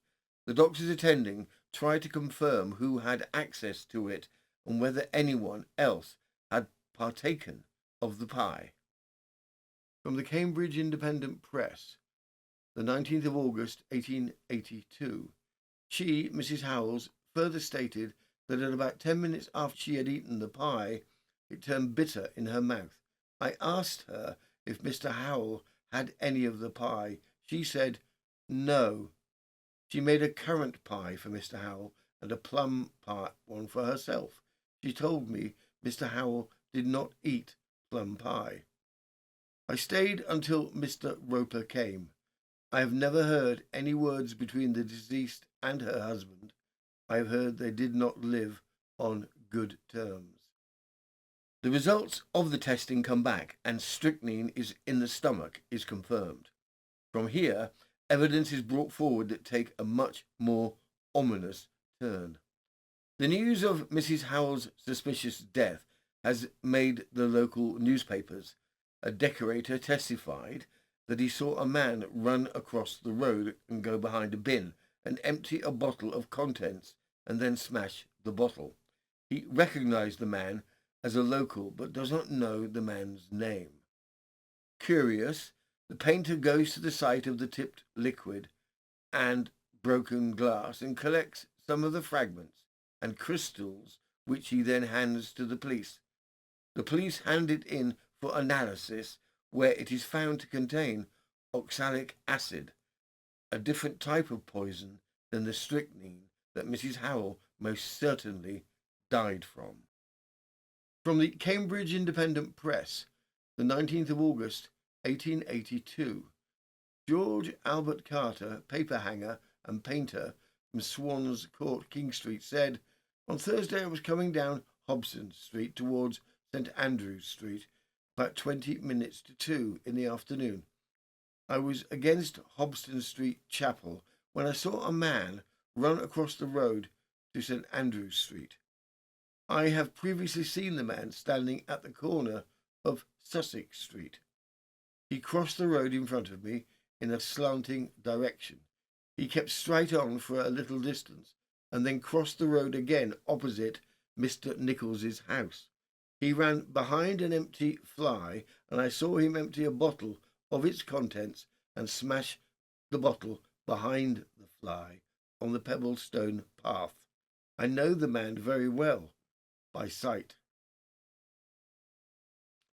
the doctors attending tried to confirm who had access to it and whether anyone else had partaken of the pie. From the Cambridge Independent Press, the 19th of August, 1882, she, Mrs. Howells, further stated that at about 10 minutes after she had eaten the pie, it turned bitter in her mouth. I asked her if Mr. Howell had any of the pie. She said no. She made a currant pie for Mr. Howell and a plum pie one for herself. She told me Mr. Howell did not eat plum pie. I stayed until Mr. Roper came. I have never heard any words between the deceased and her husband. I have heard they did not live on good terms. The results of the testing come back, and strychnine is in the stomach is confirmed. From here, evidence is brought forward that take a much more ominous turn. The news of Mrs. Howell's suspicious death has made the local newspapers. A decorator testified that he saw a man run across the road and go behind a bin and empty a bottle of contents and then smash the bottle. He recognized the man as a local, but does not know the man's name. Curious, the painter goes to the site of the tipped liquid and broken glass and collects some of the fragments and crystals, which he then hands to the police. The police hand it in for analysis, where it is found to contain oxalic acid, a different type of poison than the strychnine that Mrs. Howell most certainly died from. From the Cambridge Independent Press, the 19th of August, 1882, George Albert Carter, paperhanger and painter from Swan's Court, King Street, said, "On Thursday I was coming down Hobson Street towards St. Andrew's Street, about 20 minutes to 2 in the afternoon. I was against Hobson Street Chapel when I saw a man run across the road to St. Andrew's Street. I have previously seen the man standing at the corner of Sussex Street. He crossed the road in front of me in a slanting direction. He kept straight on for a little distance and then crossed the road again opposite Mr. Nichols's house. He ran behind an empty fly, and I saw him empty a bottle of its contents and smash the bottle behind the fly on the pebblestone path. I know the man very well by sight.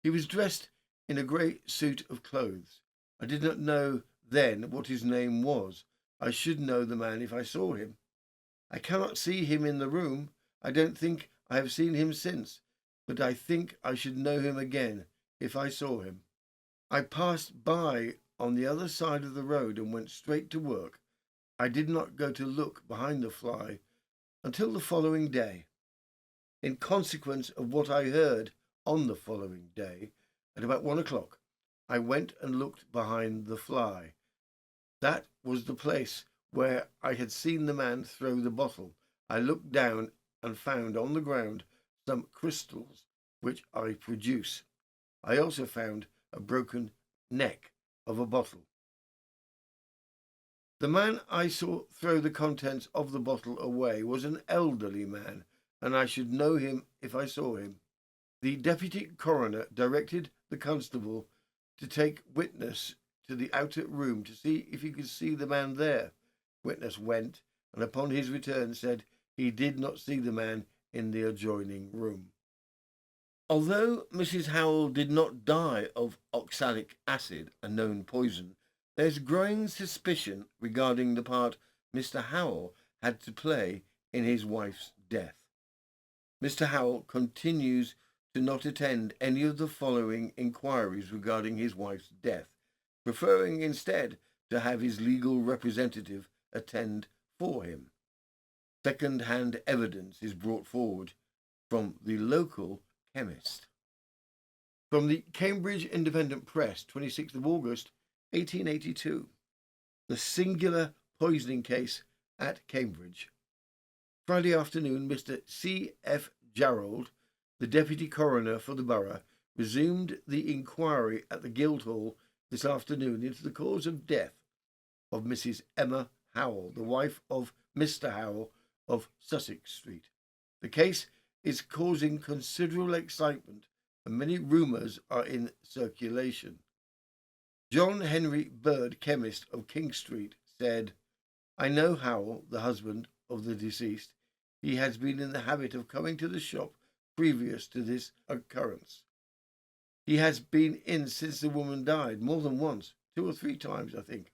He was dressed in a grey suit of clothes. I did not know then what his name was. I should know the man if I saw him. I cannot see him in the room. I don't think I have seen him since, but I think I should know him again if I saw him. I passed by on the other side of the road and went straight to work. I did not go to look behind the fly until the following day. In consequence of what I heard on the following day, at about 1 o'clock, I went and looked behind the fly. That was the place where I had seen the man throw the bottle. I looked down and found on the ground some crystals, which I produce. I also found a broken neck of a bottle. The man I saw throw the contents of the bottle away was an elderly man, and I should know him if I saw him. The deputy coroner directed the constable to take witness to the outer room to see if he could see the man there. Witness went, and upon his return said he did not see the man in the adjoining room. Although Mrs. Howell did not die of oxalic acid, a known poison, there's growing suspicion regarding the part Mr. Howell had to play in his wife's death. Mr. Howell continues to not attend any of the following inquiries regarding his wife's death, preferring instead to have his legal representative attend for him. Second-hand evidence is brought forward from the local chemist. From the Cambridge Independent Press, 26th of August, 1882. The singular poisoning case at Cambridge. Friday afternoon, Mr. C.F. Jarrold, the Deputy Coroner for the borough, resumed the inquiry at the Guildhall this afternoon into the cause of death of Mrs. Emma Howell, the wife of Mr. Howell of Sussex Street. The case is causing considerable excitement and many rumours are in circulation. John Henry Bird, chemist of King Street, said, I know Howell, the husband of the deceased. He has been in the habit of coming to the shop previous to this occurrence. He has been in since the woman died, more than once, 2 or 3 times, I think.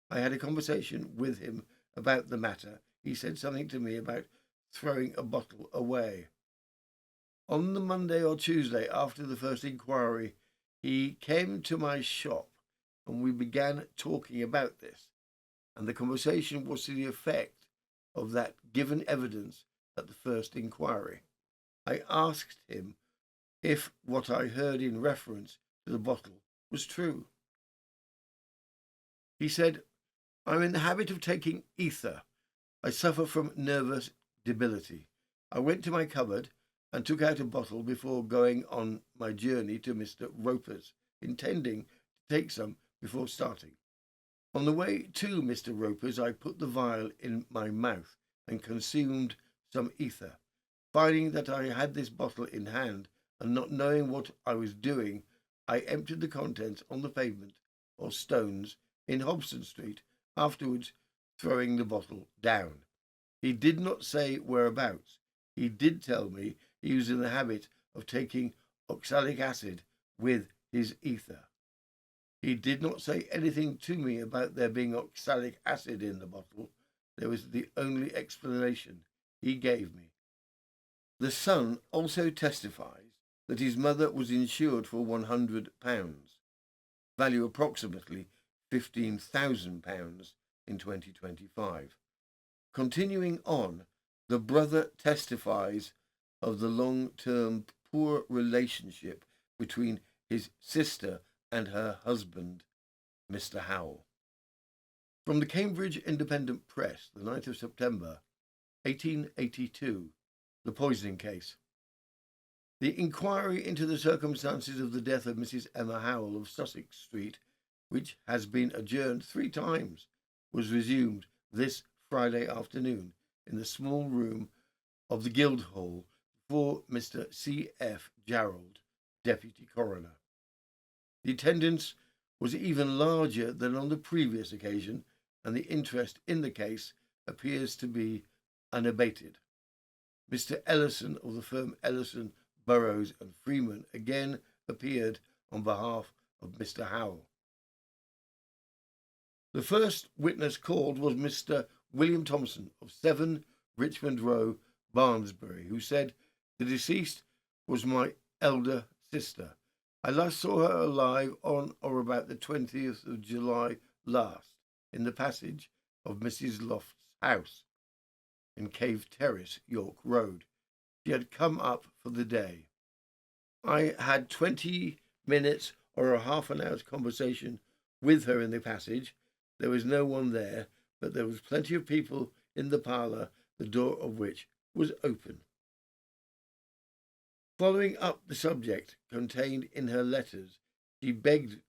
I had a conversation with him about the matter. He said something to me about throwing a bottle away. On the Monday or Tuesday after the first inquiry, he came to my shop and we began talking about this, and the conversation was to the effect of that given evidence at the first inquiry. I asked him if what I heard in reference to the bottle was true. He said, I'm in the habit of taking ether. I suffer from nervous debility. I went to my cupboard and took out a bottle before going on my journey to Mr. Roper's, intending to take some before starting. On the way to Mr. Roper's, I put the vial in my mouth and consumed some ether. Finding that I had this bottle in hand and not knowing what I was doing, I emptied the contents on the pavement or stones in Hobson Street, afterwards throwing the bottle down. He did not say whereabouts. He did tell me he was in the habit of taking oxalic acid with his ether. He did not say anything to me about there being oxalic acid in the bottle. There was the only explanation he gave me. The son also testifies that his mother was insured for £100, value approximately £15,000 in 2025. Continuing on, the brother testifies of the long-term poor relationship between his sister and her husband, Mr. Howell. From the Cambridge Independent Press, the 9th of September, 1882, the poisoning case. The inquiry into the circumstances of the death of Mrs. Emma Howell of Sussex Street, which has been adjourned 3 times, was resumed this Friday afternoon in the small room of the Guildhall before Mr. C.F. Jarrold, Deputy Coroner. The attendance was even larger than on the previous occasion, and the interest in the case appears to be unabated. Mr. Ellison of the firm Ellison, Burrows and Freeman again appeared on behalf of Mr. Howell. The first witness called was Mr. William Thompson of 7 Richmond Row, Barnesbury, who said the deceased was my elder sister. I last saw her alive on or about the 20th of July last in the passage of Mrs. Loft's house in Cave Terrace, York Road. She had come up for the day. I had 20 minutes or a half an hour's conversation with her in the passage. There was no one there, but there was plenty of people in the parlour, the door of which was open. Following up the subject contained in her letters, she begged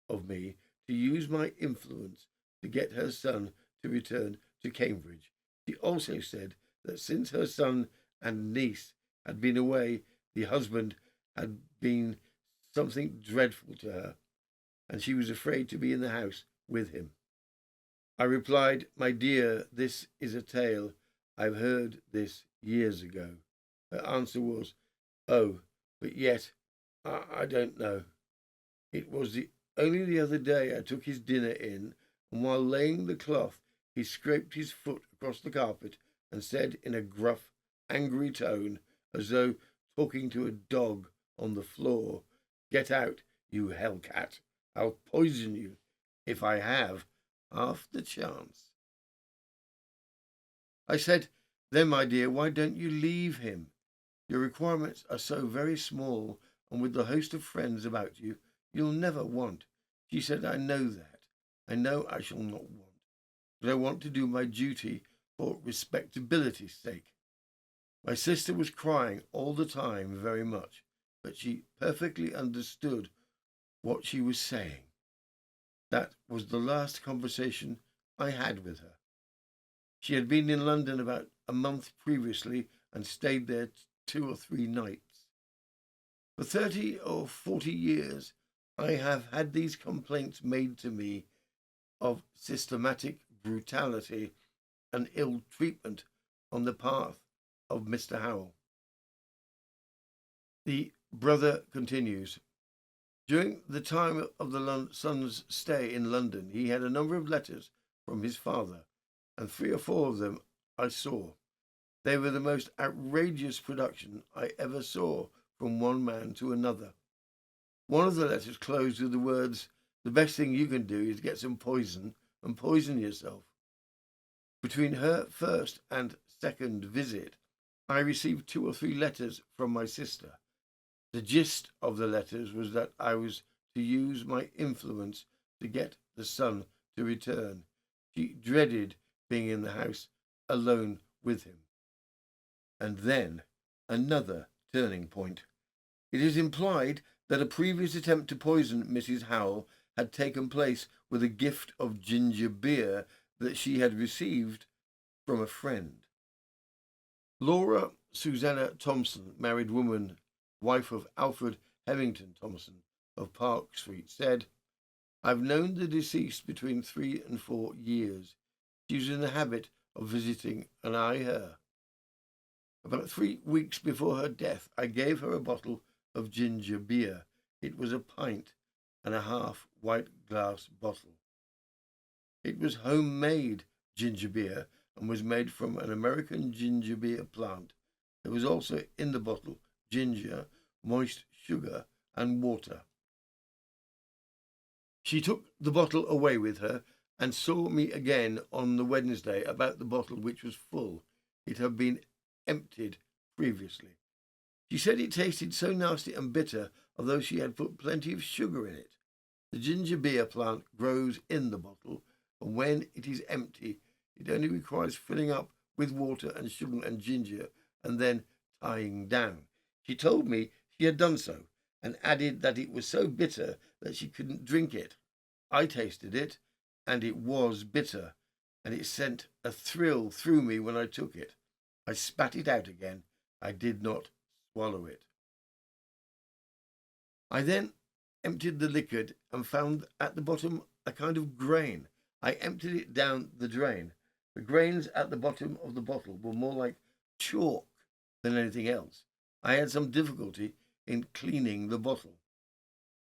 of me to use my influence to get her son to return to Cambridge. She also said that since her son and niece had been away, the husband had been something dreadful to her, and she was afraid to be in the house with him. I replied, "My dear, this is a tale. I've heard this years ago." Her answer was, "Oh, but yet, I don't know. It was only the other day I took his dinner in, and while laying the cloth, he scraped his foot across the carpet and said in a gruff, angry tone, as though talking to a dog on the floor, 'Get out, you hellcat. I'll poison you if I have half the chance.' I said, 'Then, my dear, why don't you leave him? Your requirements are so very small, and with the host of friends about you, you'll never want.' She said, 'I know that. I know I shall not want, but I want to do my duty for respectability's sake.' My sister was crying all the time very much, but she perfectly understood what she was saying. That was the last conversation I had with her. She had been in London about a month previously and stayed there 2 or 3 nights. For 30 or 40 years, I have had these complaints made to me of systematic brutality and ill treatment on the part of Mr. Howell. The brother continues. During the time of the son's stay in London, he had a number of letters from his father, and 3 or 4 of them I saw. They were the most outrageous production I ever saw from one man to another. One of the letters closed with the words, "The best thing you can do is get some poison and poison yourself." Between her first and second visit, I received 2 or 3 letters from my sister. The gist of the letters was that I was to use my influence to get the son to return. She dreaded being in the house alone with him. And then another turning point. It is implied that a previous attempt to poison Mrs. Howell had taken place with a gift of ginger beer that she had received from a friend. Laura Susanna Thompson, married woman, wife of Alfred Hemington Thompson of Park Street, said, "I've known the deceased between 3 and 4 years. She was in the habit of visiting, and I her. About 3 weeks before her death, I gave her a bottle of ginger beer. It was a pint and a half white glass bottle. It was homemade ginger beer and was made from an American ginger beer plant. There was also in the bottle ginger, moist sugar, and water. She took the bottle away with her and saw me again on the Wednesday about the bottle, which was full. It had been emptied previously. She said it tasted so nasty and bitter, although she had put plenty of sugar in it. The ginger beer plant grows in the bottle, and when it is empty, it only requires filling up with water and sugar and ginger, and then tying down. She told me she had done so, and added that it was so bitter that she couldn't drink it. I tasted it, and it was bitter, and it sent a thrill through me when I took it. I spat it out again. I did not swallow it. I then emptied the liquid and found at the bottom a kind of grain. I emptied it down the drain. The grains at the bottom of the bottle were more like chalk than anything else. I had some difficulty in cleaning the bottle.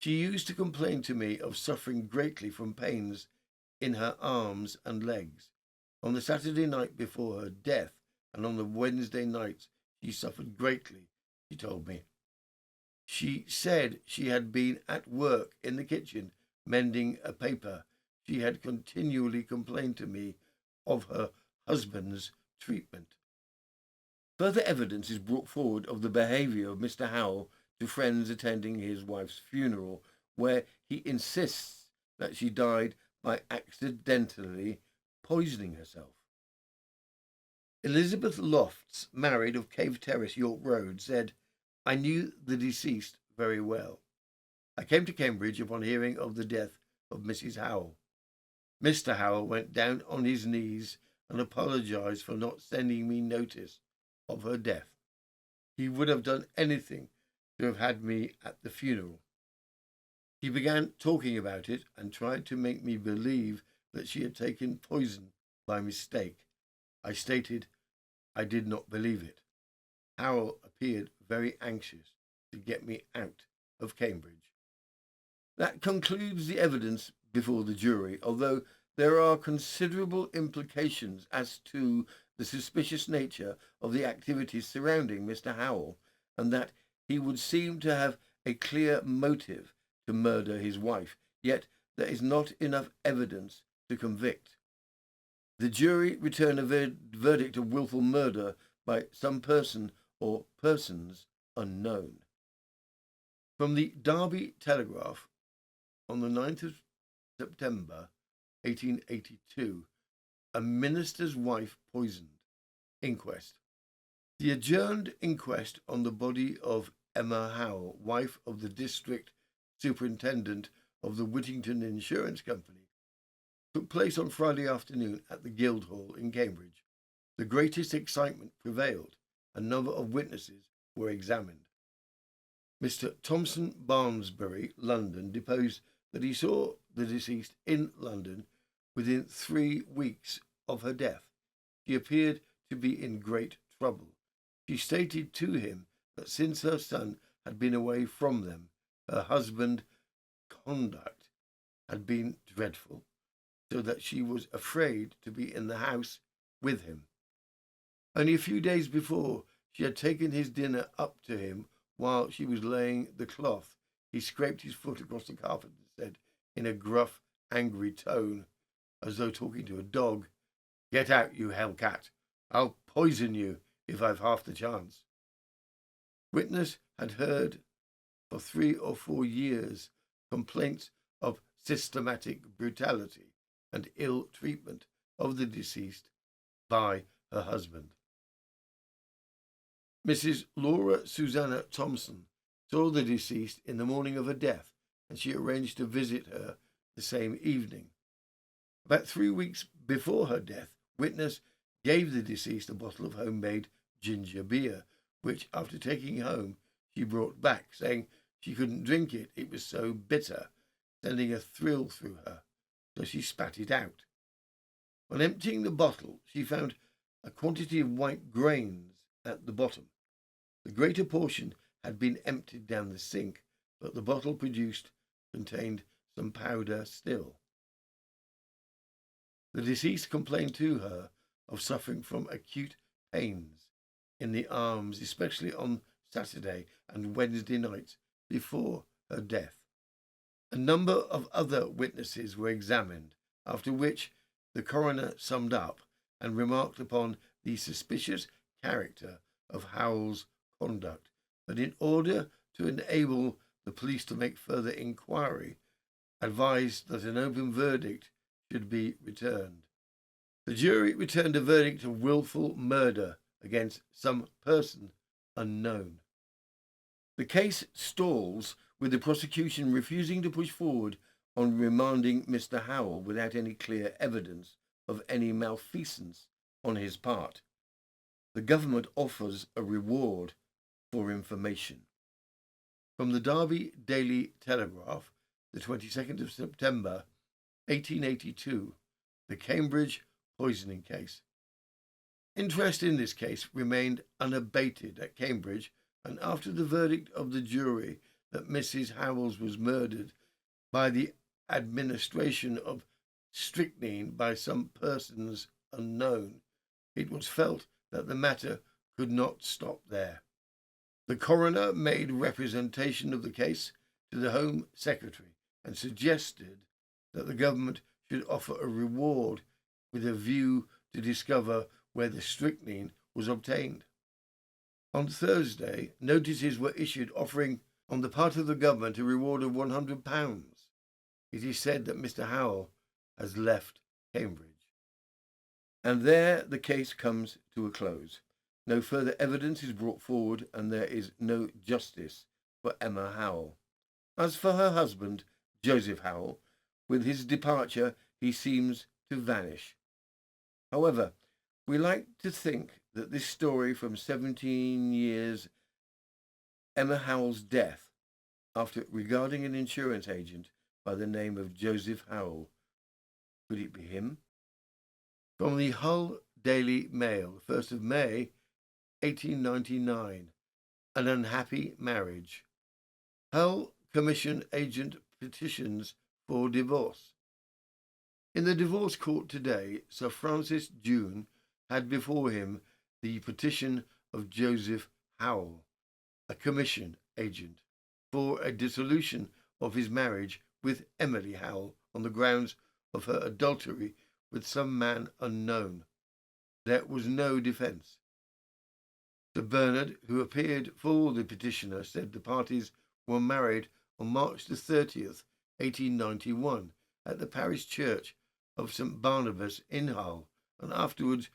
She used to complain to me of suffering greatly from pains in her arms and legs. On the Saturday night before her death and on the Wednesday nights, she suffered greatly, she told me. She said she had been at work in the kitchen mending a paper. She had continually complained to me of her husband's treatment. Further evidence is brought forward of the behaviour of Mr. Howell to friends attending his wife's funeral, where he insists that she died by accidentally poisoning herself. Elizabeth Lofts, married of Cave Terrace, York Road, said, "I knew the deceased very well. I came to Cambridge upon hearing of the death of Mrs. Howell. Mr. Howell went down on his knees and apologised for not sending me notice of her death. He would have done anything to have had me at the funeral. He began talking about it and tried to make me believe that she had taken poison by mistake. I stated I did not believe it. Howell appeared very anxious to get me out of Cambridge." That concludes the evidence before the jury, although there are considerable implications as to the suspicious nature of the activities surrounding Mr. Howell, and that he would seem to have a clear motive to murder his wife, yet there is not enough evidence to convict. The jury returned a verdict of wilful murder by some person or persons unknown. From the Derby Telegraph, on the 9th of September 1882, a minister's wife poisoned. Inquest. The adjourned inquest on the body of Emma Howell, wife of the district superintendent of the Whittington Insurance Company, took place on Friday afternoon at the Guildhall in Cambridge. The greatest excitement prevailed. A number of witnesses were examined. Mr. Thompson Barnesbury, London, deposed that he saw the deceased in London within 3 weeks of her death. She appeared to be in great trouble. She stated to him that since her son had been away from them, her husband's conduct had been dreadful, so that she was afraid to be in the house with him. Only a few days before, she had taken his dinner up to him while she was laying the cloth. He scraped his foot across the carpet and said, in a gruff, angry tone, as though talking to a dog, "Get out, you hellcat. I'll poison you if I've half the chance." Witness had heard for 3 or 4 years complaints of systematic brutality and ill treatment of the deceased by her husband. Mrs. Laura Susanna Thompson saw the deceased in the morning of her death, and she arranged to visit her the same evening. About 3 weeks before her death, witness gave the deceased a bottle of homemade ginger beer, which, after taking home, she brought back, saying she couldn't drink it, it was so bitter, sending a thrill through her, so she spat it out. On emptying the bottle, she found a quantity of white grains at the bottom. The greater portion had been emptied down the sink, but the bottle produced contained some powder still. The deceased complained to her of suffering from acute pains in the arms, especially on Saturday and Wednesday nights before her death. A number of other witnesses were examined, after which the coroner summed up and remarked upon the suspicious character of Howell's conduct, but in order to enable the police to make further inquiry, advised that an open verdict should be returned. The jury returned a verdict of wilful murder against some person unknown. The case stalls, with the prosecution refusing to push forward on remanding Mr. Howell without any clear evidence of any malfeasance on his part. The government offers a reward for information. From the Derby Daily Telegraph, the 22nd of September, 1882, the Cambridge poisoning case. Interest in this case remained unabated at Cambridge, and after the verdict of the jury that Mrs. Howells was murdered by the administration of strychnine by some persons unknown, it was felt that the matter could not stop there. The coroner made representation of the case to the Home Secretary and suggested that the government should offer a reward with a view to discover where the strychnine was obtained. On Thursday, notices were issued offering on the part of the government a reward of £100. It is said that Mr. Howell has left Cambridge. And there the case comes to a close. No further evidence is brought forward, and there is no justice for Emma Howell. As for her husband, Joseph Howell, with his departure he seems to vanish. However, we like to think that this story from 17 years Emma Howell's death, after regarding an insurance agent by the name of Joseph Howell, could it be him? From the Hull Daily Mail, 1st of May, 1899. An unhappy marriage. Hull Commission agent petitions for divorce. In the divorce court today, Sir Francis June had before him the petition of Joseph Howell, a commission agent, for a dissolution of his marriage with Emily Howell on the grounds of her adultery with some man unknown. There was no defence. Sir Bernard, who appeared for the petitioner, said the parties were married on March the 30th, 1891, at the parish church of St Barnabas in Hull, and afterwards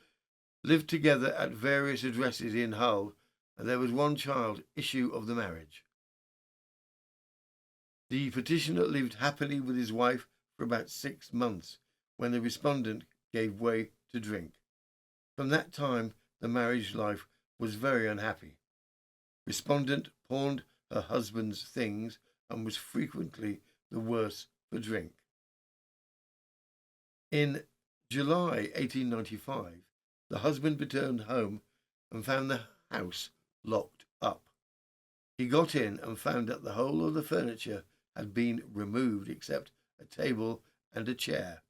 lived together at various addresses in Hull, and there was one child issue of the marriage. The petitioner lived happily with his wife for about 6 months, when the respondent gave way to drink. From that time, the marriage life was very unhappy. Respondent pawned her husband's things and was frequently the worse for drink. In July 1895, the husband returned home and found the house locked up. He got in and found that the whole of the furniture had been removed except a table and a chair.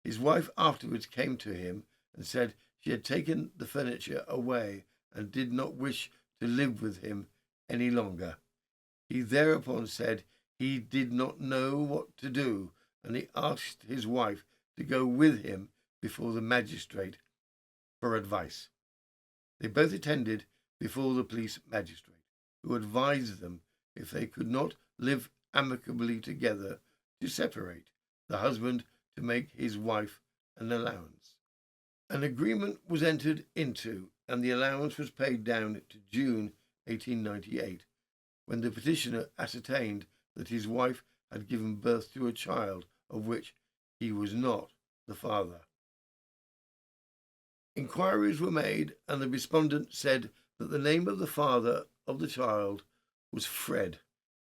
His wife afterwards came to him and said she had taken the furniture away and did not wish to live with him any longer. He thereupon said he did not know what to do, and he asked his wife to go with him before the magistrate for advice. They both attended before the police magistrate, who advised them, if they could not live amicably together, to separate, the husband to make his wife an allowance. An agreement was entered into, and the allowance was paid down to June 1898, when the petitioner ascertained that his wife had given birth to a child of which he was not the father. Inquiries were made, and the respondent said that the name of the father of the child was Fred.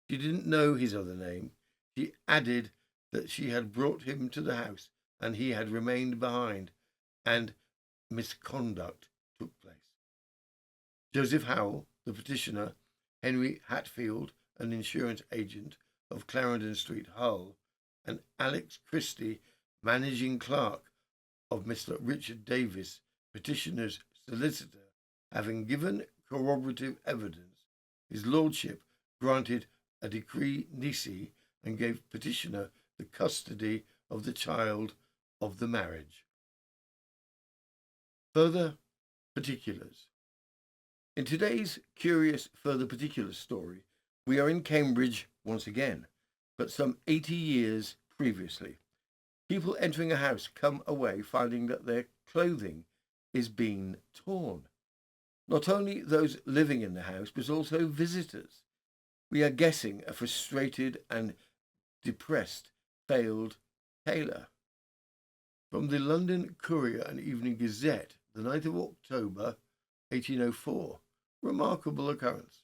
She didn't know his other name. She added that she had brought him to the house and he had remained behind, and misconduct took place. Joseph Howell, the petitioner, Henry Hatfield, an insurance agent of Clarendon Street, Hull, and Alex Christie, managing clerk of Mr. Richard Davis, petitioner's solicitor, having given corroborative evidence, his lordship granted a decree nisi and gave petitioner the custody of the child of the marriage. Further particulars. In today's curious further particulars story, we are in Cambridge once again, but some 80 years previously. People entering a house come away finding that their clothing is being torn. Not only those living in the house, but also visitors. We are guessing a frustrated and depressed failed tailor. From the London Courier and Evening Gazette, the 9th of October, 1804. Remarkable occurrence.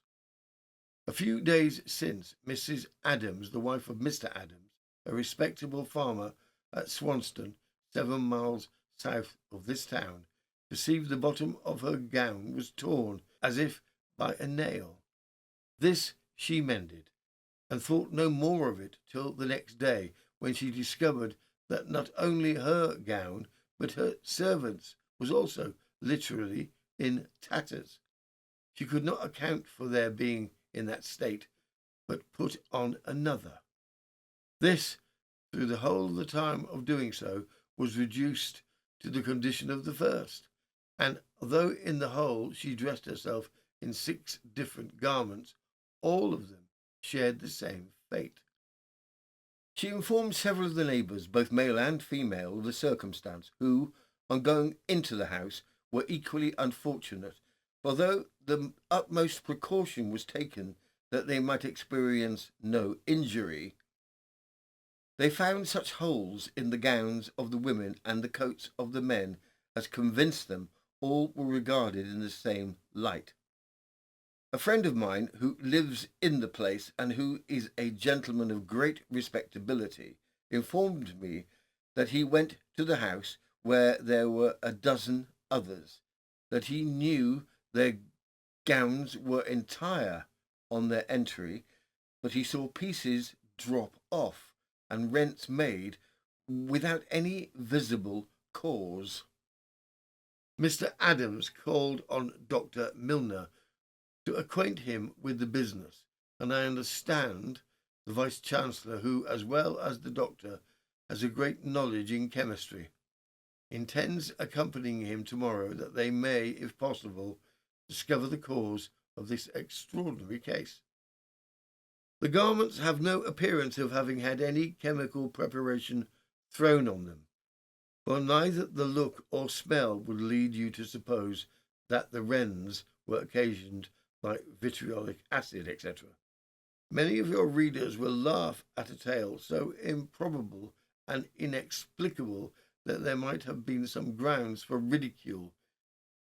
A few days since, Mrs. Adams, the wife of Mr. Adams, a respectable farmer at Swanston, 7 miles south of this town, perceived the bottom of her gown was torn as if by a nail. This she mended, and thought no more of it till the next day, when she discovered that not only her gown, but her servant's was also literally in tatters. She could not account for their being in that state, but put on another. This, through the whole of the time of doing so, was reduced to the condition of the first, and although in the whole she dressed herself in 6 different garments, all of them shared the same fate. She informed several of the neighbours, both male and female, of the circumstance, who, on going into the house, were equally unfortunate, for though the utmost precaution was taken that they might experience no injury, they found such holes in the gowns of the women and the coats of the men as convinced them all were regarded in the same light. A friend of mine who lives in the place and who is a gentleman of great respectability informed me that he went to the house where there were a dozen others, that he knew their gowns were entire on their entry, but he saw pieces drop off and rents made without any visible cause. Mr. Adams called on Dr. Milner to acquaint him with the business, and I understand the Vice-Chancellor, who, as well as the doctor, has a great knowledge in chemistry, intends accompanying him tomorrow, that they may, if possible, discover the cause of this extraordinary case. The garments have no appearance of having had any chemical preparation thrown on them, for neither the look or smell would lead you to suppose that the rends were occasioned by vitriolic acid, etc. Many of your readers will laugh at a tale so improbable and inexplicable that there might have been some grounds for ridicule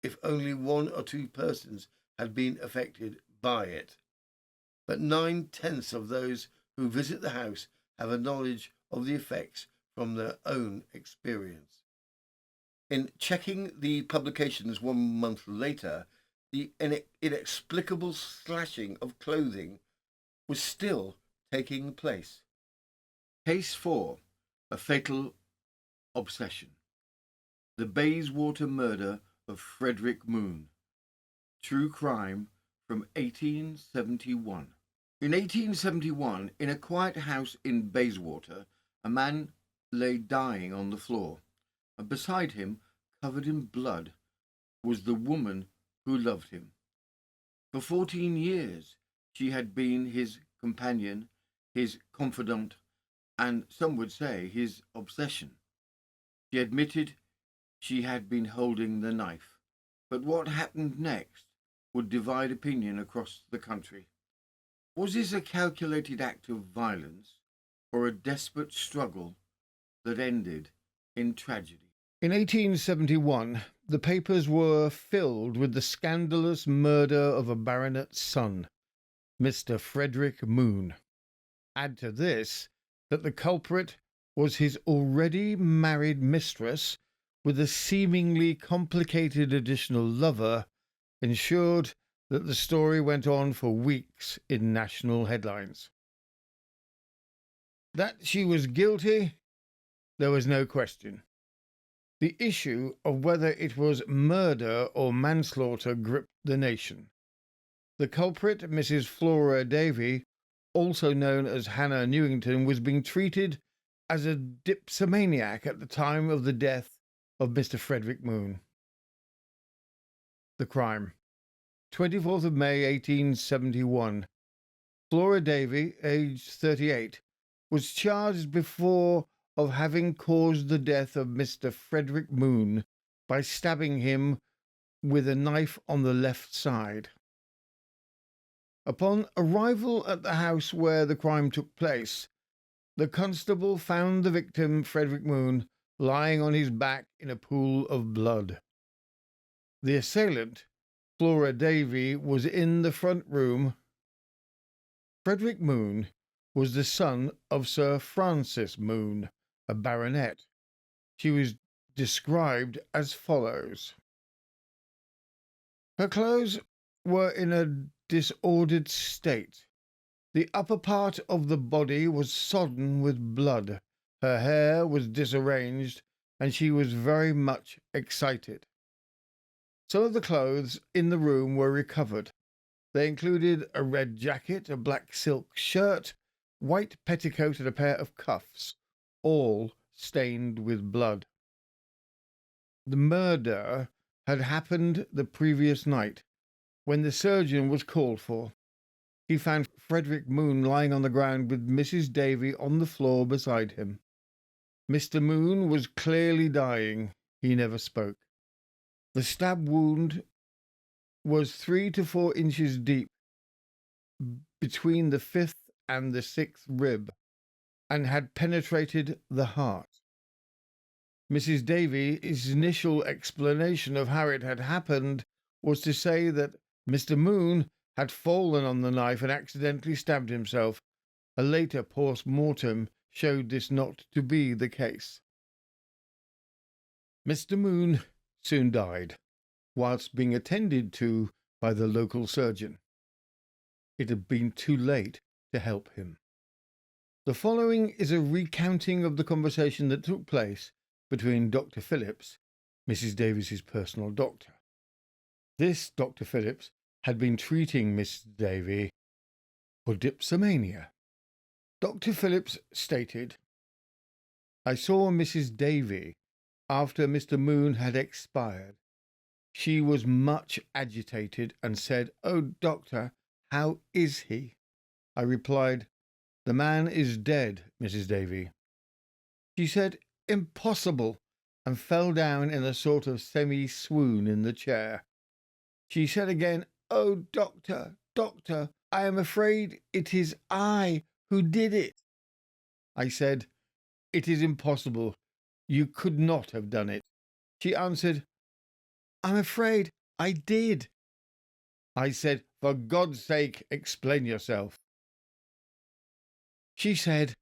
if only 1 or 2 persons had been affected by it. But 9/10 of those who visit the house have a knowledge of the effects from their own experience. In checking the publications 1 month later, the inexplicable slashing of clothing was still taking place. Case 4. A fatal obsession. The Bayswater murder of Frederick Moon. True crime from 1871. In 1871, in a quiet house in Bayswater, a man lay dying on the floor, and beside him, covered in blood, was the woman who loved him. For 14 years, she had been his companion, his confidant, and some would say his obsession. She admitted she had been holding the knife, but what happened next would divide opinion across the country. Was this a calculated act of violence or a desperate struggle that ended in tragedy? In 1871, the papers were filled with the scandalous murder of a baronet's son, Mr. Frederick Moon. Add to this that the culprit was his already married mistress with a seemingly complicated additional lover, ensured that the story went on for weeks in national headlines. That she was guilty, there was no question. The issue of whether it was murder or manslaughter gripped the nation. The culprit, Mrs. Flora Davy, also known as Hannah Newington, was being treated as a dipsomaniac at the time of the death of Mr. Frederick Moon. The crime. 24th of May, 1871. Flora Davy, aged 38, was charged before of having caused the death of Mr. Frederick Moon by stabbing him with a knife on the left side. Upon arrival at the house where the crime took place, the constable found the victim, Frederick Moon, lying on his back in a pool of blood. The assailant, Flora Davy, was in the front room. Frederick Moon was the son of Sir Francis Moon, a baronet. She was described as follows. Her clothes were in a disordered state. The upper part of the body was sodden with blood. Her hair was disarranged, and she was very much excited. Some of the clothes in the room were recovered. They included a red jacket, a black silk shirt, white petticoat, and a pair of cuffs, all stained with blood. The murder had happened the previous night, when the surgeon was called for. He found Frederick Moon lying on the ground with Mrs. Davy on the floor beside him. Mr. Moon was clearly dying. He never spoke. The stab wound was 3 to 4 inches deep between the fifth and the sixth rib, and had penetrated the heart. Mrs. Davy's initial explanation of how it had happened was to say that Mr. Moon had fallen on the knife and accidentally stabbed himself. A later post-mortem showed this not to be the case. Mr. Moon soon died, whilst being attended to by the local surgeon. It had been too late to help him. The following is a recounting of the conversation that took place between Dr. Phillips, Mrs. Davis's personal doctor. This Dr. Phillips had been treating Miss Davy for dipsomania. Dr. Phillips stated, "I saw Mrs. Davy after Mr. Moon had expired. She was much agitated and said, 'Oh, doctor, how is he?' I replied, 'The man is dead, Mrs. Davy.' She said, 'Impossible,' and fell down in a sort of semi-swoon in the chair. She said again, 'Oh, doctor, doctor, I am afraid it is I who did it.' I said, 'It is impossible. You could not have done it.' She answered, 'I'm afraid I did.' I said, 'For God's sake, explain yourself.' She said,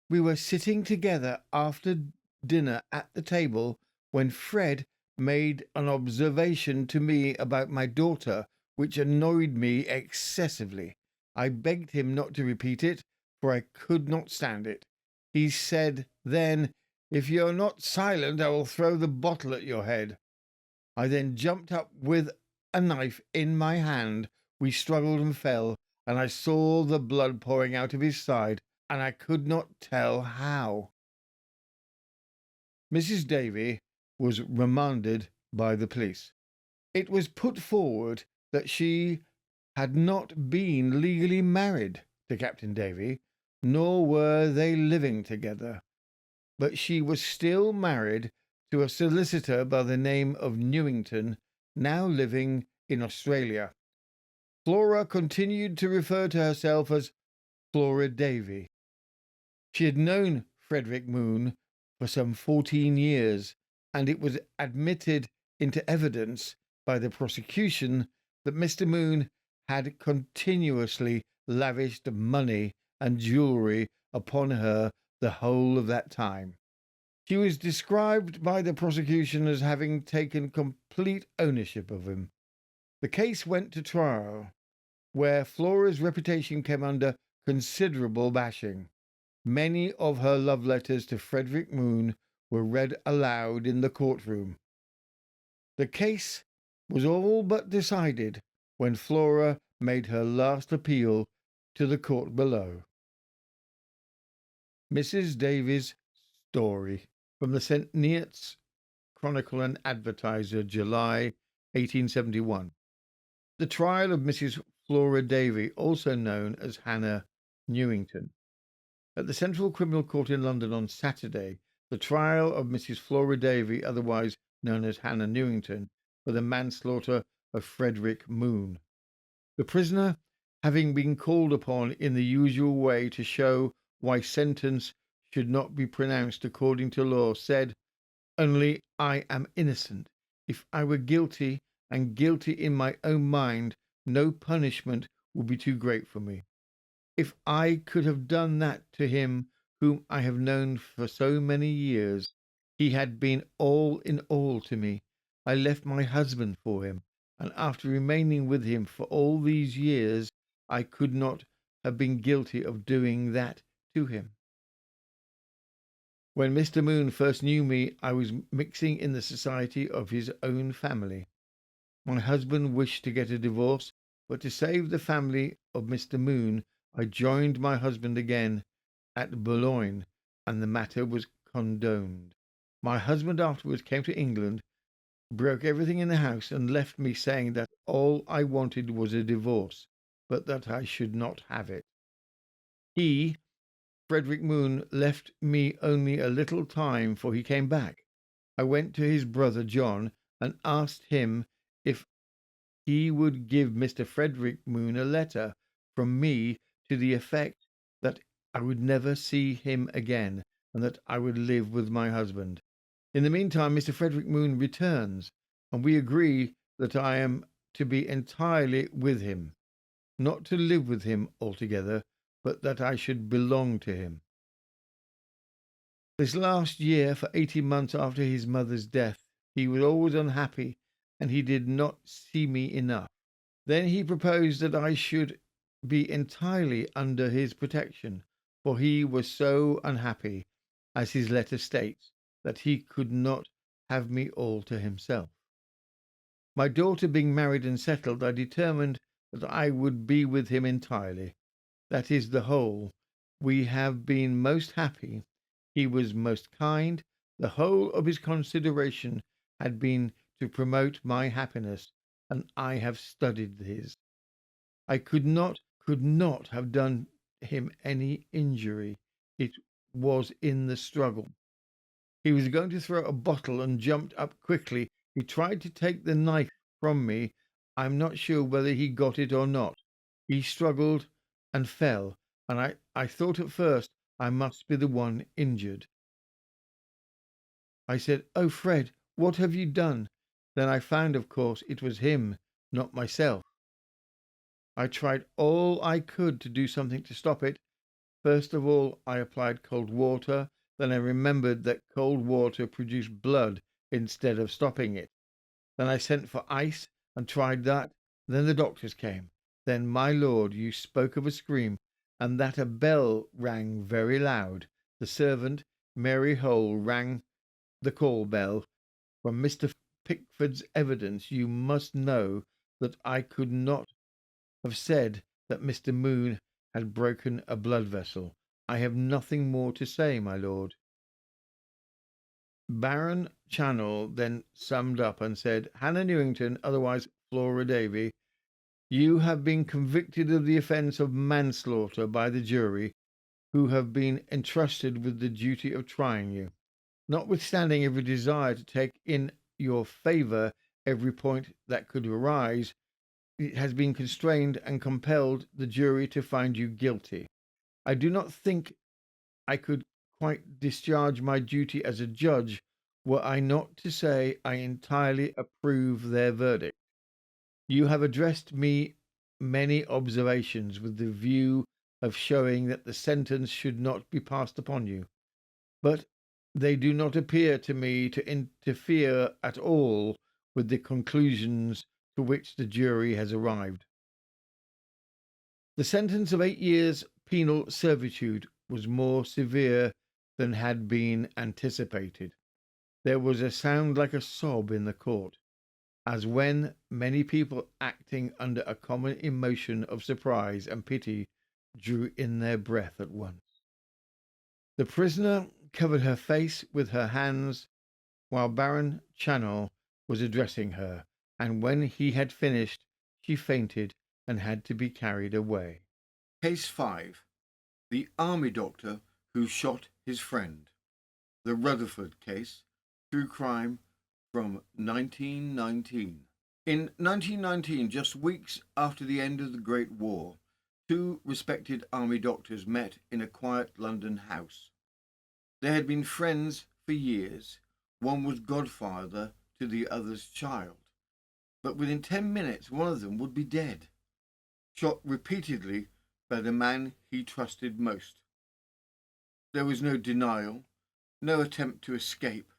'We were sitting together after dinner at the table when Fred made an observation to me about my daughter which annoyed me excessively. I begged him not to repeat it, for I could not stand it. He said then, 'If you're not silent, I will throw the bottle at your head.' I then jumped up with a knife in my hand. We struggled and fell, and I saw the blood pouring out of his side, and I could not tell how." Mrs. Davy was remanded by the police. It was put forward that she had not been legally married to Captain Davy, nor were they living together, but she was still married to a solicitor by the name of Newington, now living in Australia. Flora continued to refer to herself as Flora Davy. She had known Frederick Moon for some 14 years, and it was admitted into evidence by the prosecution that Mr. Moon had continuously lavished money and jewellery upon her the whole of that time. She was described by the prosecution as having taken complete ownership of him. The case went to trial, where Flora's reputation came under considerable bashing. Many of her love letters to Frederick Moon were read aloud in the courtroom. The case was all but decided when Flora made her last appeal to the court below. Mrs. Davy's story, from the St. Neots Chronicle and Advertiser, July 1871. The trial of Mrs. Flora Davy, also known as Hannah Newington. At the Central Criminal Court in London on Saturday, the trial of Mrs. Flora Davy, otherwise known as Hannah Newington, for the manslaughter of Frederick Moon. The prisoner, having been called upon in the usual way to show why sentence should not be pronounced according to law, said, "Only I am innocent. If I were guilty, and guilty in my own mind, no punishment would be too great for me. If I could have done that to him whom I have known for so many years, he had been all in all to me. I left my husband for him, and after remaining with him for all these years, I could not have been guilty of doing that to him." When Mr. Moon first knew me, I was mixing in the society of his own family. My husband wished to get a divorce, but to save the family of Mr. Moon, I joined my husband again at Boulogne, and the matter was condoned. My husband afterwards came to England, broke everything in the house, and left me saying that all I wanted was a divorce, but that I should not have it. He, Frederick Moon, left me only a little time, for he came back. I went to his brother John and asked him if he would give Mr. Frederick Moon a letter from me to the effect that I would never see him again, and that I would live with my husband. In the meantime, Mr. Frederick Moon returns, and we agree that I am to be entirely with him, not to live with him altogether, but that I should belong to him. This last year, for 18 months after his mother's death, he was always unhappy, and he did not see me enough. Then he proposed that I should be entirely under his protection, for he was so unhappy, as his letter states, that he could not have me all to himself. My daughter being married and settled, I determined that I would be with him entirely. That is the whole. We have been most happy. He was most kind. The whole of his consideration had been to promote my happiness, and I have studied his. I could not have done him any injury. It was in the struggle. He was going to throw a bottle and jumped up quickly. He tried to take the knife from me. I'm not sure whether he got it or not. He struggled and fell, and I thought at first I must be the one injured. I said, "Oh, Fred, what have you done?" Then I found, of course, it was him, not myself. I tried all I could to do something to stop it. First of all, I applied cold water. Then I remembered that cold water produced blood instead of stopping it. Then I sent for ice and tried that. Then the doctors came. Then, my lord, you spoke of a scream, and that a bell rang very loud. The servant, Mary Hole, rang the call bell. From Mr. Pickford's evidence, you must know that I could not have said that Mr. Moon had broken a blood vessel. I have nothing more to say, my lord. Baron Channel then summed up and said, Hannah Newington, otherwise Flora Davy, you have been convicted of the offence of manslaughter by the jury, who have been entrusted with the duty of trying you. Notwithstanding every desire to take in your favour every point that could arise, it has been constrained and compelled the jury to find you guilty. I do not think I could quite discharge my duty as a judge were I not to say I entirely approve their verdict. You have addressed me many observations with the view of showing that the sentence should not be passed upon you, but they do not appear to me to interfere at all with the conclusions to which the jury has arrived. The sentence of 8 years penal servitude was more severe than had been anticipated. There was a sound like a sob in the court, as when many people acting under a common emotion of surprise and pity drew in their breath at once. The prisoner covered her face with her hands while Baron Channel was addressing her, and when he had finished, she fainted and had to be carried away. Case 5. The army doctor who shot his friend. The Rutherford case. True crime from 1919. In 1919, just weeks after the end of the Great War, two respected army doctors met in a quiet London house. They had been friends for years. One was godfather to the other's child. But within 10 minutes, one of them would be dead, shot repeatedly by the man he trusted most. There was no denial, no attempt to escape.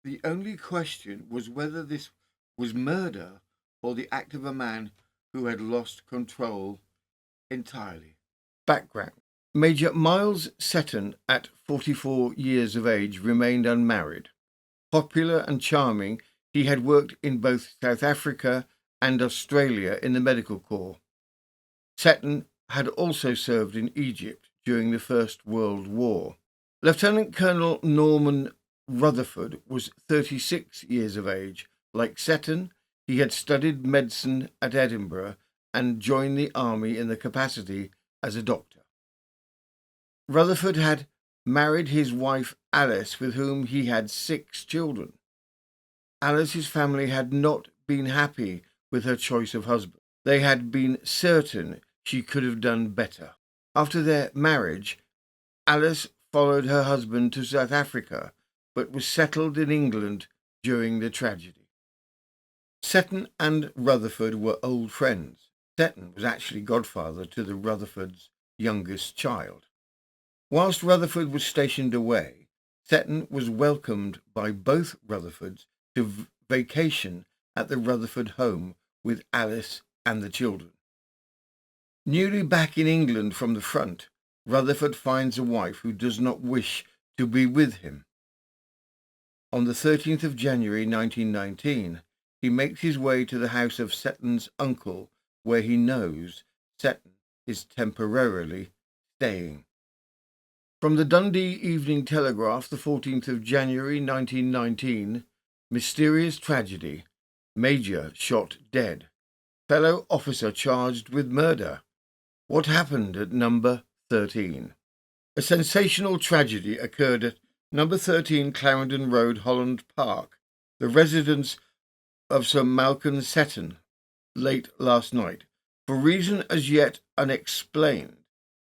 The only question was whether this was murder or the act of a man who had lost control entirely. Background. Major Miles Seton, at 44 years of age, remained unmarried. Popular and charming, he had worked in both South Africa and Australia in the medical corps. Seton had also served in Egypt during the First World War. Lieutenant Colonel Norman Rutherford was 36 years of age. Like Seton, he had studied medicine at Edinburgh and joined the army in the capacity as a doctor. Rutherford had married his wife Alice, with whom he had 6 children. Alice's family had not been happy with her choice of husband. They had been certain she could have done better. After their marriage, Alice followed her husband to South Africa, but was settled in England during the tragedy. Seton and Rutherford were old friends. Seton was actually godfather to the Rutherfords' youngest child. Whilst Rutherford was stationed away, Seton was welcomed by both Rutherfords to vacation at the Rutherford home with Alice and the children. Newly back in England from the front, Rutherford finds a wife who does not wish to be with him. On the 13th of January 1919, he makes his way to the house of Seton's uncle, where he knows Seton is temporarily staying. From the Dundee Evening Telegraph, the 14th of January 1919, mysterious tragedy. Major shot dead. Fellow officer charged with murder. What happened at number 13? A sensational tragedy occurred at number 13 Clarendon Road, Holland Park, the residence of Sir Malcolm Seton, late last night. For reason as yet unexplained,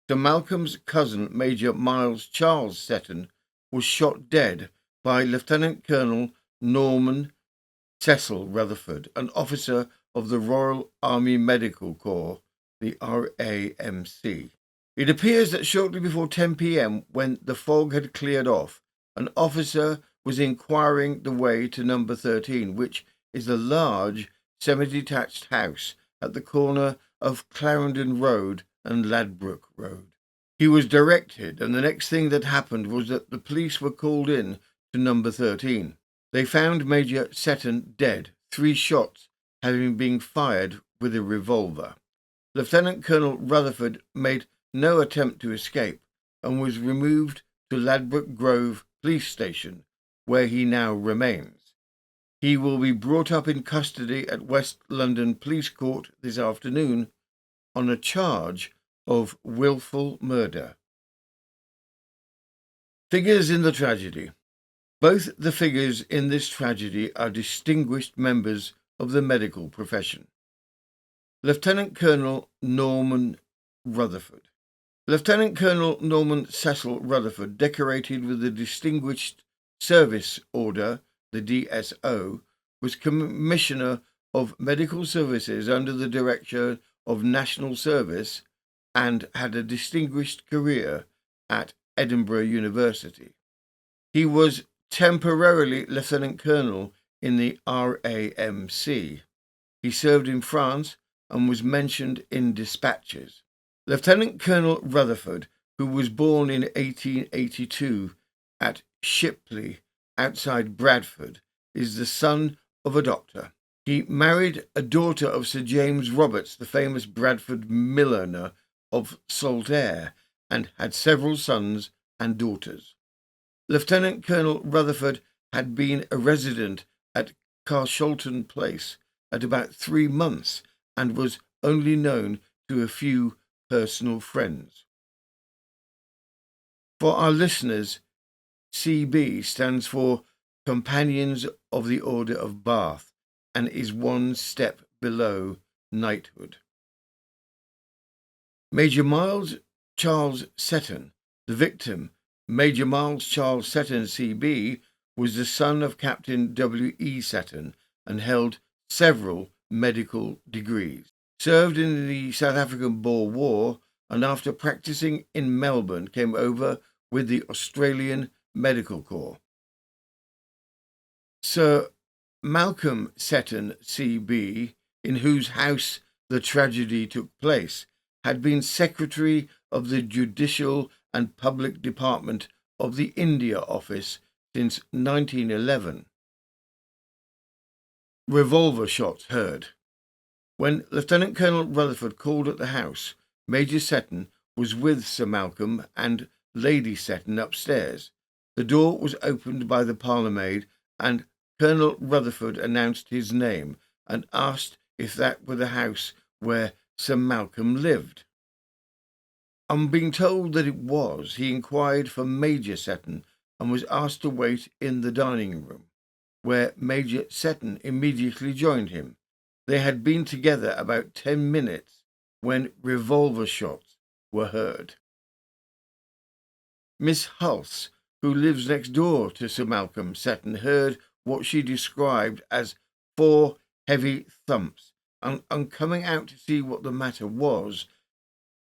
Sir Malcolm's cousin, Major Miles Charles Seton, was shot dead by Lieutenant Colonel Norman Cecil Rutherford, an officer of the Royal Army Medical Corps, the RAMC. It appears that shortly before 10 p.m, when the fog had cleared off, an officer was inquiring the way to number 13, which is a large semi-detached house at the corner of Clarendon Road and Ladbroke Road. He was directed, and the next thing that happened was that the police were called in to number 13. They found Major Seton dead, 3 shots having been fired with a revolver. Lieutenant Colonel Rutherford made no attempt to escape and was removed to Ladbroke Grove Police Station, where he now remains. He will be brought up in custody at West London Police Court this afternoon on a charge of willful murder. Figures in the tragedy. Both the figures in this tragedy are distinguished members of the medical profession. Lieutenant Colonel Norman Rutherford. Lieutenant Colonel Norman Cecil Rutherford, decorated with the Distinguished Service Order, the DSO, was Commissioner of Medical Services under the Director of National Service and had a distinguished career at Edinburgh University. He was temporarily Lieutenant Colonel in the RAMC. He served in France and was mentioned in dispatches. Lieutenant Colonel Rutherford, who was born in 1882 at Shipley, outside Bradford, is the son of a doctor. He married a daughter of Sir James Roberts, the famous Bradford milliner of Saltaire, and had several sons and daughters. Lieutenant Colonel Rutherford had been a resident at Carshalton Place at about 3 months and was only known to a few personal friends. For our listeners, CB stands for Companions of the Order of Bath and is 1 step below knighthood. Major Miles Charles Seton, the victim, Major Miles Charles Seton, CB, was the son of Captain W.E. Seton and held several medical degrees. Served in the South African Boer War and after practicing in Melbourne came over with the Australian Medical Corps. Sir Malcolm Seton, CB, in whose house the tragedy took place, had been Secretary of the Judicial and Public Department of the India Office since 1911. Revolver shots heard. When Lieutenant Colonel Rutherford called at the house, Major Seton was with Sir Malcolm and Lady Seton upstairs. The door was opened by the parlour-maid, and Colonel Rutherford announced his name and asked if that were the house where Sir Malcolm lived. On being told that it was, he inquired for Major Seton and was asked to wait in the dining room, where Major Seton immediately joined him. They had been together about 10 minutes when revolver shots were heard. Miss Hulse, who lives next door to Sir Malcolm Seton, heard what she described as 4 heavy thumps, and on coming out to see what the matter was,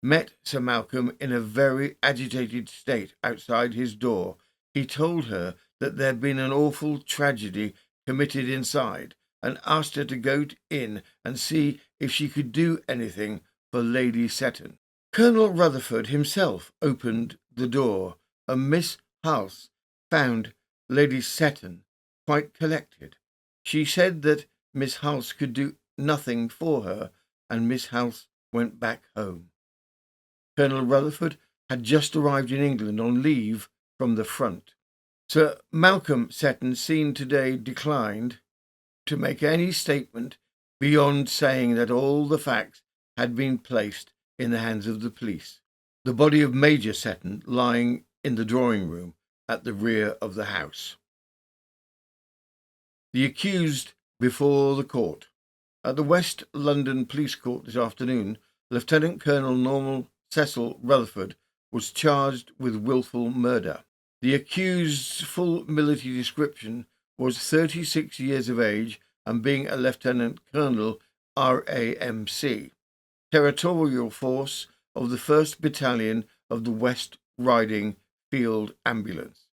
met Sir Malcolm in a very agitated state outside his door. He told her that there had been an awful tragedy committed inside, and asked her to go in and see if she could do anything for Lady Seton. Colonel Rutherford himself opened the door, and Miss Hulse found Lady Seton quite collected. She said that Miss Hulse could do nothing for her, and Miss Hulse went back home. Colonel Rutherford had just arrived in England on leave from the front. Sir Malcolm Seton, seen today, declined to make any statement beyond saying that all the facts had been placed in the hands of the police. The body of Major Seton lying in the drawing room at the rear of the house. The accused before the court. At the West London Police Court this afternoon, Lieutenant Colonel Norman Cecil Rutherford was charged with wilful murder. The accused's full military description was 36 years of age and being a Lieutenant Colonel RAMC, Territorial Force of the 1st Battalion of the West Riding Field Ambulance.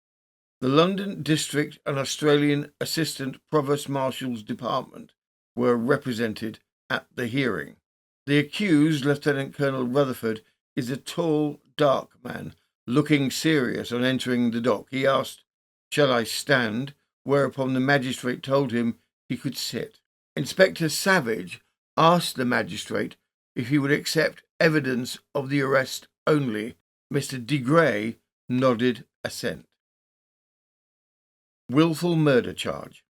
The London District and Australian Assistant Provost Marshal's Department were represented at the hearing. The accused, Lieutenant Colonel Rutherford, is a tall, dark man, looking serious on entering the dock. He asked, "Shall I stand?" whereupon the magistrate told him he could sit. Inspector Savage asked the magistrate if he would accept evidence of the arrest only. Mr. de Grey nodded assent. Wilful murder charge.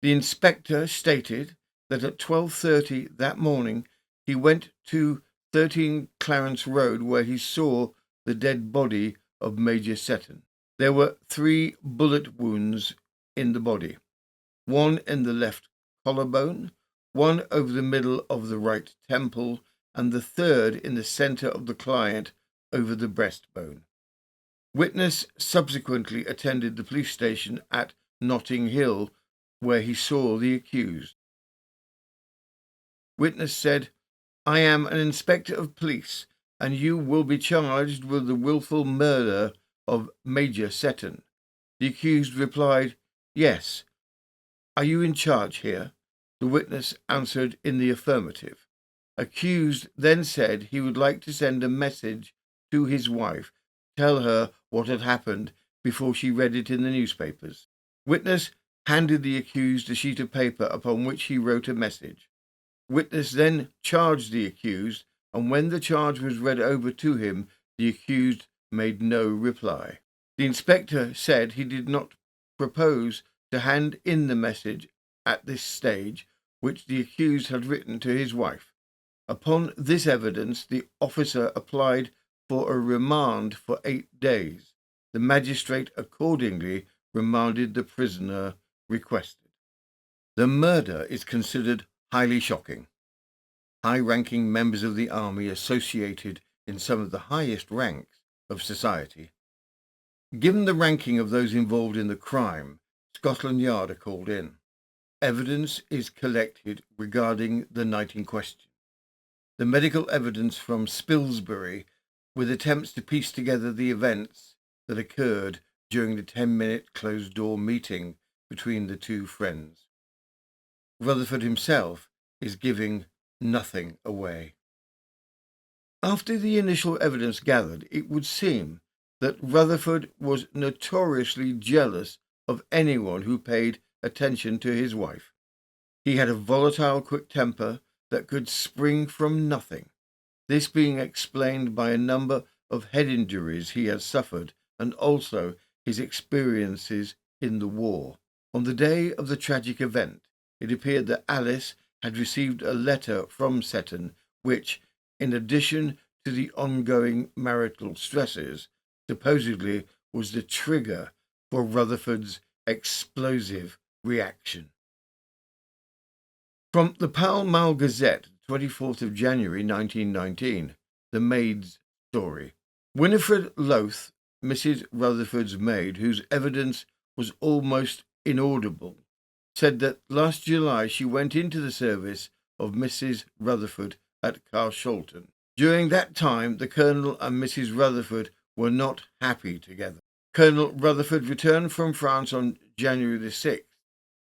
The inspector stated that at 12:30 that morning he went to 13 Clarence Road, where he saw the dead body of Major Seton. There were 3 bullet wounds in the body, 1 in the left collarbone, 1 over the middle of the right temple, and the 3rd in the centre of the client over the breastbone. Witness subsequently attended the police station at Notting Hill, where he saw the accused. Witness said, "I am an inspector of police, and you will be charged with the wilful murder of Major Seton." The accused replied, "Yes. Are you in charge here?" The witness answered in the affirmative. Accused then said he would like to send a message to his wife, tell her what had happened before she read it in the newspapers. Witness handed the accused a sheet of paper upon which he wrote a message. Witness then charged the accused, and when the charge was read over to him, the accused made no reply. The inspector said he did not propose to hand in the message at this stage, which the accused had written to his wife. Upon this evidence, the officer applied for a remand for 8 days. The magistrate accordingly remanded the prisoner requested. The murder is considered highly shocking. High-ranking members of the army associated in some of the highest ranks of society. Given the ranking of those involved in the crime, Scotland Yard are called in. Evidence is collected regarding the night in question. The medical evidence from Spilsbury, with attempts to piece together the events that occurred during the 10-minute closed-door meeting between the two friends. Rutherford himself is giving nothing away. After the initial evidence gathered, it would seem that Rutherford was notoriously jealous of anyone who paid attention to his wife. He had a volatile, quick temper that could spring from nothing, this being explained by a number of head injuries he had suffered and also his experiences in the war. On the day of the tragic event, it appeared that Alice had received a letter from Seton which, in addition to the ongoing marital stresses, supposedly was the trigger for Rutherford's explosive reaction. From the Pall Mall Gazette, 24th of January 1919, The Maid's Story. Winifred Loth, Mrs. Rutherford's maid, whose evidence was almost inaudible, said that last July she went into the service of Mrs. Rutherford at Carshalton. During that time, the Colonel and Mrs. Rutherford were not happy together. Colonel Rutherford returned from France on January the 6th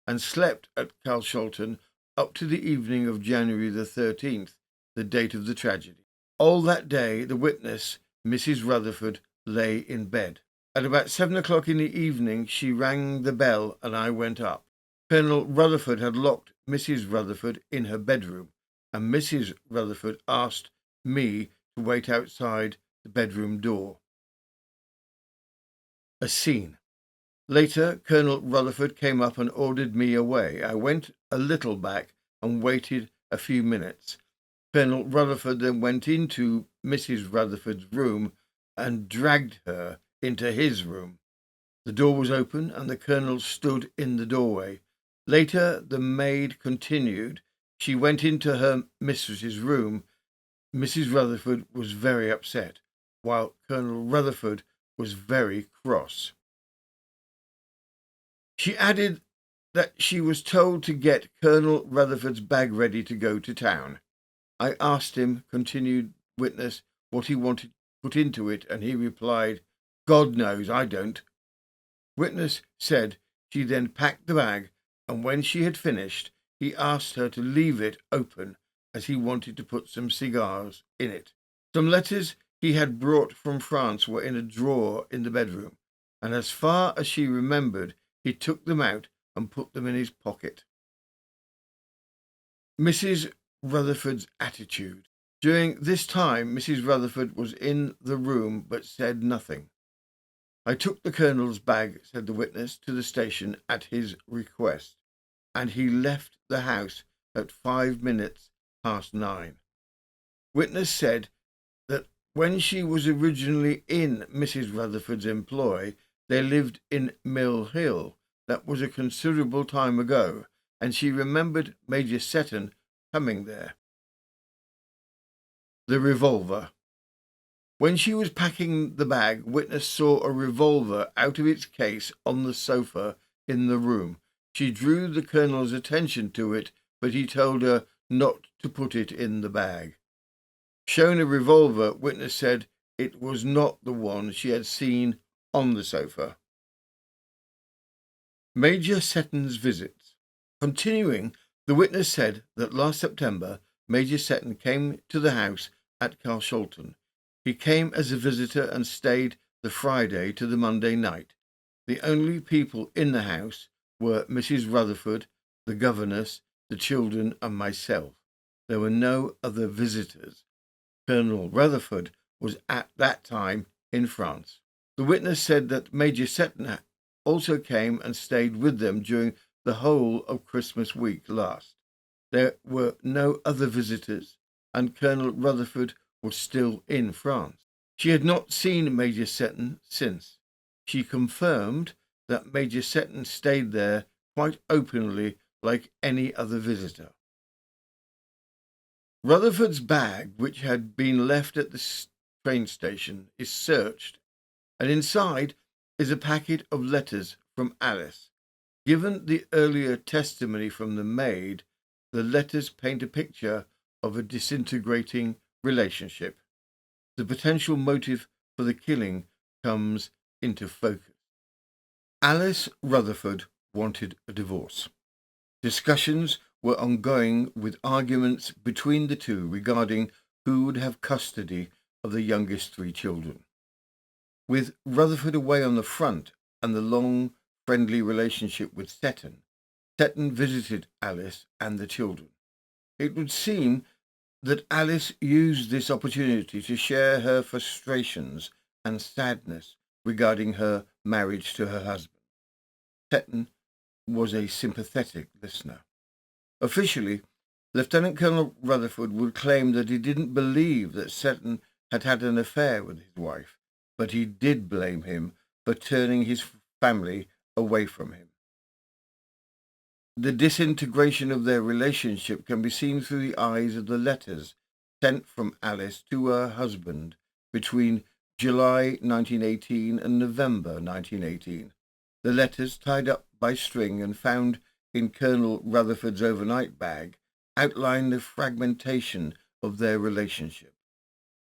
and slept at Carshalton up to the evening of January the 13th, the date of the tragedy. All that day, the witness, Mrs. Rutherford, lay in bed. At about 7 o'clock in the evening, she rang the bell and I went up. Colonel Rutherford had locked Mrs. Rutherford in her bedroom, and Mrs. Rutherford asked me to wait outside the bedroom door. A scene. Later, Colonel Rutherford came up and ordered me away. I went a little back and waited a few minutes. Colonel Rutherford then went into Mrs. Rutherford's room and dragged her into his room. The door was open and the Colonel stood in the doorway. Later, the maid continued. She went into her mistress's room. Mrs. Rutherford was very upset, while Colonel Rutherford was very cross. She added that she was told to get Colonel Rutherford's bag ready to go to town. I asked him, continued witness, what he wanted put into it, and he replied, "God knows, I don't." Witness said she then packed the bag, and when she had finished, he asked her to leave it open as he wanted to put some cigars in it. Some letters he had brought from France were in a drawer in the bedroom, and as far as she remembered, he took them out and put them in his pocket. Mrs. Rutherford's attitude. During this time, Mrs. Rutherford was in the room but said nothing. I took the Colonel's bag, said the witness, to the station at his request, and he left the house at 5 minutes past 9. Witness said that when she was originally in Mrs. Rutherford's employ, they lived in Mill Hill. That was a considerable time ago, and she remembered Major Seton coming there. The revolver. When she was packing the bag, witness saw a revolver out of its case on the sofa in the room. She drew the Colonel's attention to it, but he told her not to put it in the bag. Shown a revolver, witness said it was not the one she had seen on the sofa. Major Seton's visits. Continuing, the witness said that last September, Major Seton came to the house at Carshalton. He came as a visitor and stayed the Friday to the Monday night. The only people in the house were Mrs. Rutherford, the governess, the children, and myself. There were no other visitors. Colonel Rutherford was at that time in France. The witness said that Major Seton also came and stayed with them during the whole of Christmas week last. There were no other visitors, and Colonel Rutherford was still in France. She had not seen Major Seton since. She confirmed that Major Seton stayed there quite openly like any other visitor. Rutherford's bag, which had been left at the train station, is searched, and inside is a packet of letters from Alice. Given the earlier testimony from the maid, the letters paint a picture of a disintegrating relationship. The potential motive for the killing comes into focus. Alice Rutherford wanted a divorce. Discussions were ongoing with arguments between the two regarding who would have custody of the youngest three children. With Rutherford away on the front and the long, friendly relationship with Seton visited Alice and the children. It would seem that Alice used this opportunity to share her frustrations and sadness regarding her marriage to her husband. Seton was a sympathetic listener. Officially, Lieutenant Colonel Rutherford would claim that he didn't believe that Seton had had an affair with his wife, but he did blame him for turning his family away from him. The disintegration of their relationship can be seen through the eyes of the letters sent from Alice to her husband between July 1918 and November 1918. The letters, tied up by string and found in Colonel Rutherford's overnight bag, outline the fragmentation of their relationship.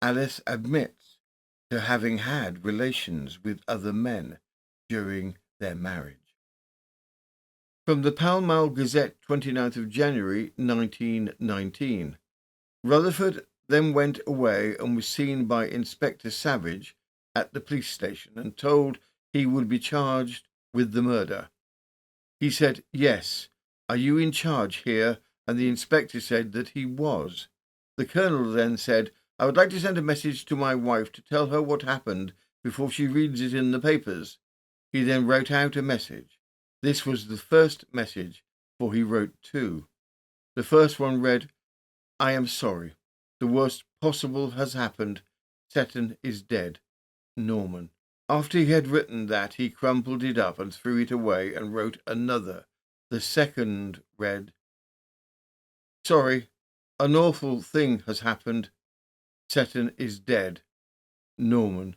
Alice admits to having had relations with other men during their marriage. From the Pall Mall Gazette, 29th of January 1919. Rutherford then went away and was seen by Inspector Savage at the police station and told he would be charged with the murder. He said, "Yes, are you in charge here?" And the inspector said that he was. The colonel then said, "I would like to send a message to my wife to tell her what happened before she reads it in the papers." He then wrote out a message. This was the first message, for he wrote two. The first one read, "I am sorry. The worst possible has happened. Seton is dead. Norman." After he had written that, he crumpled it up and threw it away and wrote another. The second read, "Sorry, an awful thing has happened. Seton is dead. Norman."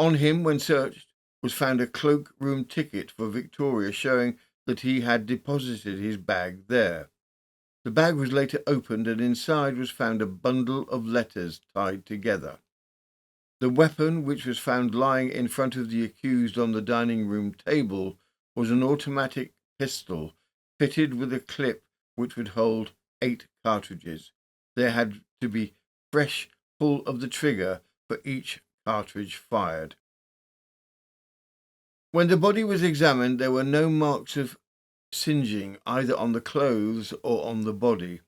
On him, when searched, was found a cloakroom ticket for Victoria showing that he had deposited his bag there. The bag was later opened and inside was found a bundle of letters tied together. The weapon, which was found lying in front of the accused on the dining room table, was an automatic pistol fitted with a clip which would hold 8 cartridges. There had to be fresh pull of the trigger for each cartridge fired. When the body was examined, there were no marks of singeing either on the clothes or on the body.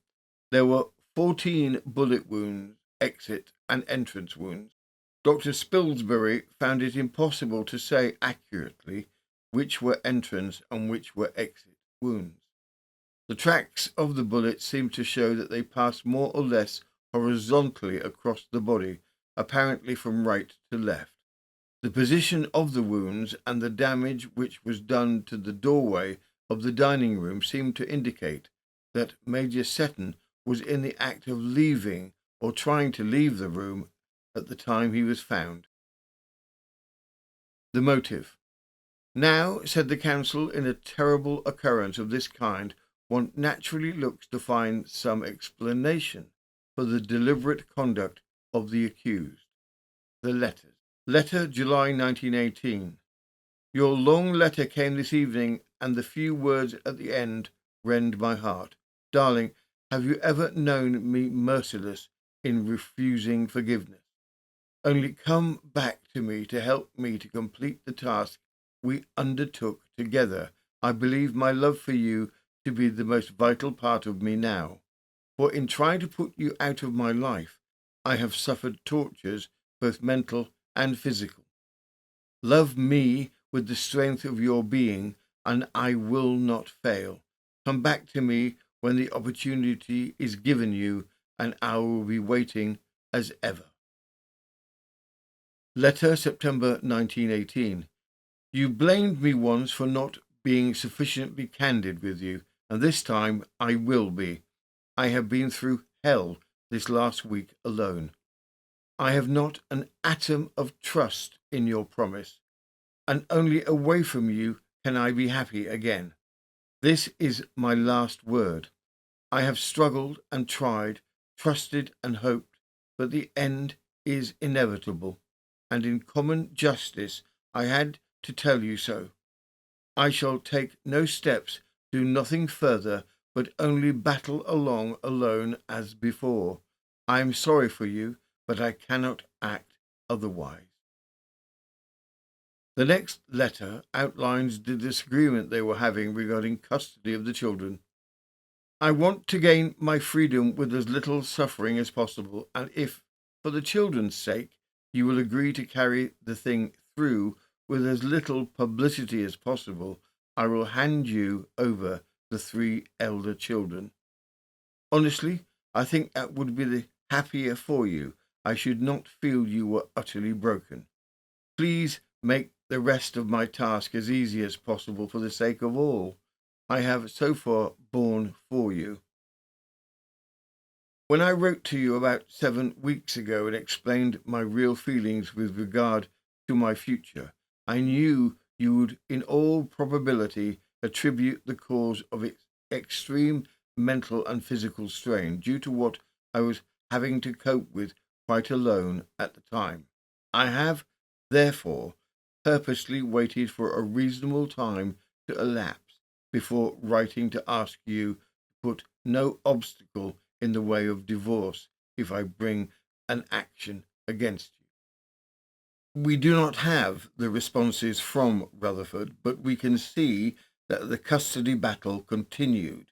There were 14 bullet wounds, exit and entrance wounds. Dr. Spilsbury found it impossible to say accurately which were entrance and which were exit wounds. The tracks of the bullets seemed to show that they passed more or less horizontally across the body, apparently from right to left. The position of the wounds and the damage which was done to the doorway of the dining room seemed to indicate that Major Seton was in the act of leaving or trying to leave the room at the time he was found. The motive. Now, said the counsel, in a terrible occurrence of this kind, one naturally looks to find some explanation for the deliberate conduct of the accused. The letters. Letter, July 1918. Your long letter came this evening, and the few words at the end rend my heart. Darling, have you ever known me merciless in refusing forgiveness? Only come back to me to help me to complete the task we undertook together. I believe my love for you to be the most vital part of me now, for in trying to put you out of my life, I have suffered tortures, both mental and physical. Love me with the strength of your being, and I will not fail. Come back to me when the opportunity is given you, and I will be waiting as ever. Letter, September 1918. You blamed me once for not being sufficiently candid with you, and this time I will be. I have been through hell this last week alone. I have not an atom of trust in your promise, and only away from you can I be happy again. This is my last word. I have struggled and tried, trusted and hoped, but the end is inevitable, and in common justice I had to tell you so. I shall take no steps, do nothing further but only battle along alone as before. I am sorry for you, but I cannot act otherwise. The next letter outlines the disagreement they were having regarding custody of the children. I want to gain my freedom with as little suffering as possible, and if, for the children's sake, you will agree to carry the thing through with as little publicity as possible, I will hand you over the 3 elder children. Honestly, I think that would be the happier for you. I should not feel you were utterly broken. Please make the rest of my task as easy as possible for the sake of all I have so far borne for you. When I wrote to you about 7 weeks ago and explained my real feelings with regard to my future, I knew you would in all probability attribute the cause of its extreme mental and physical strain due to what I was having to cope with quite alone at the time. I have, therefore, purposely waited for a reasonable time to elapse before writing to ask you to put no obstacle in the way of divorce if I bring an action against you. We do not have the responses from Rutherford, but we can see that the custody battle continued,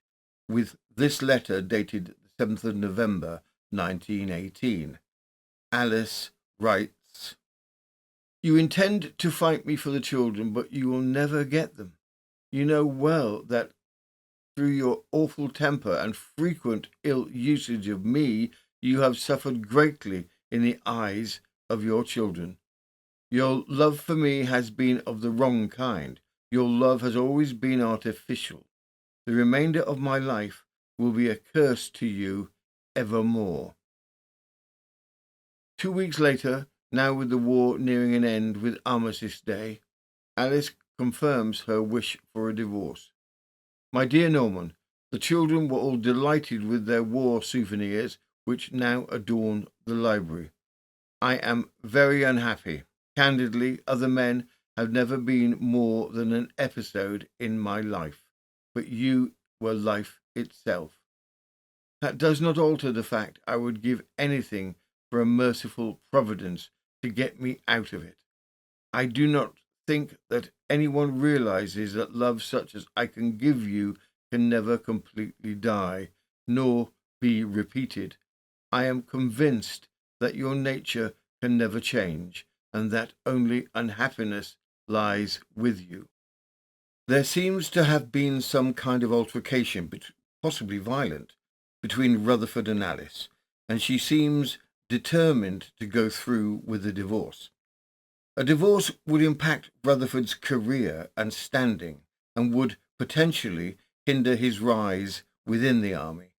with this letter dated 7th of November 1918. Alice writes, "You intend to fight me for the children, but you will never get them. You know well that through your awful temper and frequent ill usage of me, you have suffered greatly in the eyes of your children. Your love for me has been of the wrong kind. Your love has always been artificial. The remainder of my life will be a curse to you evermore." 2 weeks later, now with the war nearing an end with Armistice Day, Alice confirms her wish for a divorce. "My dear Norman, the children were all delighted with their war souvenirs, which now adorn the library. I am very unhappy. Candidly, other men have never been more than an episode in my life, but you were life itself. That does not alter the fact I would give anything for a merciful Providence to get me out of it. I do not think that anyone realizes that love such as I can give you can never completely die, nor be repeated. I am convinced that your nature can never change, and that only unhappiness lies with you." There seems to have been some kind of altercation, possibly violent, between Rutherford and Alice, and she seems determined to go through with the divorce. A divorce would impact Rutherford's career and standing, and would potentially hinder his rise within the army.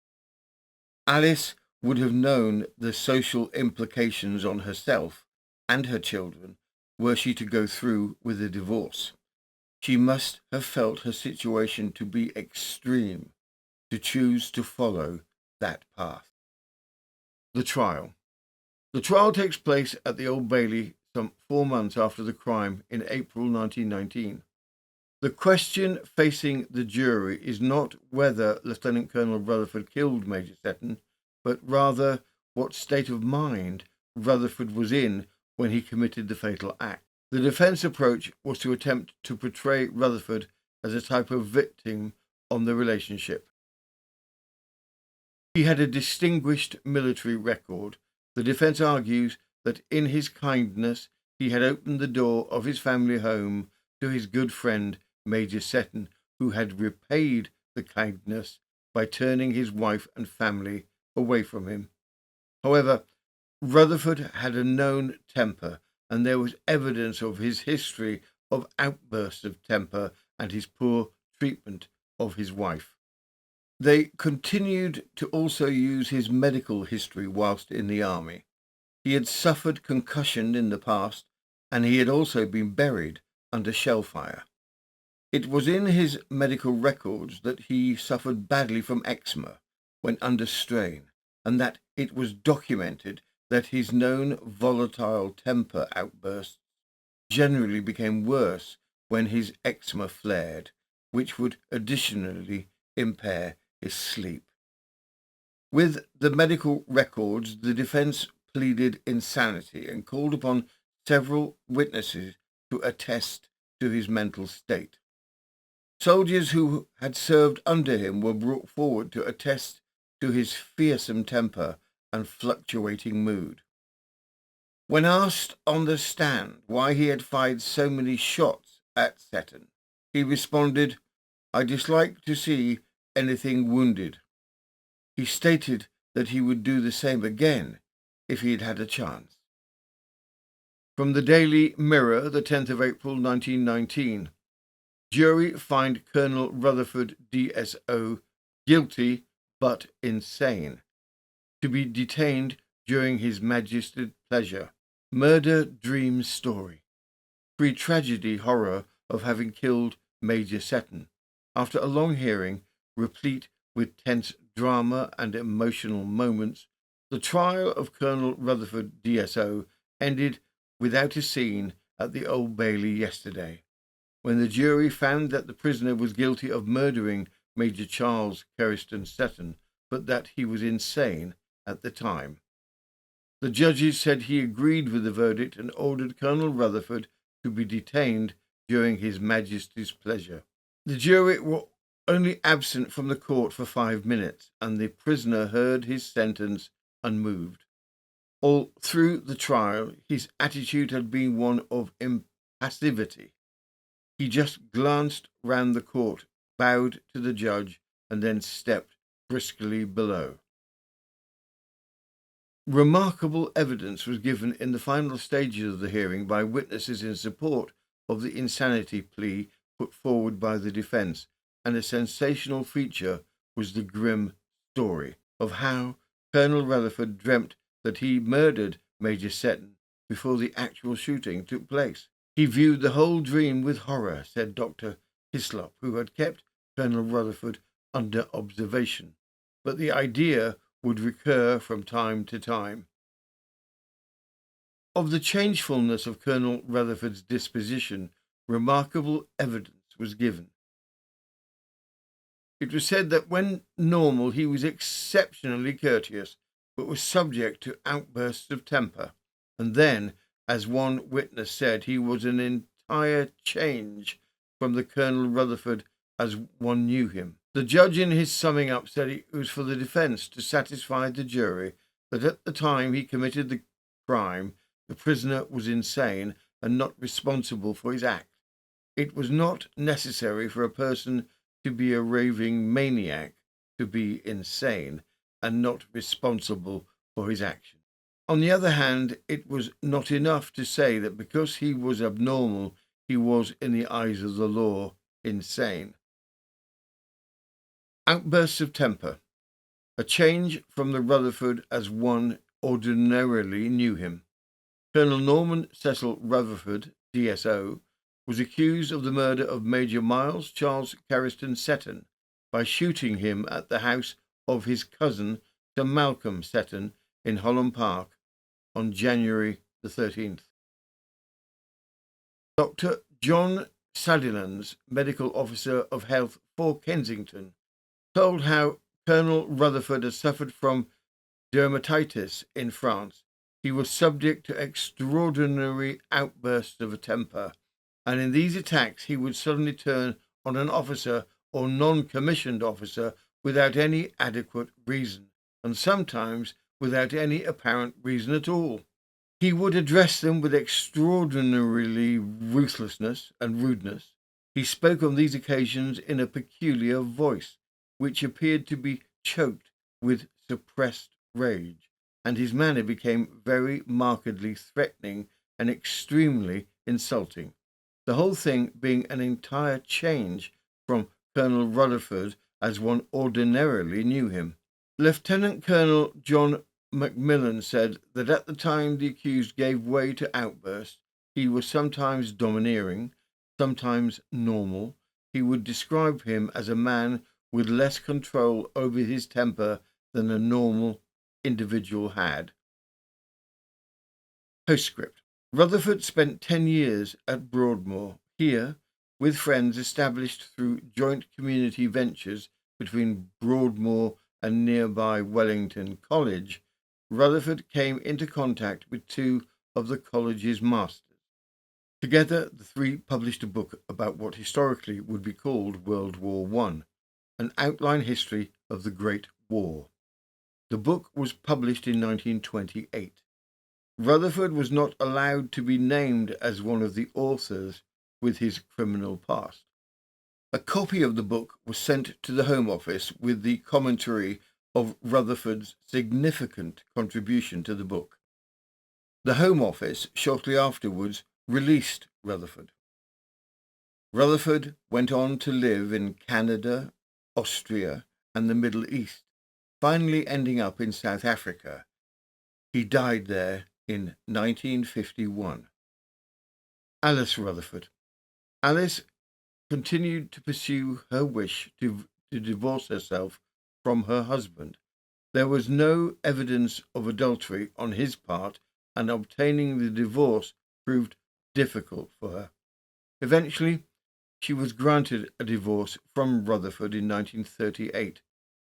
Alice would have known the social implications on herself and her children were she to go through with the divorce. She must have felt her situation to be extreme to choose to follow that path. The trial. The trial takes place at the Old Bailey some 4 months after the crime in April 1919. The question facing the jury is not whether Lieutenant Colonel Rutherford killed Major Seton, but rather what state of mind Rutherford was in when he committed the fatal act. The defense approach was to attempt to portray Rutherford as a type of victim on the relationship. He had a distinguished military record. The defense argues that in his kindness he had opened the door of his family home to his good friend Major Seton, who had repaid the kindness by turning his wife and family away from him. However, Rutherford had a known temper, and there was evidence of his history of outbursts of temper and his poor treatment of his wife. They continued to also use his medical history whilst in the army. He had suffered concussion in the past, and he had also been buried under shell fire. It was in his medical records that he suffered badly from eczema when under strain, and that it was documented that his known volatile temper outbursts generally became worse when his eczema flared, which would additionally impair is sleep. With the medical records, the defense pleaded insanity and called upon several witnesses to attest to his mental state. Soldiers who had served under him were brought forward to attest to his fearsome temper and fluctuating mood. When asked on the stand why he had fired so many shots at Seton, he responded, "I dislike to see anything wounded." He stated that he would do the same again if he had had a chance. From the Daily Mirror, the 10th of April 1919, jury find Colonel Rutherford DSO guilty but insane, to be detained during His Majesty's pleasure. Murder dream story. Pre-tragedy horror of having killed Major Seton. After a long hearing, replete with tense drama and emotional moments, the trial of Colonel Rutherford DSO ended without a scene at the Old Bailey yesterday, when the jury found that the prisoner was guilty of murdering Major Charles Kerriston Seton, but that he was insane at the time. The judges said he agreed with the verdict and ordered Colonel Rutherford to be detained during His Majesty's pleasure. The jury were only absent from the court for 5 minutes, and the prisoner heard his sentence unmoved. All through the trial, his attitude had been one of impassivity. He just glanced round the court, bowed to the judge, and then stepped briskly below. Remarkable evidence was given in the final stages of the hearing by witnesses in support of the insanity plea put forward by the defence, and a sensational feature was the grim story of how Colonel Rutherford dreamt that he murdered Major Seton before the actual shooting took place. He viewed the whole dream with horror, said Dr. Hislop, who had kept Colonel Rutherford under observation, but the idea would recur from time to time. Of the changefulness of Colonel Rutherford's disposition, remarkable evidence was given. It was said that when normal he was exceptionally courteous, but was subject to outbursts of temper, and then, as one witness said, he was an entire change from the Colonel Rutherford as one knew him. The judge, in his summing up, said it was for the defence to satisfy the jury that at the time he committed the crime, the prisoner was insane and not responsible for his act. It was not necessary for a person to be a raving maniac to be insane and not responsible for his action. On the other hand, it was not enough to say that because he was abnormal, he was, in the eyes of the law, insane. Outbursts of temper. A change from the Rutherford as one ordinarily knew him. Colonel Norman Cecil Rutherford, DSO, was accused of the murder of Major Miles Charles Kerriston Seton by shooting him at the house of his cousin, Sir Malcolm Seton, in Holland Park on January the 13th. Dr. John Sutherland's medical officer of health for Kensington told how Colonel Rutherford had suffered from dermatitis in France. He was subject to extraordinary outbursts of temper, and in these attacks he would suddenly turn on an officer or non-commissioned officer without any adequate reason, and sometimes without any apparent reason at all. He would address them with extraordinarily ruthlessness and rudeness. He spoke on these occasions in a peculiar voice, which appeared to be choked with suppressed rage, and his manner became very markedly threatening and extremely insulting, the whole thing being an entire change from Colonel Rutherford as one ordinarily knew him. Lieutenant Colonel John Macmillan said that at the time the accused gave way to outbursts, he was sometimes domineering, sometimes normal. He would describe him as a man with less control over his temper than a normal individual had. Postscript. Rutherford spent 10 years at Broadmoor. Here, with friends established through joint community ventures, between Broadmoor and nearby Wellington College, Rutherford came into contact with two of the college's masters. Together, the three published a book about what historically would be called World War I, an outline history of the Great War. The book was published in 1928. Rutherford was not allowed to be named as one of the authors with his criminal past. A copy of the book was sent to the Home Office with the commentary of Rutherford's significant contribution to the book. The Home Office shortly afterwards released Rutherford. Rutherford went on to live in Canada, Austria, and the Middle East, finally ending up in South Africa. He died there in 1951. Alice Rutherford. Alice continued to pursue her wish to divorce herself from her husband. There was no evidence of adultery on his part, and obtaining the divorce proved difficult for her. Eventually, she was granted a divorce from Rutherford in 1938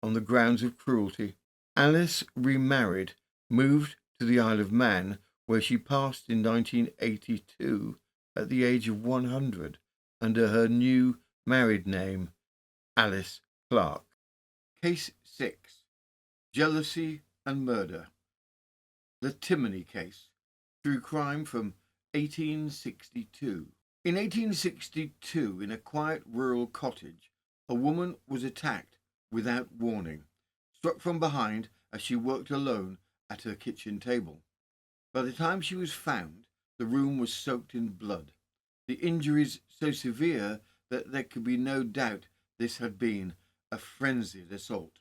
on the grounds of cruelty. Alice remarried, moved to the Isle of Man, where she passed in 1982 at the age of 100 under her new married name, Alice Clark. Case 6. Jealousy and Murder. The Timoney Case. True crime from 1862. In 1862, in a quiet rural cottage, a woman was attacked without warning, struck from behind as she worked alone at her kitchen table. By the time she was found, the room was soaked in blood, the injuries so severe that there could be no doubt this had been a frenzied assault.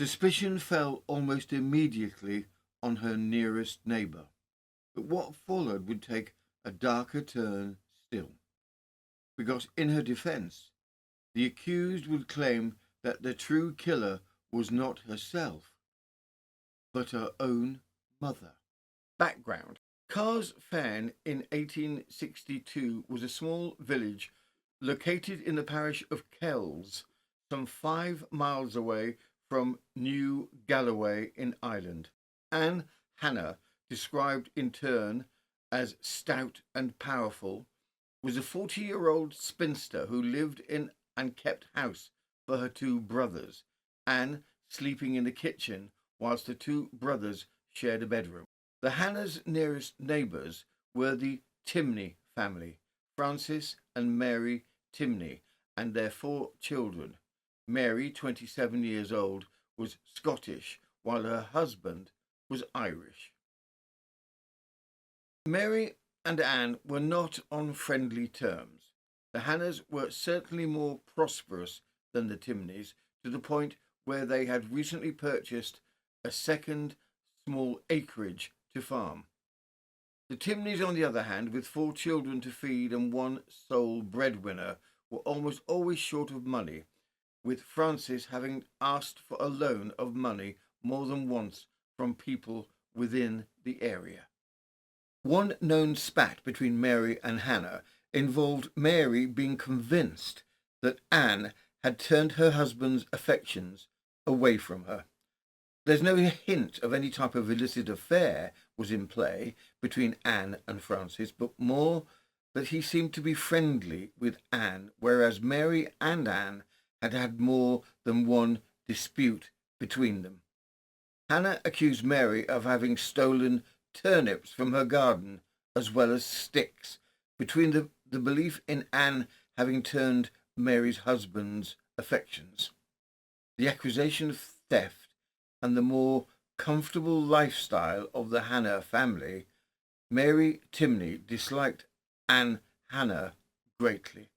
Suspicion fell almost immediately on her nearest neighbour, but what followed would take a darker turn still, because in her defence, the accused would claim that the true killer was not herself, but her own mother. Background. Carr's Fen in 1862 was a small village located in the parish of Kells, some 5 miles away from New Galloway in Ireland. Anne Hannah, described in turn as stout and powerful, was a 40-year-old spinster who lived in and kept house for her 2 brothers, Anne sleeping in the kitchen whilst the 2 brothers shared a bedroom. The Hannah's nearest neighbours were the Timoney family, Francis and Mary Timoney, and their 4 children. Mary, 27 years old, was Scottish, while her husband was Irish. Mary and Anne were not on friendly terms. The Hannahs were certainly more prosperous than the Timoneys, to the point where they had recently purchased a second small acreage to farm. The Timoneys, on the other hand, with 4 children to feed and 1 sole breadwinner, were almost always short of money, with Francis having asked for a loan of money more than once from people within the area. One known spat between Mary and Hannah involved Mary being convinced that Anne had turned her husband's affections away from her. There's no hint of any type of illicit affair was in play between Anne and Francis, but more that he seemed to be friendly with Anne, whereas Mary and Anne had had more than one dispute between them. Hannah accused Mary of having stolen turnips from her garden as well as sticks, between the belief in Anne having turned Mary's husband's affections, the accusation of theft, and the more comfortable lifestyle of the Hannah family. Mary Timoney disliked Anne Hannah greatly.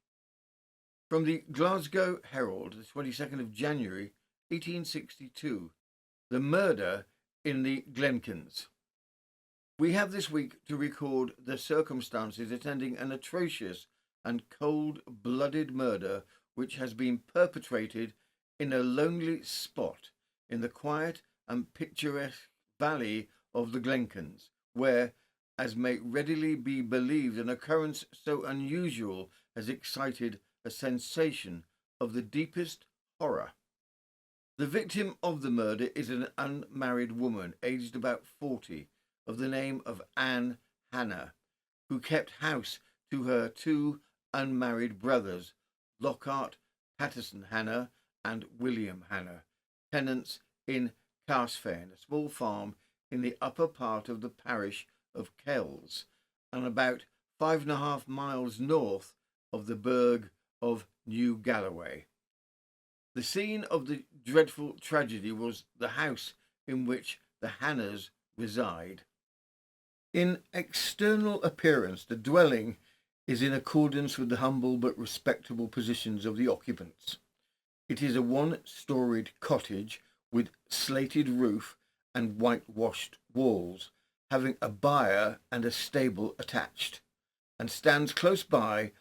From the Glasgow Herald, the 22nd of January, 1862, the murder in the Glenkens. We have this week to record the circumstances attending an atrocious and cold-blooded murder which has been perpetrated in a lonely spot in the quiet and picturesque valley of the Glenkens, where, as may readily be believed, an occurrence so unusual has excited a sensation of the deepest horror. The victim of the murder is an unmarried woman, aged about 40, of the name of Anne Hannah, who kept house to her two unmarried brothers, Lockhart Patterson Hannah and William Hannah, tenants in Carsfern, a small farm in the upper part of the parish of Kells, and about 5.5 miles north of the burgh of New Galloway. The scene of the dreadful tragedy was the house in which the Hannahs reside. In external appearance, the dwelling is in accordance with the humble but respectable positions of the occupants. It is a one-storied cottage with slated roof and whitewashed walls, having a byre and a stable attached, and stands close by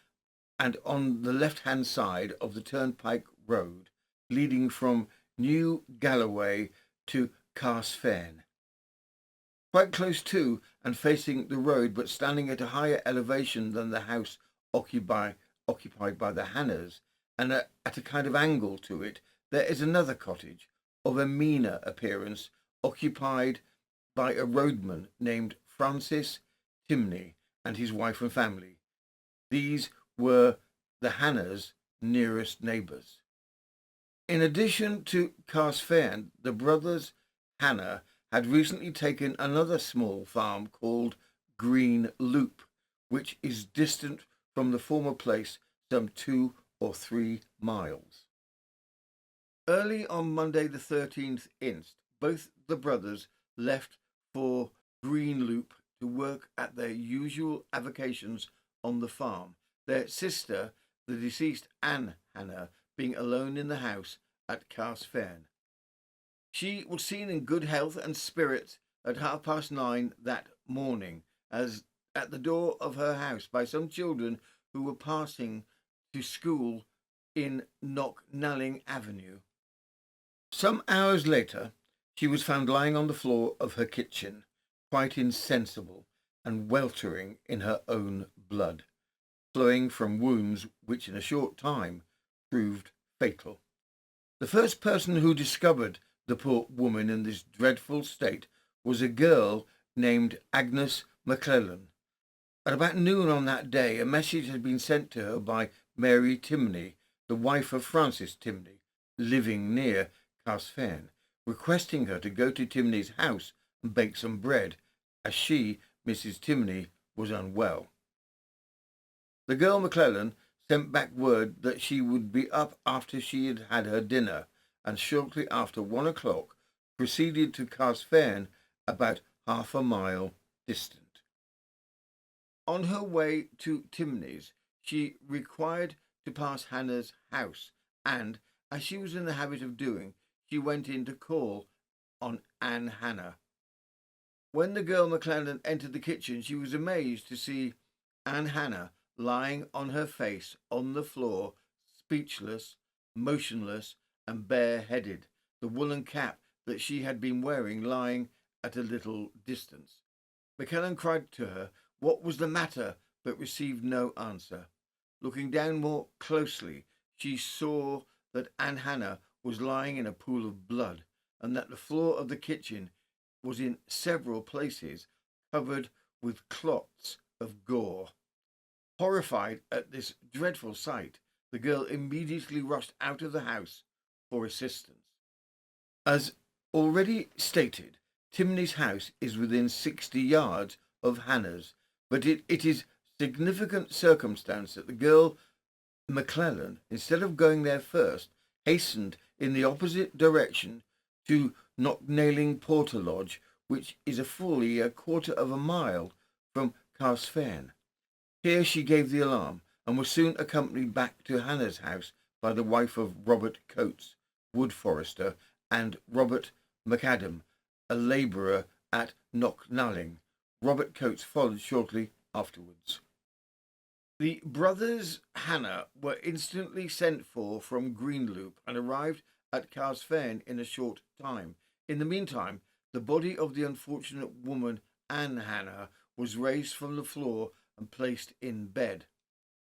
and on the left-hand side of the turnpike road leading from New Galloway to Carsfern. Quite close to and facing the road, but standing at a higher elevation than the house occupied by the Hannahs, and at a kind of angle to it, there is another cottage of a meaner appearance, occupied by a roadman named Francis Timney and his wife and family. These were the Hannahs' nearest neighbours. In addition to Carsfern, the brothers Hannah had recently taken another small farm called Green Loop, which is distant from the former place some 2 or 3 miles. Early on Monday the 13th inst, both the brothers left for Green Loop to work at their usual avocations on the farm, their sister, the deceased Anne Hannah, being alone in the house at Carsfern. She was seen in good health and spirits at 9:30 that morning, as at the door of her house by some children who were passing to school in Knocknalling Avenue. Some hours later, she was found lying on the floor of her kitchen, quite insensible and weltering in her own blood, flowing from wounds which in a short time proved fatal. The first person who discovered the poor woman in this dreadful state was a girl named Agnes McClellan. At about noon on that day, a message had been sent to her by Mary Timney, the wife of Francis Timney, living near Carsfern, requesting her to go to Timney's house and bake some bread, as she, Mrs. Timney, was unwell. The girl McClellan sent back word that she would be up after she had had her dinner, and shortly after 1 o'clock proceeded to Carsfern, about half a mile distant. On her way to Timney's, she required to pass Hannah's house, and, as she was in the habit of doing, she went in to call on Anne Hannah. When the girl McClellan entered the kitchen, she was amazed to see Anne Hannah lying on her face on the floor, speechless, motionless, and bareheaded, the woolen cap that she had been wearing lying at a little distance. McClellan cried to her what was the matter, but received no answer. Looking down more closely, she saw that Anne Hannah was lying in a pool of blood, and that the floor of the kitchen was in several places covered with clots of gore. Horrified at this dreadful sight, the girl immediately rushed out of the house for assistance. As already stated, Timney's house is within 60 yards of Hannah's, but it is significant circumstance that the girl McClellan, instead of going there first, hastened in the opposite direction to Knocknalling Porter Lodge, which is fully a quarter of a mile from Carsfern. Here she gave the alarm, and was soon accompanied back to Hannah's house by the wife of Robert Coates, wood forester, and Robert McAdam, a labourer at Knocknalling. Robert Coates followed shortly afterwards. The brothers Hannah were instantly sent for from Greenloop and arrived at Carsfern in a short time. In the meantime, the body of the unfortunate woman, Anne Hannah, was raised from the floor and placed in bed.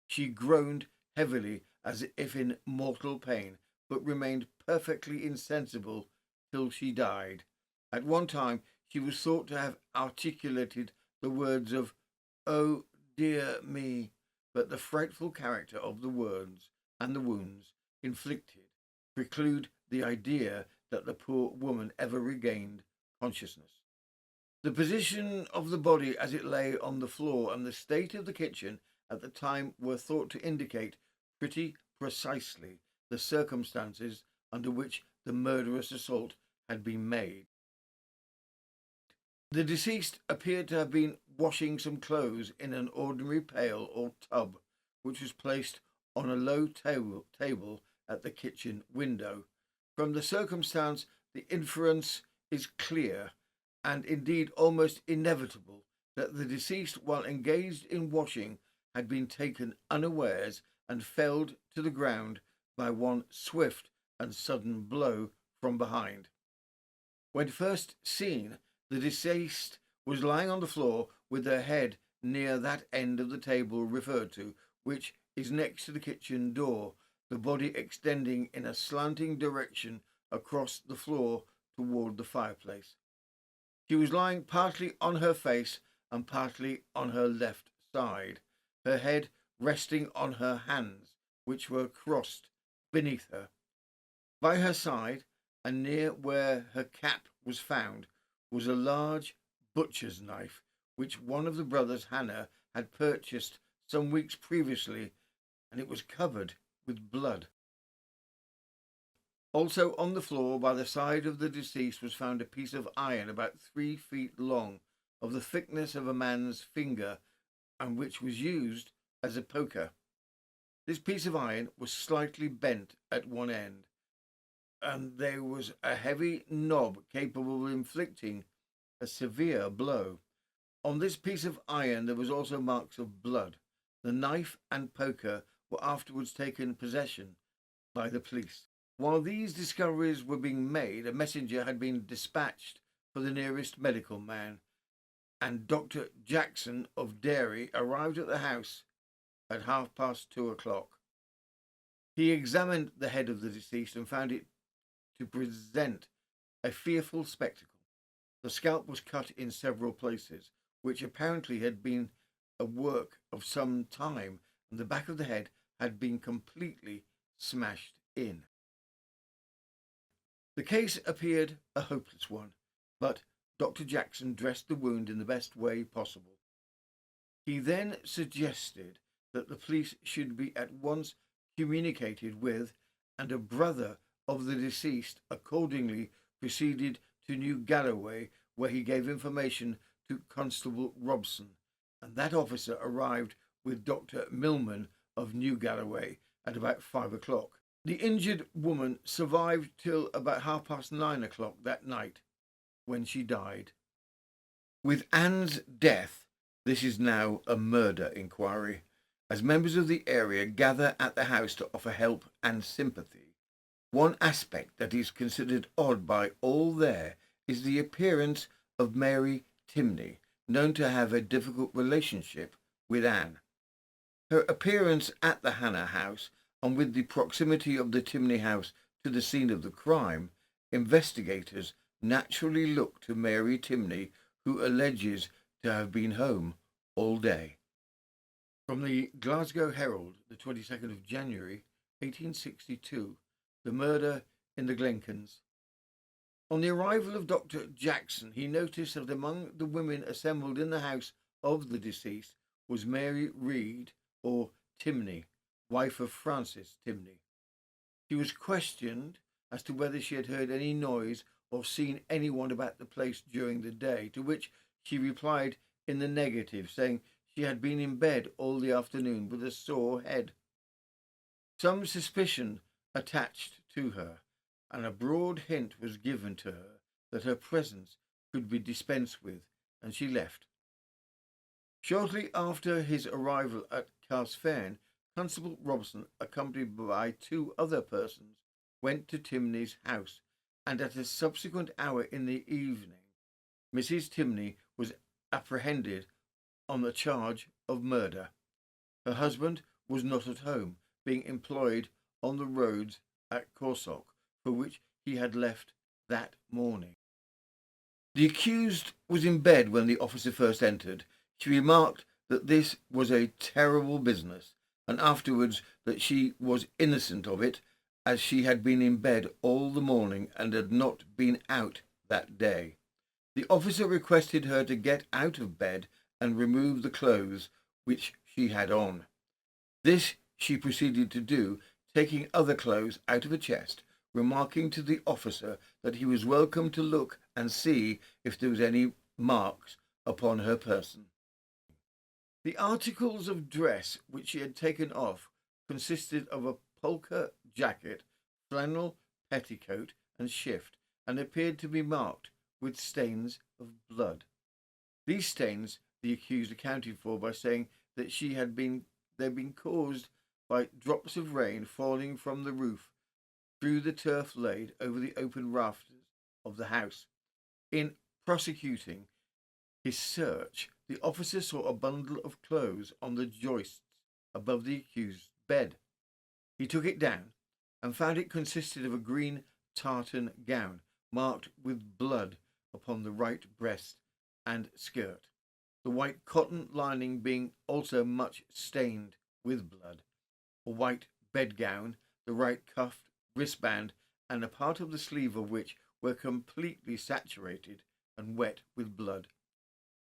She groaned heavily as if in mortal pain, but remained perfectly insensible till she died. At one time, she was thought to have articulated the words of, "Oh, dear me," but the frightful character of the words and the wounds inflicted preclude the idea that the poor woman ever regained consciousness. The position of the body as it lay on the floor and the state of the kitchen at the time were thought to indicate pretty precisely the circumstances under which the murderous assault had been made. The deceased appeared to have been washing some clothes in an ordinary pail or tub, which was placed on a low table at the kitchen window. From the circumstance, the inference is clear, and indeed almost inevitable, that the deceased, while engaged in washing, had been taken unawares and felled to the ground by one swift and sudden blow from behind. When first seen, the deceased was lying on the floor with her head near that end of the table referred to, which is next to the kitchen door, the body extending in a slanting direction across the floor toward the fireplace. She was lying partly on her face and partly on her left side, her head resting on her hands, which were crossed beneath her. By her side, and near where her cap was found, was a large butcher's knife, which one of the brothers Hannah had purchased some weeks previously, and it was covered with blood. Also on the floor by the side of the deceased was found a piece of iron about 3 feet long, of the thickness of a man's finger, and which was used as a poker. This piece of iron was slightly bent at one end, and there was a heavy knob capable of inflicting a severe blow. On this piece of iron there was also marks of blood. The knife and poker were afterwards taken possession by the police. While these discoveries were being made, a messenger had been dispatched for the nearest medical man, and Dr. Jackson of Derry arrived at the house at 2:30. He examined the head of the deceased and found it to present a fearful spectacle. The scalp was cut in several places, which apparently had been a work of some time, and the back of the head had been completely smashed in. The case appeared a hopeless one, but Dr. Jackson dressed the wound in the best way possible. He then suggested that the police should be at once communicated with, and a brother of the deceased accordingly proceeded to New Galloway, where he gave information to Constable Robson, and that officer arrived with Dr. Millman of New Galloway at about 5:00. The injured woman survived till about 9:30 that night, when she died. With Anne's death, this is now a murder inquiry, as members of the area gather at the house to offer help and sympathy. One aspect that is considered odd by all there is the appearance of Mary Timney, known to have a difficult relationship with Anne. Her appearance at the Hannah house, and with the proximity of the Timney house to the scene of the crime, investigators naturally look to Mary Timney, who alleges to have been home all day. From the Glasgow Herald, the 22nd of January, 1862, the murder in the Glencans. On the arrival of Dr. Jackson, he noticed that among the women assembled in the house of the deceased was Mary Reed, or Timney, wife of Francis Timney. She was questioned as to whether she had heard any noise or seen anyone about the place during the day, to which she replied in the negative, saying she had been in bed all the afternoon with a sore head. Some suspicion attached to her, and a broad hint was given to her that her presence could be dispensed with, and she left. Shortly after his arrival at Carsfern, Constable Robson, accompanied by 2 other persons, went to Timney's house, and at a subsequent hour in the evening, Mrs. Timney was apprehended on the charge of murder. Her husband was not at home, being employed on the roads at Corsock, for which he had left that morning. The accused was in bed when the officer first entered. She remarked that this was a terrible business, and afterwards that she was innocent of it, as she had been in bed all the morning and had not been out that day. The officer requested her to get out of bed and remove the clothes which she had on. This she proceeded to do, taking other clothes out of a chest, remarking to the officer that he was welcome to look and see if there was any marks upon her person. The articles of dress which she had taken off consisted of a polka jacket, flannel petticoat, and shift, and appeared to be marked with stains of blood. These stains the accused accounted for by saying that they had been caused by drops of rain falling from the roof through the turf laid over the open rafters of the house. In prosecuting his search, the officer saw a bundle of clothes on the joists above the accused's bed. He took it down and found it consisted of a green tartan gown marked with blood upon the right breast and skirt, the white cotton lining being also much stained with blood. A white bedgown, the right cuff, wristband, and a part of the sleeve of which were completely saturated and wet with blood.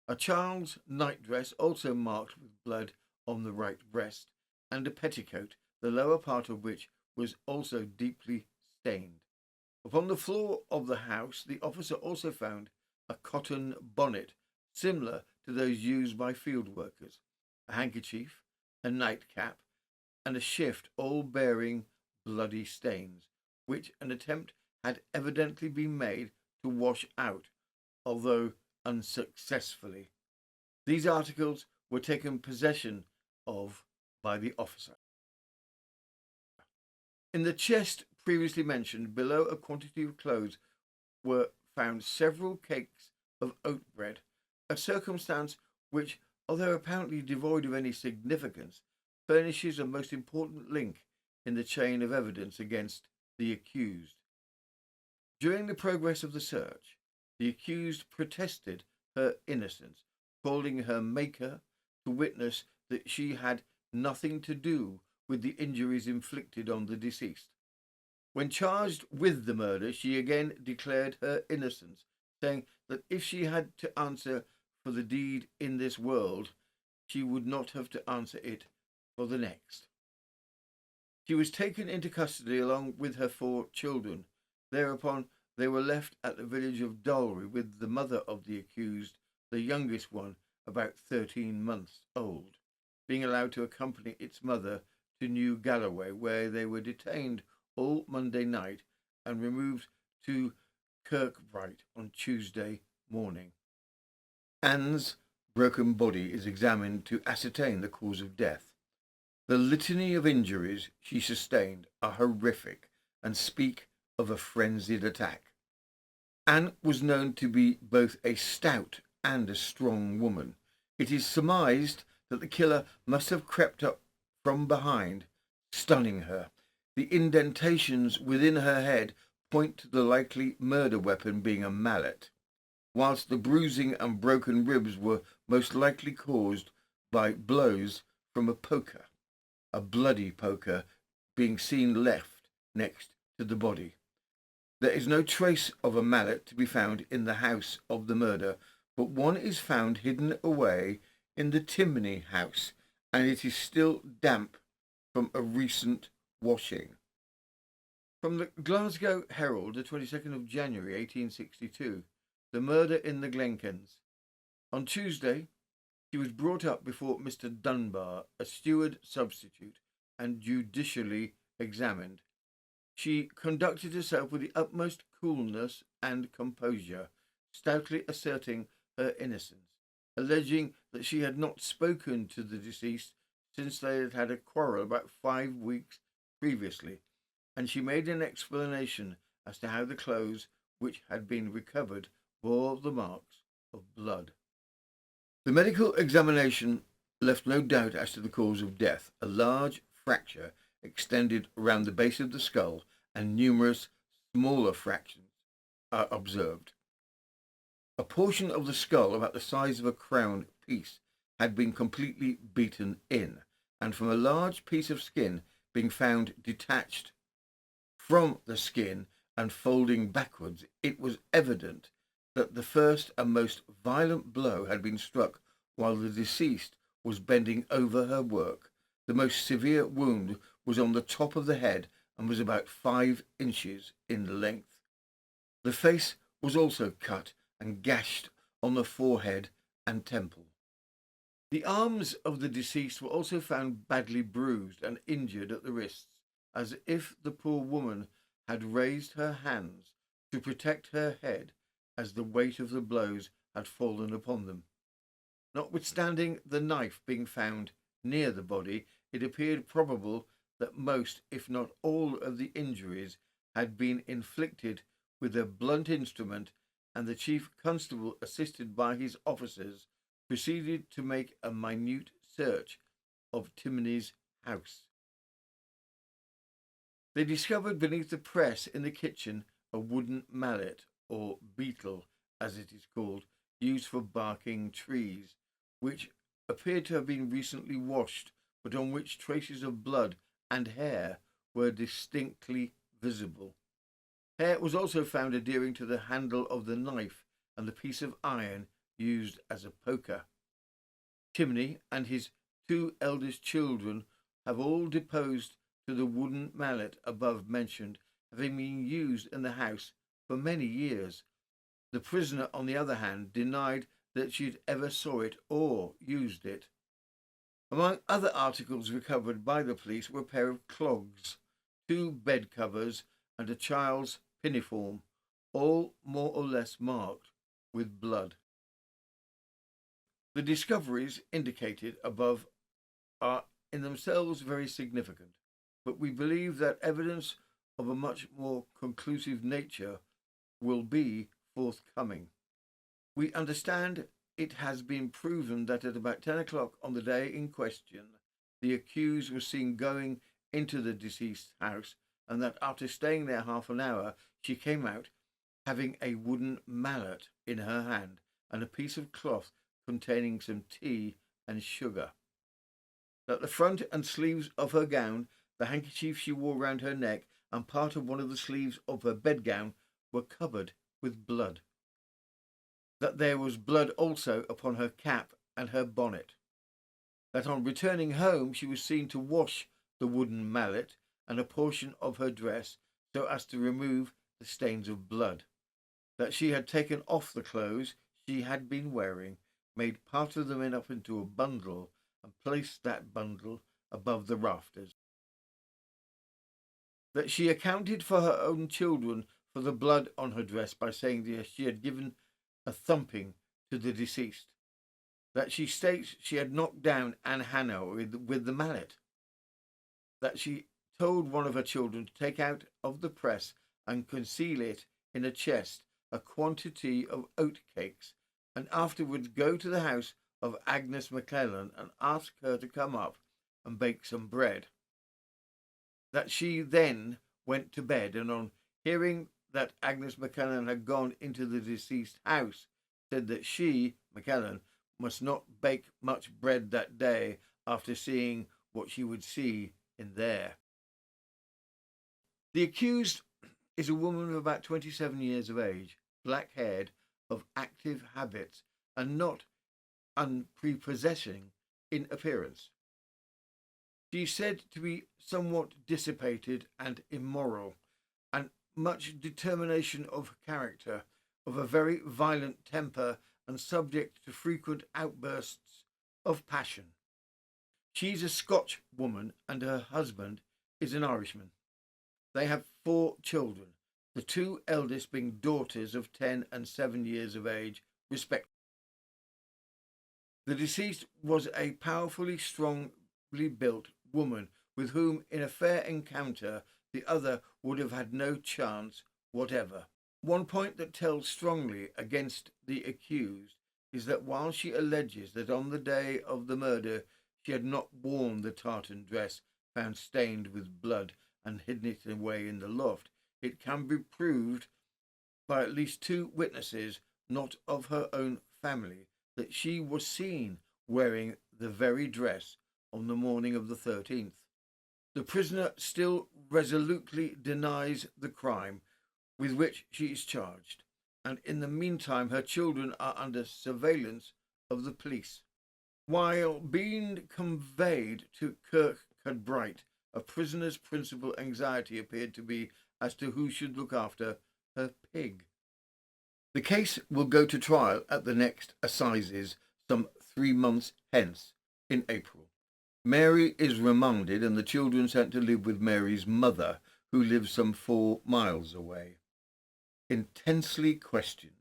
A child's nightdress, also marked with blood on the right breast, and a petticoat, the lower part of which was also deeply stained. Upon the floor of the house, the officer also found a cotton bonnet, similar to those used by field workers, a handkerchief, a nightcap, and a shift, all bearing bloody stains, which an attempt had evidently been made to wash out, although unsuccessfully. These articles were taken possession of by the officer. In the chest previously mentioned, below a quantity of clothes, were found several cakes of oat bread, a circumstance which, although apparently devoid of any significance, furnishes a most important link in the chain of evidence against the accused. During the progress of the search, the accused protested her innocence, calling her maker to witness that she had nothing to do with the injuries inflicted on the deceased. When charged with the murder, she again declared her innocence, saying that if she had to answer for the deed in this world, she would not have to answer it for the next. She was taken into custody along with her 4 children. Thereupon they were left at the village of Dalry with the mother of the accused, the youngest one about 13 months old, being allowed to accompany its mother to New Galloway, where they were detained all Monday night and removed to Kirkbright on Tuesday morning. Anne's broken body is examined to ascertain the cause of death. The litany of injuries she sustained are horrific and speak of a frenzied attack. Anne was known to be both a stout and a strong woman. It is surmised that the killer must have crept up from behind, stunning her. The indentations within her head point to the likely murder weapon being a mallet, whilst the bruising and broken ribs were most likely caused by blows from a poker, a bloody poker being seen left next to the body. There is no trace of a mallet to be found in the house of the murder, but one is found hidden away in the chimney house, and it is still damp from a recent washing. From the Glasgow Herald, the 22nd of January 1862, the murder in the Glenkens. On Tuesday, she was brought up before Mr. Dunbar, a steward substitute, and judicially examined. She conducted herself with the utmost coolness and composure, stoutly asserting her innocence, alleging that she had not spoken to the deceased since they had had a quarrel about 5 weeks previously, and she made an explanation as to how the clothes which had been recovered bore the marks of blood. The medical examination left no doubt as to the cause of death. A large fracture extended around the base of the skull and numerous smaller fractions are observed. A portion of the skull about the size of a crown piece had been completely beaten in, and from a large piece of skin being found detached from the skin and folding backwards, it was evident that the first and most violent blow had been struck while the deceased was bending over her work. The most severe wound was on the top of the head and was about 5 inches in length. The face was also cut and gashed on the forehead and temple. The arms of the deceased were also found badly bruised and injured at the wrists, as if the poor woman had raised her hands to protect her head as the weight of the blows had fallen upon them. Notwithstanding the knife being found near the body, it appeared probable that most, if not all, of the injuries had been inflicted with a blunt instrument, and the chief constable, assisted by his officers, proceeded to make a minute search of Timoney's house. They discovered beneath the press in the kitchen a wooden mallet, or beetle as it is called, used for barking trees, which appeared to have been recently washed, but on which traces of blood and hair were distinctly visible. Hair was also found adhering to the handle of the knife and the piece of iron used as a poker. Timoney and his 2 eldest children have all deposed to the wooden mallet above mentioned having been used in the house for many years. The prisoner, on the other hand, denied that she ever saw it or used it. Among other articles recovered by the police were a pair of clogs, 2 bed covers, and a child's pinafore, all more or less marked with blood. The discoveries indicated above are in themselves very significant, but we believe that evidence of a much more conclusive nature will be forthcoming. We understand it has been proven that at about 10 o'clock on the day in question, the accused was seen going into the deceased's house, and that after staying there half an hour, she came out having a wooden mallet in her hand and a piece of cloth containing some tea and sugar. That the front and sleeves of her gown, the handkerchief she wore round her neck, and part of one of the sleeves of her bedgown were covered with blood. That there was blood also upon her cap and her bonnet. That on returning home she was seen to wash the wooden mallet and a portion of her dress so as to remove the stains of blood. That she had taken off the clothes she had been wearing, made part of them up into a bundle, and placed that bundle above the rafters. That she accounted for her own children for the blood on her dress by saying that she had given a thumping to the deceased. That she states she had knocked down Anne Hannah with the mallet. That she told one of her children to take out of the press and conceal it in a chest a quantity of oat cakes, and afterwards go to the house of Agnes McClellan and ask her to come up and bake some bread. That she then went to bed, and on hearing that Agnes McClellan had gone into the deceased's house, said that she, McClellan, must not bake much bread that day after seeing what she would see in there. The accused is a woman of about 27 years of age, black-haired, of active habits, and not unprepossessing in appearance. She is said to be somewhat dissipated and immoral, and much determination of character, of a very violent temper, and subject to frequent outbursts of passion. She is a Scotch woman, and her husband is an Irishman. They have 4 children, the 2 eldest being daughters of 10 and 7 years of age, respectively. The deceased was a powerfully, strongly built woman with whom, in a fair encounter, the other would have had no chance whatever. One point that tells strongly against the accused is that while she alleges that on the day of the murder she had not worn the tartan dress found stained with blood, and hidden it away in the loft, it can be proved by at least two witnesses, not of her own family, that she was seen wearing the very dress on the morning of the 13th. The prisoner still resolutely denies the crime with which she is charged, and in the meantime her children are under surveillance of the police. While being conveyed to Kirkcudbright, a prisoner's principal anxiety appeared to be as to who should look after her pig. The case will go to trial at the next assizes some 3 months hence, in April. Mary is remanded and the children sent to live with Mary's mother, who lives some 4 miles away. Intensely questioned,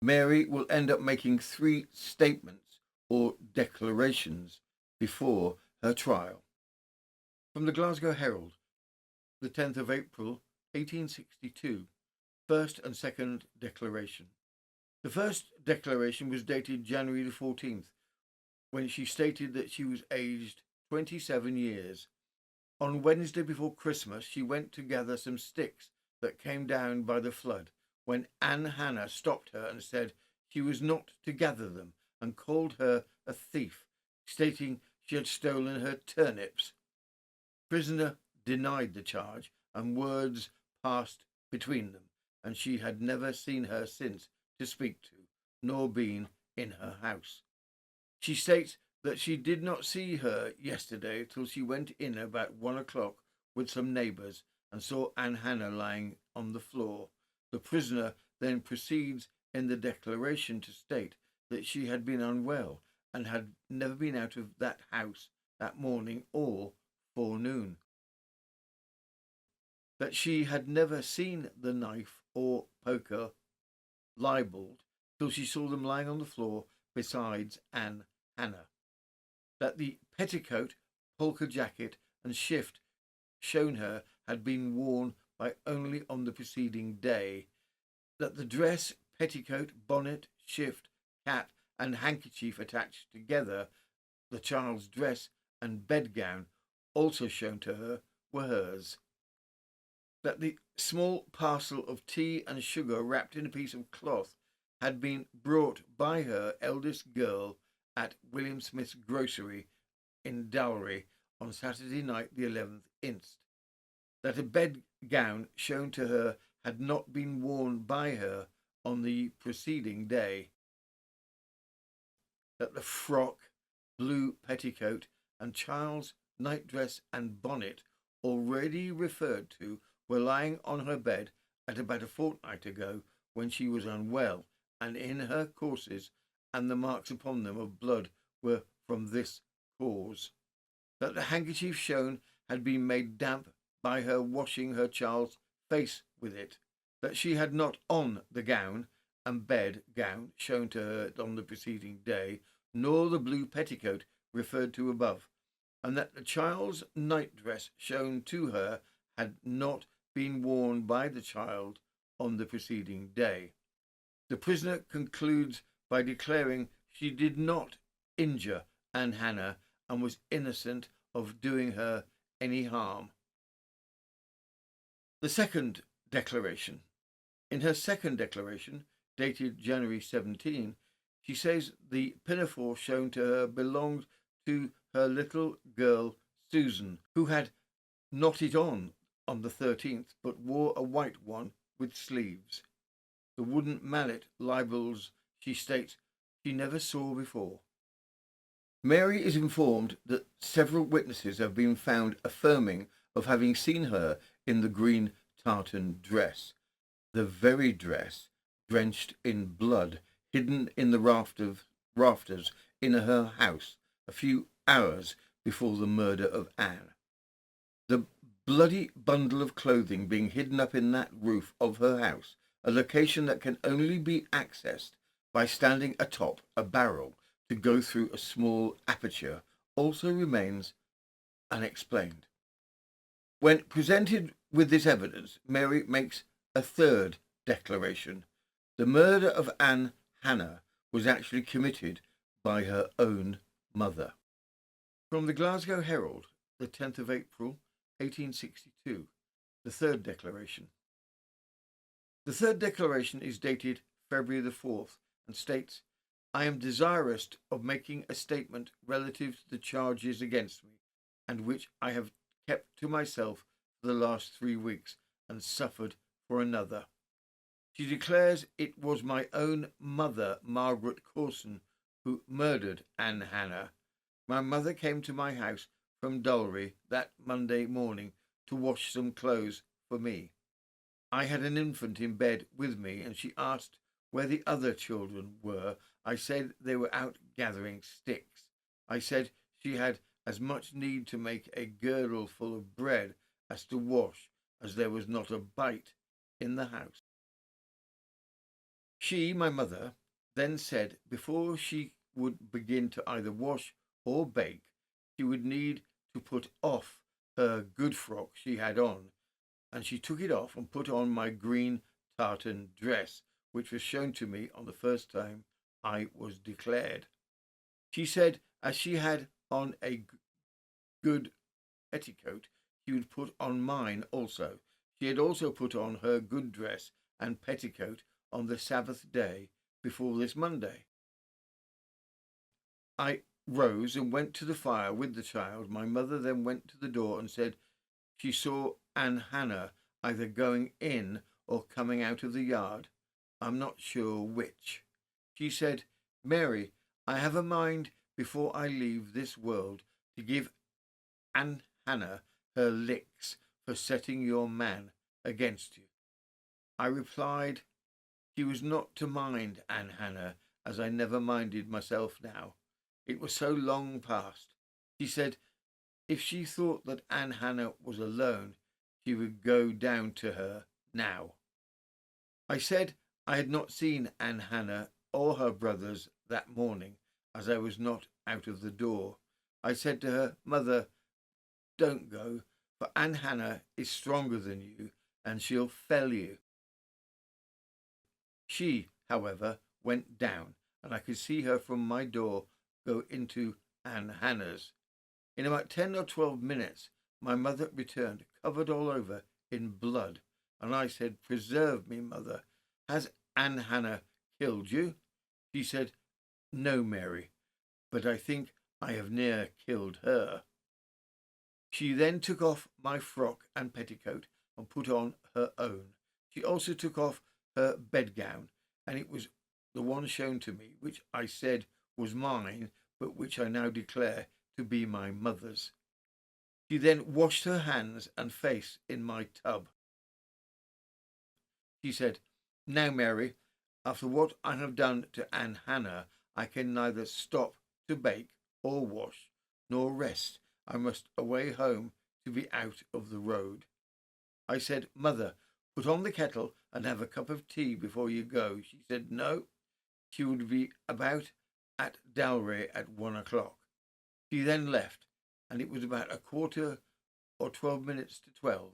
Mary will end up making 3 statements or declarations before her trial. From the Glasgow Herald, the 10th of April, 1862, first and second declaration. The first declaration was dated January the 14th, when she stated that she was aged 27 years. On Wednesday before Christmas, she went to gather some sticks that came down by the flood, when Anne Hannah stopped her and said she was not to gather them, and called her a thief, stating she had stolen her turnips. Prisoner denied the charge, and words passed between them, and she had never seen her since to speak to, nor been in her house. She states that she did not see her yesterday till she went in about 1 o'clock with some neighbours and saw Anne Hannah lying on the floor. The prisoner then proceeds in the declaration to state that she had been unwell and had never been out of that house that morning or forenoon. That she had never seen the knife or poker libelled till she saw them lying on the floor besides Anne Hannah. That the petticoat, polka jacket and shift shown her had been worn by only on the preceding day. That the dress, petticoat, bonnet, shift, cap and handkerchief attached together, the child's dress and bedgown also shown to her, were hers. That the small parcel of tea and sugar wrapped in a piece of cloth had been brought by her eldest girl at William Smith's grocery in Dowry on Saturday night the 11th inst. That a bedgown shown to her had not been worn by her on the preceding day. That the frock, blue petticoat and child's nightdress and bonnet already referred to were lying on her bed at about a fortnight ago when she was unwell, and in her courses, and the marks upon them of blood were from this cause. That the handkerchief shown had been made damp by her washing her child's face with it. That she had not on the gown and bed gown shown to her on the preceding day, nor the blue petticoat referred to above, and that the child's nightdress shown to her had not been worn by the child on the preceding day. The prisoner concludes by declaring she did not injure Anne Hannah and was innocent of doing her any harm. The second declaration. In her second declaration, dated January 17, she says the pinafore shown to her belonged to her little girl Susan, who had not it on the 13th, but wore a white one with sleeves. The wooden mallet libels she states she never saw before. Mary is informed that several witnesses have been found affirming of having seen her in the green tartan dress, the very dress drenched in blood, hidden in the rafters in her house a few hours before the murder of Anne. The bloody bundle of clothing being hidden up in that roof of her house, a location that can only be accessed by standing atop a barrel to go through a small aperture, also remains unexplained. When presented with this evidence, Mary makes a third declaration. The murder of Anne Hannah was actually committed by her own mother. From the Glasgow Herald, the 10th of April, 1862, The third declaration. The third declaration is dated February the 4th and states, I am desirous of making a statement relative to the charges against me, and which I have kept to myself for the last 3 weeks and suffered for another. She declares it was my own mother, Margaret Corson, who murdered Anne Hannah. My mother came to my house from Dulry that Monday morning to wash some clothes for me. I had an infant in bed with me, and she asked where the other children were. I said they were out gathering sticks. I said she had as much need to make a girdle full of bread as to wash, as there was not a bite in the house. She, my mother, then said before she would begin to either wash or bake, she would need to put off her good frock she had on, and she took it off and put on my green tartan dress, which was shown to me on the first time I was declared. She said as she had on a good petticoat, she would put on mine also. She had also put on her good dress and petticoat on the Sabbath day before this Monday. I rose and went to the fire with the child. My mother then went to the door and said she saw Anne Hannah either going in or coming out of the yard. I'm not sure which. She said, Mary, I have a mind before I leave this world to give Anne Hannah her licks for setting your man against you. I replied she was not to mind Anne Hannah, as I never minded myself now. It was so long past. She said if she thought that Anne Hannah was alone, she would go down to her now. I said I had not seen Anne Hannah or her brothers that morning, as I was not out of the door. I said to her, Mother, don't go, for Anne Hannah is stronger than you, and she'll fell you. She, however, went down, and I could see her from my door go into Anne Hannah's. In about 10 or 12 minutes, my mother returned, covered all over in blood, and I said, Preserve me, Mother, has Anne Hannah killed you? She said, No, Mary, but I think I have near killed her. She then took off my frock and petticoat and put on her own. She also took off her bedgown, and it was the one shown to me, which I said was mine, but which I now declare to be my mother's. She then washed her hands and face in my tub. She said, Now, Mary, after what I have done to Anne Hannah, I can neither stop to bake or wash, nor rest. I must away home to be out of the road. I said, Mother, put on the kettle and have a cup of tea before you go. She said, No, she would be about at Dowry at 1 o'clock. She then left, and it was about 12 minutes to 12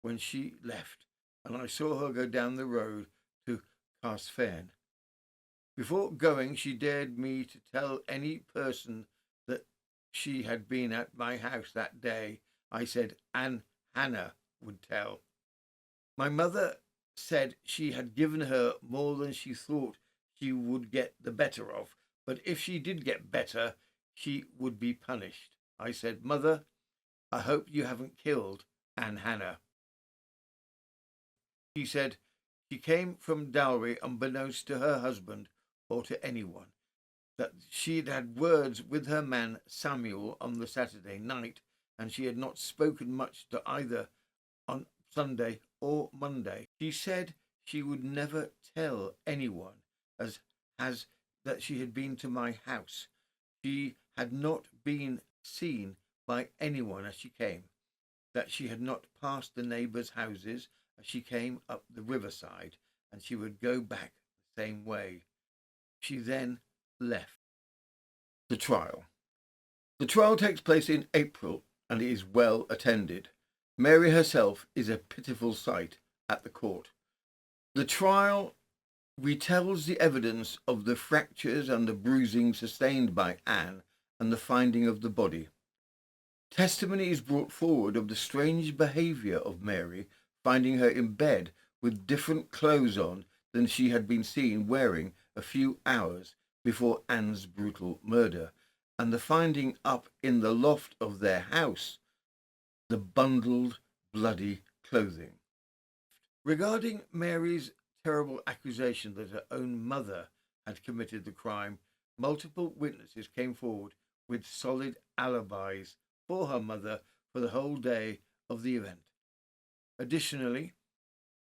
when she left, and I saw her go down the road to Carsfern. Before going, she dared me to tell any person that she had been at my house that day. I said Anne Hannah would tell. My mother said she had given her more than she thought she would get the better of, but if she did get better, she would be punished. I said, Mother, I hope you haven't killed Anne Hannah. She said she came from Dowry unbeknownst to her husband or to anyone, that she'd had words with her man Samuel on the Saturday night, and she had not spoken much to either on Sunday or Monday. She said she would never tell anyone as that she had been to my house. She had not been seen by anyone as she came, that she had not passed the neighbours' houses as she came up the riverside, and she would go back the same way. She then left. The trial. The trial takes place in April and is well attended. Mary herself is a pitiful sight at the court. The trial retells the evidence of the fractures and the bruising sustained by Anne and the finding of the body. Testimony is brought forward of the strange behaviour of Mary finding her in bed with different clothes on than she had been seen wearing a few hours before Anne's brutal murder, and the finding up in the loft of their house the bundled, bloody clothing. Regarding Mary's terrible accusation that her own mother had committed the crime, multiple witnesses came forward with solid alibis for her mother for the whole day of the event. Additionally,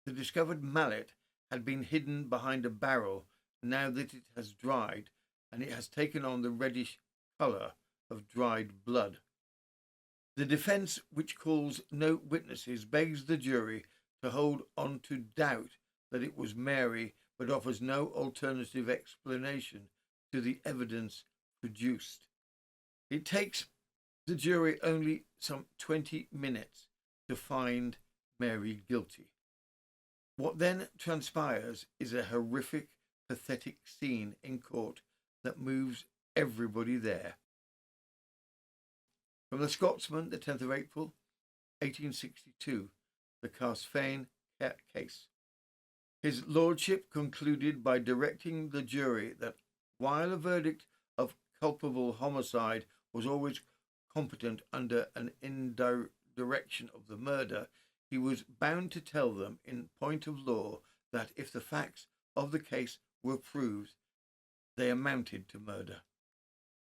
the discovered mallet had been hidden behind a barrel now that it has dried, and it has taken on the reddish colour of dried blood. The defence, which calls no witnesses, begs the jury to hold on to doubt that it was Mary, but offers no alternative explanation to the evidence produced. It takes the jury only some 20 minutes to find Mary guilty. What then transpires is a horrific, pathetic scene in court that moves everybody there. From the Scotsman, the 10th of April, 1862, the Carsfane case. His lordship concluded by directing the jury that while a verdict of culpable homicide was always competent under an indirection of the murder, he was bound to tell them in point of law that if the facts of the case were proved, they amounted to murder.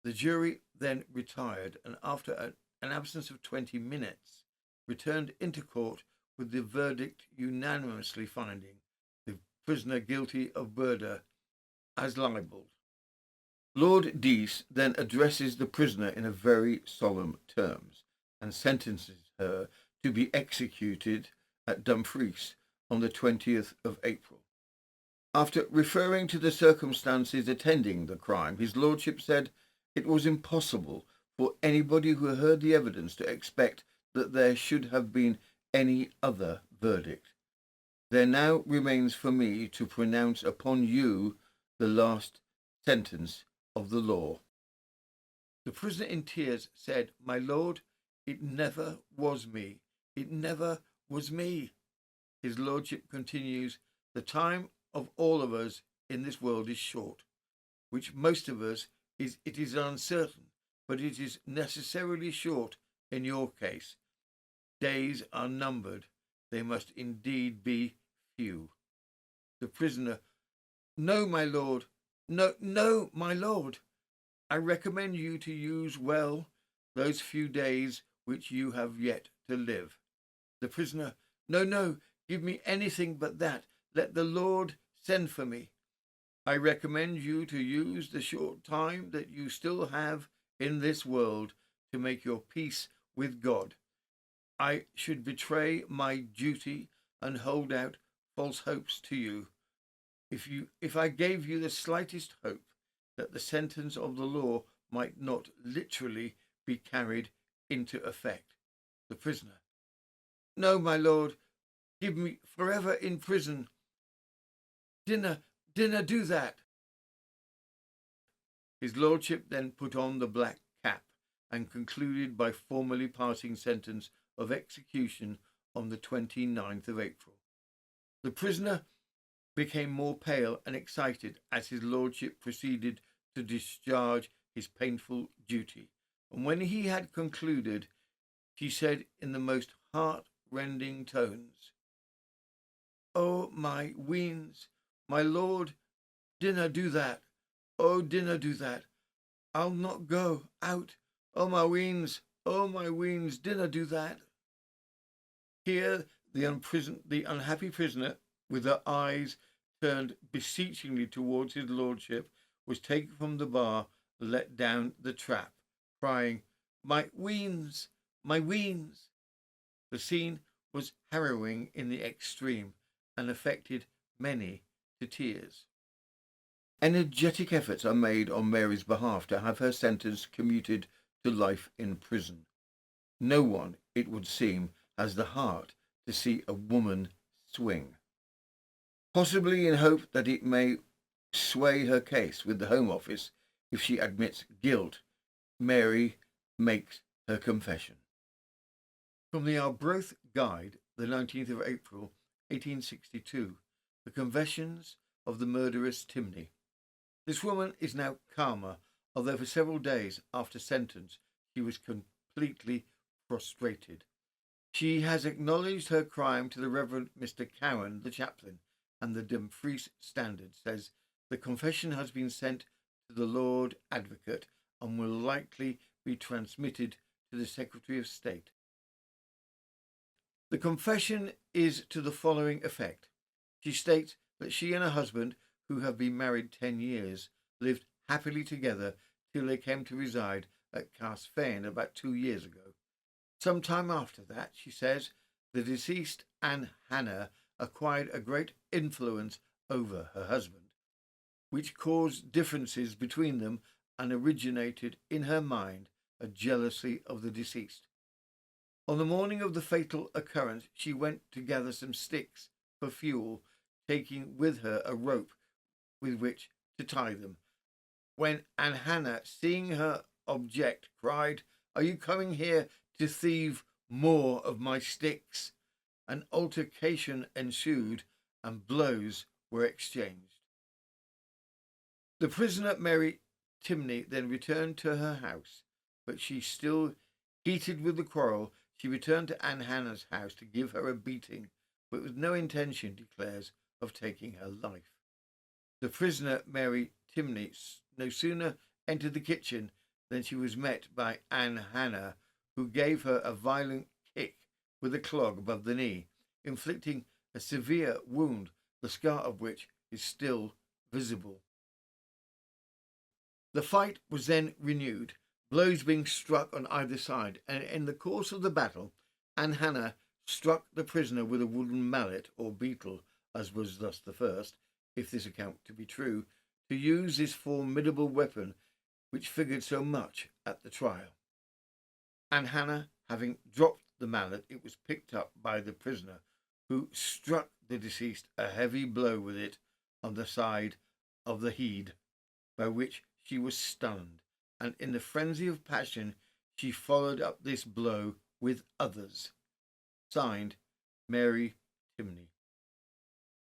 The jury then retired, and after an absence of 20 minutes, returned into court with the verdict unanimously finding the prisoner guilty of murder as libelled. Lord Dease then addresses the prisoner in a very solemn terms and sentences her to be executed at Dumfries on the 20th of April. After referring to the circumstances attending the crime, his lordship said it was impossible for anybody who heard the evidence to expect that there should have been any other verdict. There now remains for me to pronounce upon you the last sentence of the law. The prisoner in tears said, "My lord, it never was me. It never was me." His lordship continues, "The time of all of us in this world is short, which most of us it is uncertain, but it is necessarily short in your case. Days are numbered. They must indeed be few." The prisoner, "No, my lord. No, my lord. I recommend you to use well those few days which you have yet to live." The prisoner, No, give me anything but that. Let the Lord send for me. I recommend you to use the short time that you still have in this world to make your peace with God. I should betray my duty and hold out false hopes to you if I gave you the slightest hope that the sentence of the law might not literally be carried into effect. The prisoner, "No, my lord, give me forever in prison. Dinna do that." His lordship then put on the black cap and concluded by formally passing sentence of execution on the 29th of April. The prisoner became more pale and excited as his lordship proceeded to discharge his painful duty, and when he had concluded, he said in the most heart-rending tones, "Oh, my weans, my lord, dinna do that. Oh, dinna do that. I'll not go out. Oh, my weans, dinna do that." Here the unhappy prisoner, with her eyes turned beseechingly towards his lordship, was taken from the bar, let down the trap, crying, "My weans, my weans." The scene was harrowing in the extreme and affected many to tears. Energetic efforts are made on Mary's behalf to have her sentence commuted to life in prison. No one, it would seem, has the heart to see a woman swing. Possibly in hope that it may sway her case with the Home Office if she admits guilt, Mary makes her confession. From the Arbroath Guide the 19th of April, 1862, the confessions of the murderess Timney. This woman is now calmer, although for several days after sentence she was completely prostrated. She has acknowledged her crime to the Reverend Mr. Cowan, the chaplain, and the Dumfries Standard says the confession has been sent to the Lord Advocate and will likely be transmitted to the Secretary of State. The confession is to the following effect. She states that she and her husband, who have been married 10 years, lived happily together till they came to reside at Carsfane about 2 years ago. Some time after that, she says, the deceased Anne Hannah acquired a great influence over her husband, which caused differences between them and originated in her mind a jealousy of the deceased. On the morning of the fatal occurrence, she went to gather some sticks for fuel, taking with her a rope with which to tie them. When Anne Hannah, seeing her object, cried, "Are you coming here to thieve more of my sticks?" An altercation ensued and blows were exchanged. The prisoner Mary Timney then returned to her house, but she still heated with the quarrel. She returned to Anne Hannah's house to give her a beating, but with no intention, declares, of taking her life. The prisoner Mary Timney no sooner entered the kitchen than she was met by Anne Hannah, who gave her a violent kick with a clog above the knee, inflicting a severe wound, the scar of which is still visible. The fight was then renewed, blows being struck on either side, and in the course of the battle, Anne Hannah struck the prisoner with a wooden mallet or beetle, as was thus the first, if this account to be true, to use this formidable weapon which figured so much at the trial. Anne Hannah, having dropped the mallet, it was picked up by the prisoner, who struck the deceased a heavy blow with it on the side of the head, by which she was stunned, and in the frenzy of passion she followed up this blow with others. Signed, Mary Timney.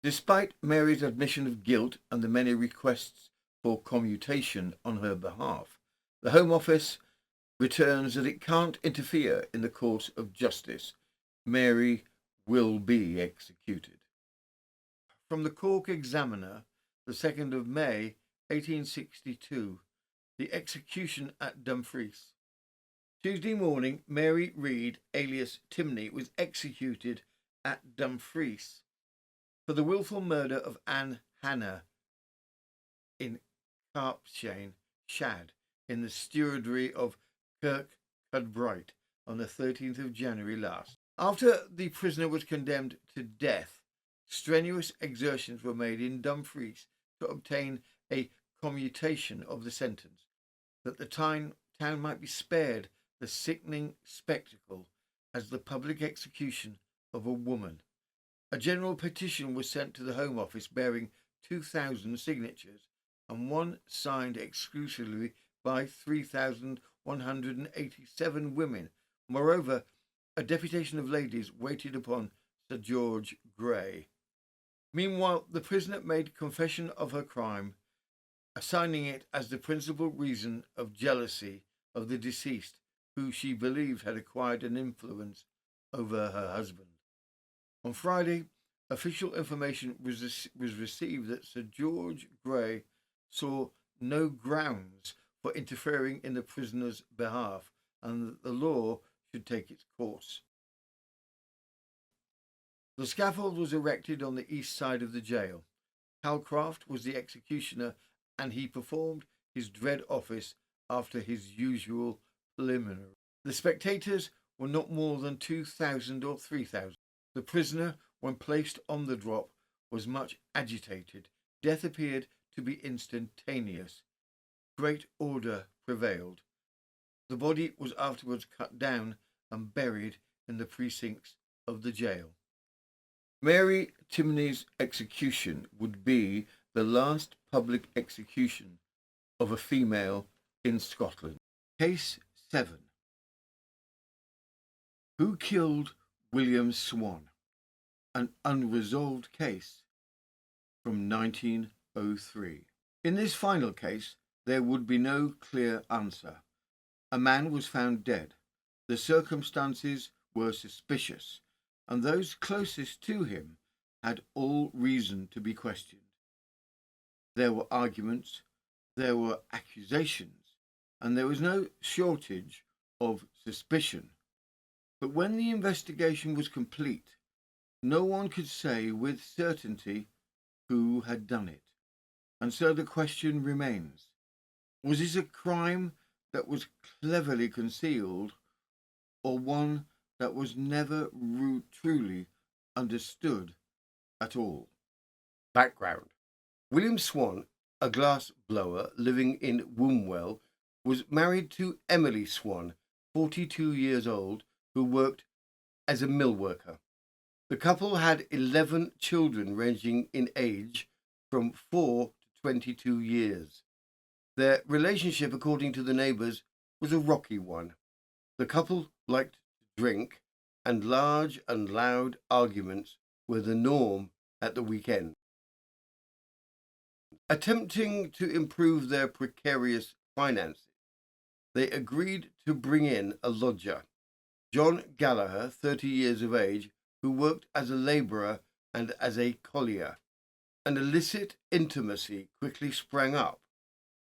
Despite Mary's admission of guilt and the many requests for commutation on her behalf, the Home Office returns that it can't interfere in the course of justice. Mary will be executed. From the Cork Examiner, the 2nd of May, 1862, the execution at Dumfries. Tuesday morning, Mary Reed, alias Timney, was executed at Dumfries for the wilful murder of Anne Hannah in Carpshane, Shad, in the stewardry of Kirkcudbright on the 13th of January last. After the prisoner was condemned to death, strenuous exertions were made in Dumfries to obtain a commutation of the sentence, that the town might be spared the sickening spectacle as the public execution of a woman. A general petition was sent to the Home Office bearing 2,000 signatures, and one signed exclusively by 3,187 women. Moreover, a deputation of ladies waited upon Sir George Grey. Meanwhile, the prisoner made confession of her crime, assigning it as the principal reason of jealousy of the deceased, who she believed had acquired an influence over her husband. On Friday, official information was received that Sir George Grey saw no grounds for interfering in the prisoner's behalf, and that the law should take its course. The scaffold was erected on the east side of the jail. Calcraft was the executioner, and he performed his dread office after his usual preliminary. The spectators were not more than 2,000 or 3,000. The prisoner, when placed on the drop, was much agitated. Death appeared to be instantaneous. Great order prevailed. The body was afterwards cut down and buried in the precincts of the jail. Mary Timney's execution would be the last public execution of a female in Scotland. Case 7. Who killed William Swan? an unresolved case from 1903. In this final case, there would be no clear answer. A man was found dead. The circumstances were suspicious, and those closest to him had all reason to be questioned. There were arguments, there were accusations, and there was no shortage of suspicion. But when the investigation was complete, no one could say with certainty who had done it. And so the question remains, was this a crime that was cleverly concealed, or one that was never truly understood at all? Background. William Swan, a glass blower living in Wombwell, was married to Emily Swan, 42 years old, who worked as a mill worker. The couple had 11 children ranging in age from 4 to 22 years. Their relationship, according to the neighbours, was a rocky one. The couple liked to drink, and large and loud arguments were the norm at the weekend. Attempting to improve their precarious finances, they agreed to bring in a lodger, John Gallagher, 30 years of age, who worked as a labourer and as a collier. An illicit intimacy quickly sprang up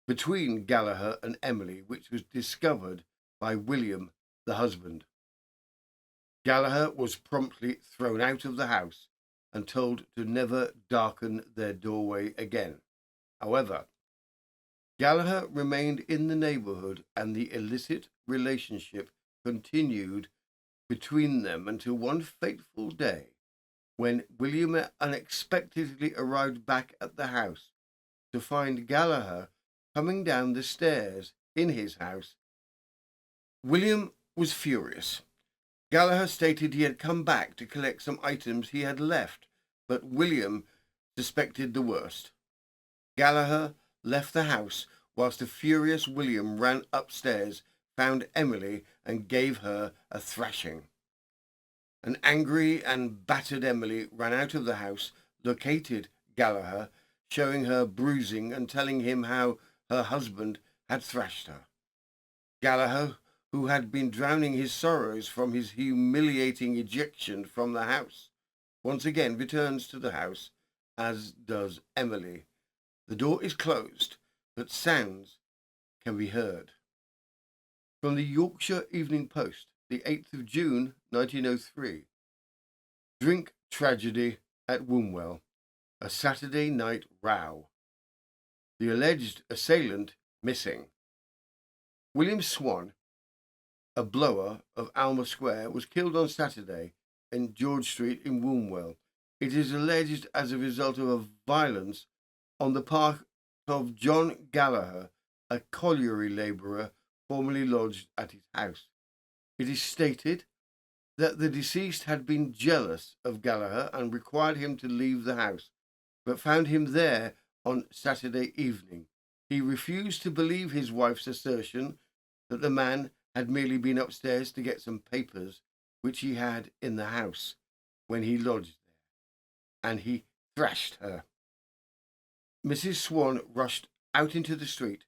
between Gallagher and Emily, which was discovered by William, the husband. Gallagher was promptly thrown out of the house and told to never darken their doorway again. However, Gallagher remained in the neighbourhood, and the illicit relationship continued between them until one fateful day when William unexpectedly arrived back at the house to find Gallagher coming down the stairs in his house. William was furious. Gallagher stated he had come back to collect some items he had left, but William suspected the worst. Gallagher left the house whilst the furious William ran upstairs, found Emily, and gave her a thrashing. An angry and battered Emily ran out of the house, located Gallagher, showing her bruising and telling him how her husband had thrashed her. Gallagher, who had been drowning his sorrows from his humiliating ejection from the house, once again returns to the house, as does Emily. The door is closed, but sounds can be heard. From the Yorkshire Evening Post, the 8th of June, 1903. Drink tragedy at Wombwell. A Saturday night row. The alleged assailant missing. William Swan, a blower of Alma Square, was killed on Saturday in George Street in Wombwell. It is alleged as a result of a violence on the part of John Gallagher, a colliery labourer formerly lodged at his house. It is stated that the deceased had been jealous of Gallagher and required him to leave the house, but found him there on Saturday evening. He refused to believe his wife's assertion that the man had merely been upstairs to get some papers which he had in the house when he lodged there, and he thrashed her. Mrs. Swan rushed out into the street,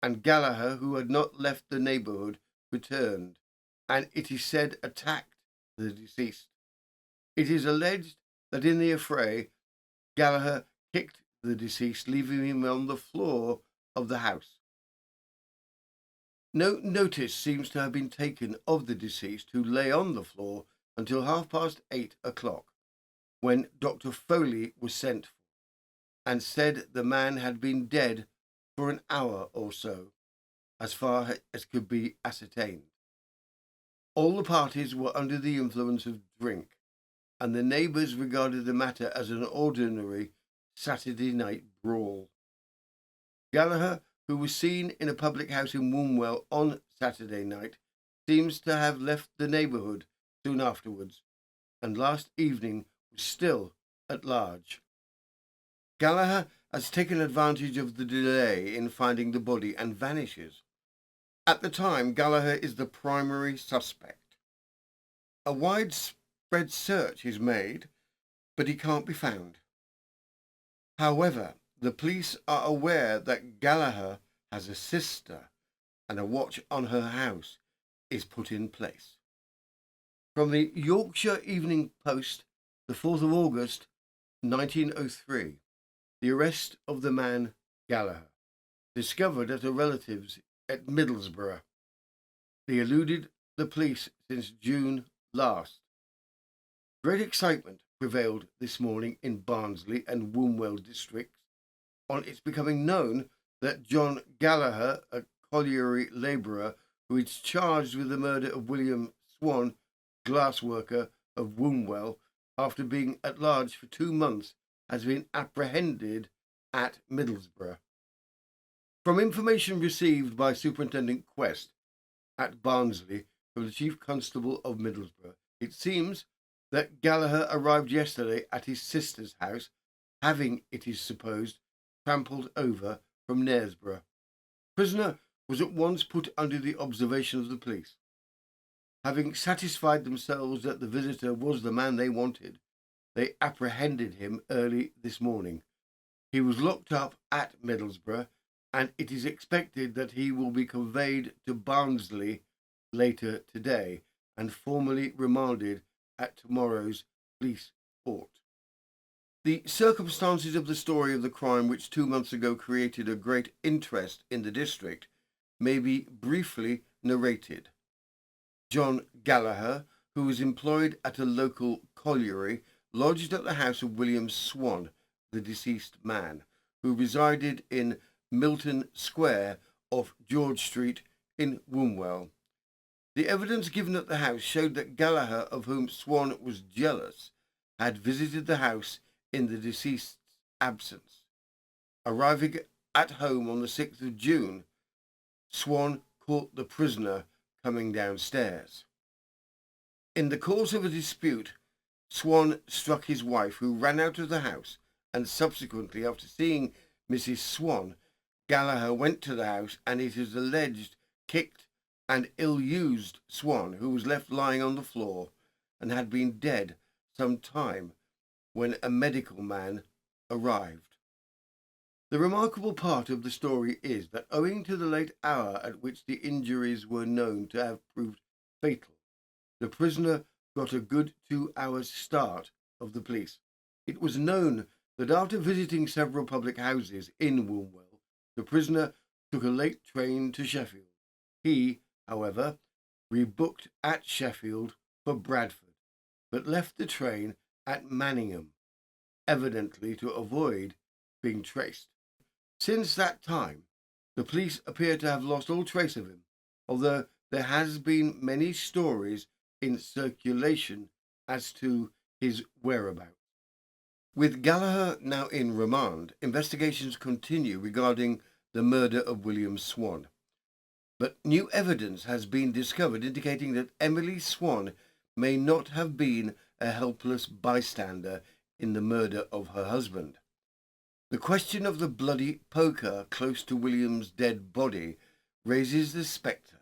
and Gallagher, who had not left the neighbourhood, returned, and it is said attacked the deceased. It is alleged that in the affray, Gallagher kicked the deceased, leaving him on the floor of the house. No notice seems to have been taken of the deceased, who lay on the floor until 8:30, when Dr. Foley was sent for, and said the man had been dead for an hour or so, as far as could be ascertained. All the parties were under the influence of drink, and the neighbours regarded the matter as an ordinary Saturday night brawl. Gallagher, who was seen in a public house in Wombwell on Saturday night, seems to have left the neighbourhood soon afterwards, and last evening was still at large. Gallagher has taken advantage of the delay in finding the body and vanishes. At the time, Gallagher is the primary suspect. A widespread search is made but he can't be found. However, the police are aware that Gallagher has a sister and a watch on her house is put in place. From the Yorkshire Evening Post, the 4th of August, 1903, the arrest of the man Gallagher, discovered at a relative's at Middlesbrough. They eluded the police since June last. Great excitement prevailed this morning in Barnsley and Wombwell districts on its becoming known that John Gallagher, a colliery labourer who is charged with the murder of William Swan, glassworker of Wombwell, after being at large for 2 months, has been apprehended at Middlesbrough. From information received by Superintendent Quest at Barnsley from the Chief Constable of Middlesbrough, it seems that Gallagher arrived yesterday at his sister's house, having, it is supposed, trampled over from Knaresborough. Prisoner was at once put under the observation of the police. Having satisfied themselves that the visitor was the man they wanted, they apprehended him early this morning. He was locked up at Middlesbrough, and it is expected that he will be conveyed to Barnsley later today and formally remanded at tomorrow's police court. The circumstances of the story of the crime, which 2 months ago created a great interest in the district, may be briefly narrated. John Gallagher, who was employed at a local colliery, lodged at the house of William Swan, the deceased man, who resided in Milton Square off George Street in Wombwell. The evidence given at the house showed that Gallagher, of whom Swan was jealous, had visited the house in the deceased's absence. Arriving at home on the 6th of June, Swan caught the prisoner coming downstairs. In the course of a dispute, Swan struck his wife, who ran out of the house, and subsequently, after seeing Mrs. Swan, Gallagher went to the house and, it is alleged, kicked and ill-used Swan, who was left lying on the floor and had been dead some time when a medical man arrived. The remarkable part of the story is that, owing to the late hour at which the injuries were known to have proved fatal, the prisoner got a good 2 hours' start of the police. It was known that after visiting several public houses in Wombwell, the prisoner took a late train to Sheffield. He, however, rebooked at Sheffield for Bradford, but left the train at Manningham, evidently to avoid being traced. Since that time, the police appear to have lost all trace of him, although there has been many stories in circulation as to his whereabouts. With Gallagher now in remand, investigations continue regarding the murder of William Swan. But new evidence has been discovered indicating that Emily Swan may not have been a helpless bystander in the murder of her husband. The question of the bloody poker close to William's dead body raises the spectre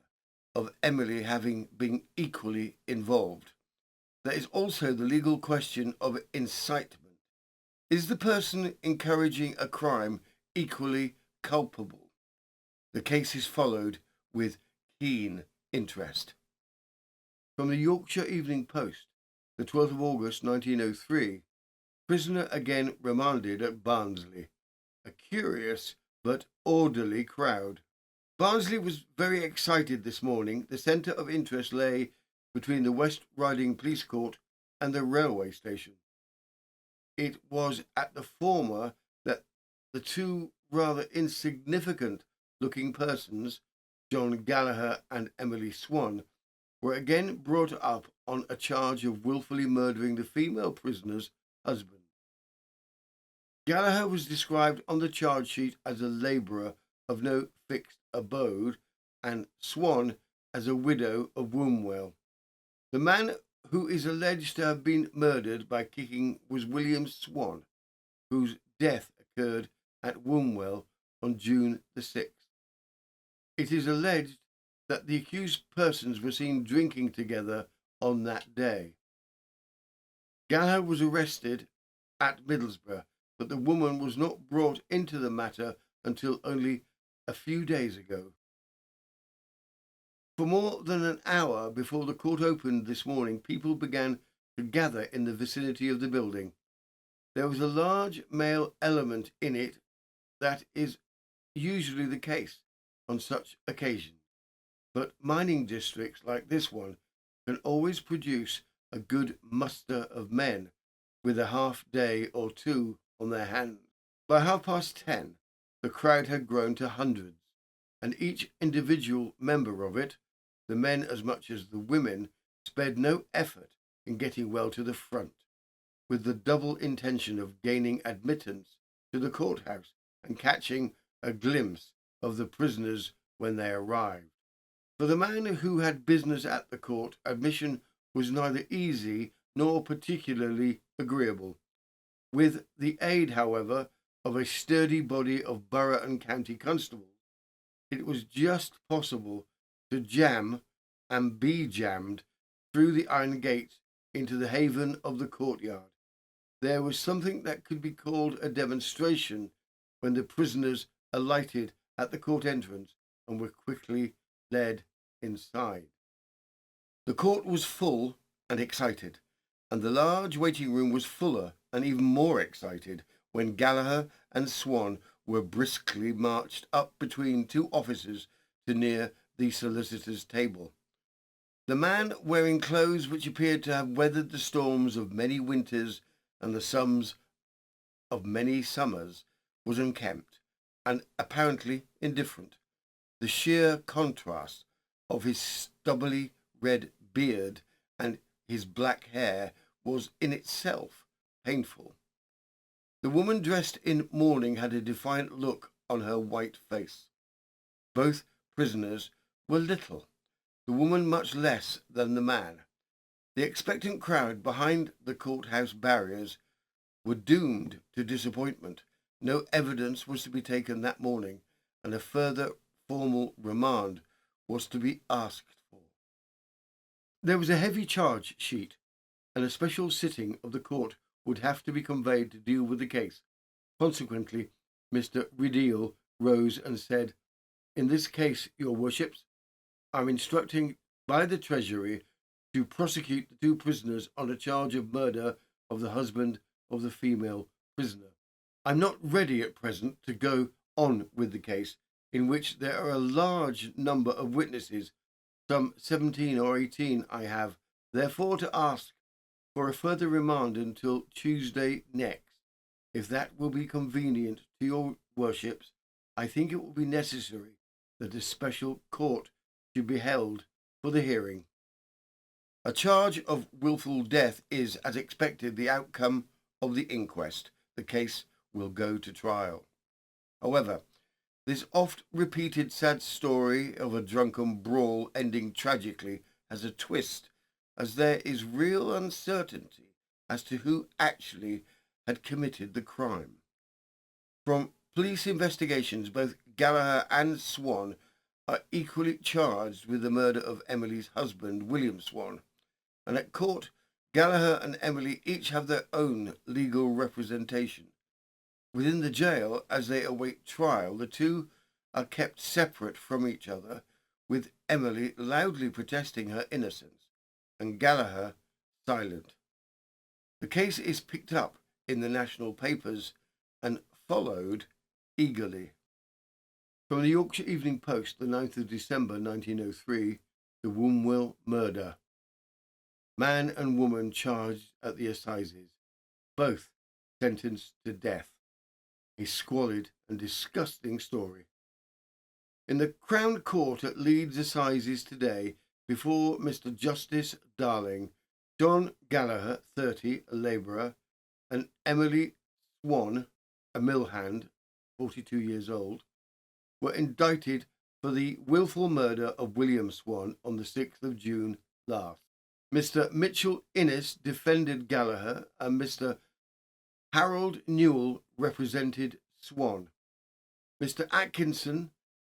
of Emily having been equally involved. There is also the legal question of incitement. Is the person encouraging a crime equally culpable? The case is followed with keen interest. From the Yorkshire Evening Post, the 12th of August 1903, prisoner again remanded at Barnsley. A curious but orderly crowd. Barnsley was very excited this morning. The centre of interest lay between the West Riding Police Court and the railway station. It was at the former that the two rather insignificant looking persons, John Gallagher and Emily Swan, were again brought up on a charge of wilfully murdering the female prisoner's husband. Gallagher was described on the charge sheet as a labourer of no fixed abode, and Swan as a widow of Wombwell. The man who is alleged to have been murdered by kicking was William Swan, whose death occurred at Wombwell on June the 6th. It is alleged that the accused persons were seen drinking together on that day. Gallagher was arrested at Middlesbrough, but the woman was not brought into the matter until only a few days ago. For more than an hour before the court opened this morning, people began to gather in the vicinity of the building. There was a large male element in it. That is usually the case on such occasions, but mining districts like this one can always produce a good muster of men with a half day or two on their hands. By 10:30, the crowd had grown to hundreds, and each individual member of it, the men as much as the women, spared no effort in getting well to the front, with the double intention of gaining admittance to the courthouse and catching a glimpse of the prisoners when they arrived. For the man who had business at the court, admission was neither easy nor particularly agreeable. With the aid, however, of a sturdy body of borough and county constables, it was just possible to jam and be jammed through the iron gates into the haven of the courtyard. There was something that could be called a demonstration when the prisoners alighted at the court entrance and were quickly led inside. The court was full and excited, and the large waiting room was fuller and even more excited when Gallagher and Swan were briskly marched up between two officers to near the solicitor's table. The man, wearing clothes which appeared to have weathered the storms of many winters and the suns of many summers, was unkempt and apparently indifferent. The sheer contrast of his stubbly red beard and his black hair was in itself painful. The woman dressed in mourning had a defiant look on her white face. Both prisoners were little, the woman much less than the man. The expectant crowd behind the courthouse barriers were doomed to disappointment. No evidence was to be taken that morning, and a further formal remand was to be asked for. There was a heavy charge sheet, and a special sitting of the court would have to be conveyed to deal with the case. Consequently, Mr. Rideal rose and said, "In this case, your worships, I'm instructing by the Treasury to prosecute the two prisoners on a charge of murder of the husband of the female prisoner. I'm not ready at present to go on with the case, in which there are a large number of witnesses, some 17 or 18 I have, therefore to ask for a further remand until Tuesday next. If that will be convenient to your worships, I think it will be necessary that a special court should be held for the hearing." A charge of wilful death is, as expected, the outcome of the inquest. The case will go to trial. However, this oft-repeated sad story of a drunken brawl ending tragically has a twist, as there is real uncertainty as to who actually had committed the crime. From police investigations, both Gallagher and Swan are equally charged with the murder of Emily's husband, William Swan, and at court, Gallagher and Emily each have their own legal representation. Within the jail, as they await trial, the two are kept separate from each other, with Emily loudly protesting her innocence and Gallagher silent. The case is picked up in the national papers and followed eagerly. From the Yorkshire Evening Post, the 9th of December 1903, the Wombwell murder. Man and woman charged at the assizes, both sentenced to death. A squalid and disgusting story. In the Crown Court at Leeds Assizes today, before Mr. Justice Darling, John Gallagher, 30, a labourer, and Emily Swan, a mill hand, 42 years old, were indicted for the wilful murder of William Swan on the 6th of June last. Mr. Mitchell Innes defended Gallagher, and Mr. Harold Newell represented Swan. Mr. Atkinson,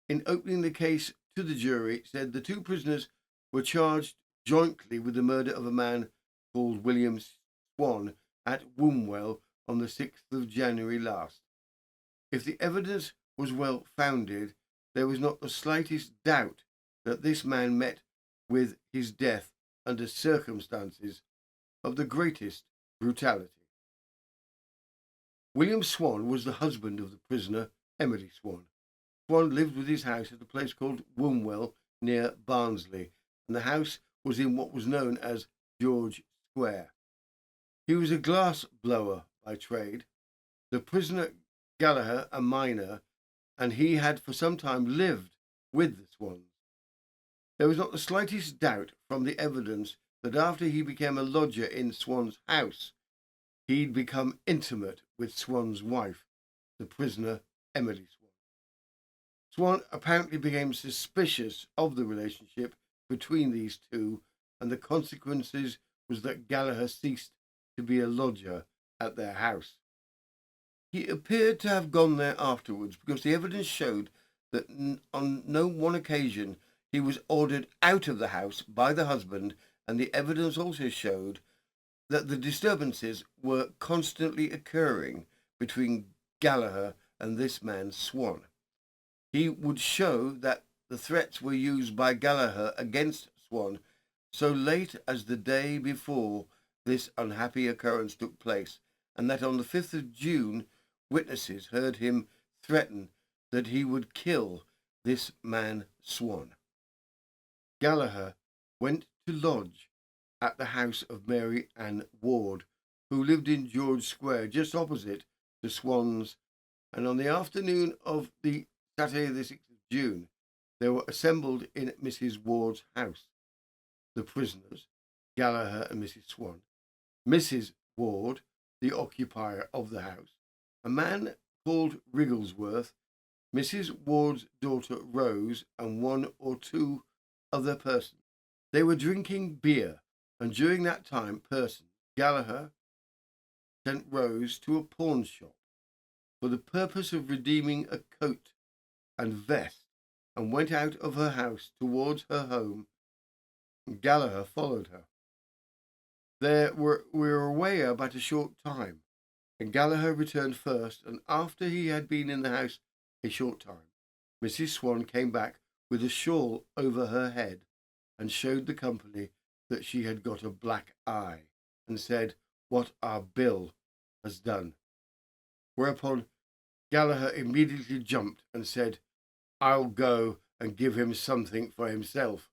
in opening the case to the jury, said the two prisoners were charged jointly with the murder of a man called William Swan at Wombwell on the 6th of January last. If the evidence was well founded, there was not the slightest doubt that this man met with his death under circumstances of the greatest brutality. William Swan was the husband of the prisoner, Emily Swan. Swan lived with his house at a place called Wombwell near Barnsley, and the house was in what was known as George Square. He was a glass blower by trade. The prisoner Gallagher, a miner, and he had for some time lived with the Swans. There was not the slightest doubt from the evidence that after he became a lodger in Swan's house, he'd become intimate with Swan's wife, the prisoner Emily Swan. Swan apparently became suspicious of the relationship between these two, and the consequences was that Gallagher ceased to be a lodger at their house. He appeared to have gone there afterwards because the evidence showed that on no one occasion he was ordered out of the house by the husband, and the evidence also showed that the disturbances were constantly occurring between Gallagher and this man Swan. He would show that the threats were used by Gallagher against Swan so late as the day before this unhappy occurrence took place, and that on the 5th of June, witnesses heard him threaten that he would kill this man Swan. Gallagher went to lodge at the house of Mary Ann Ward, who lived in George Square, just opposite the Swans, and on the afternoon of the Saturday the 6th of June, they were assembled in Mrs. Ward's house. The prisoners, Gallagher and Mrs. Swan, Mrs. Ward, the occupier of the house, a man called Wrigglesworth, Mrs. Ward's daughter Rose, and one or two other persons. They were drinking beer, and during that time, Gallagher sent Rose to a pawn shop for the purpose of redeeming a coat and vest, and went out of her house towards her home. Gallagher followed her. They were away about a short time, and Gallagher returned first, and after he had been in the house a short time, Mrs. Swan came back with a shawl over her head and showed the company that she had got a black eye, and said, "What our Bill has done." Whereupon Gallagher immediately jumped and said, "I'll go and give him something for himself.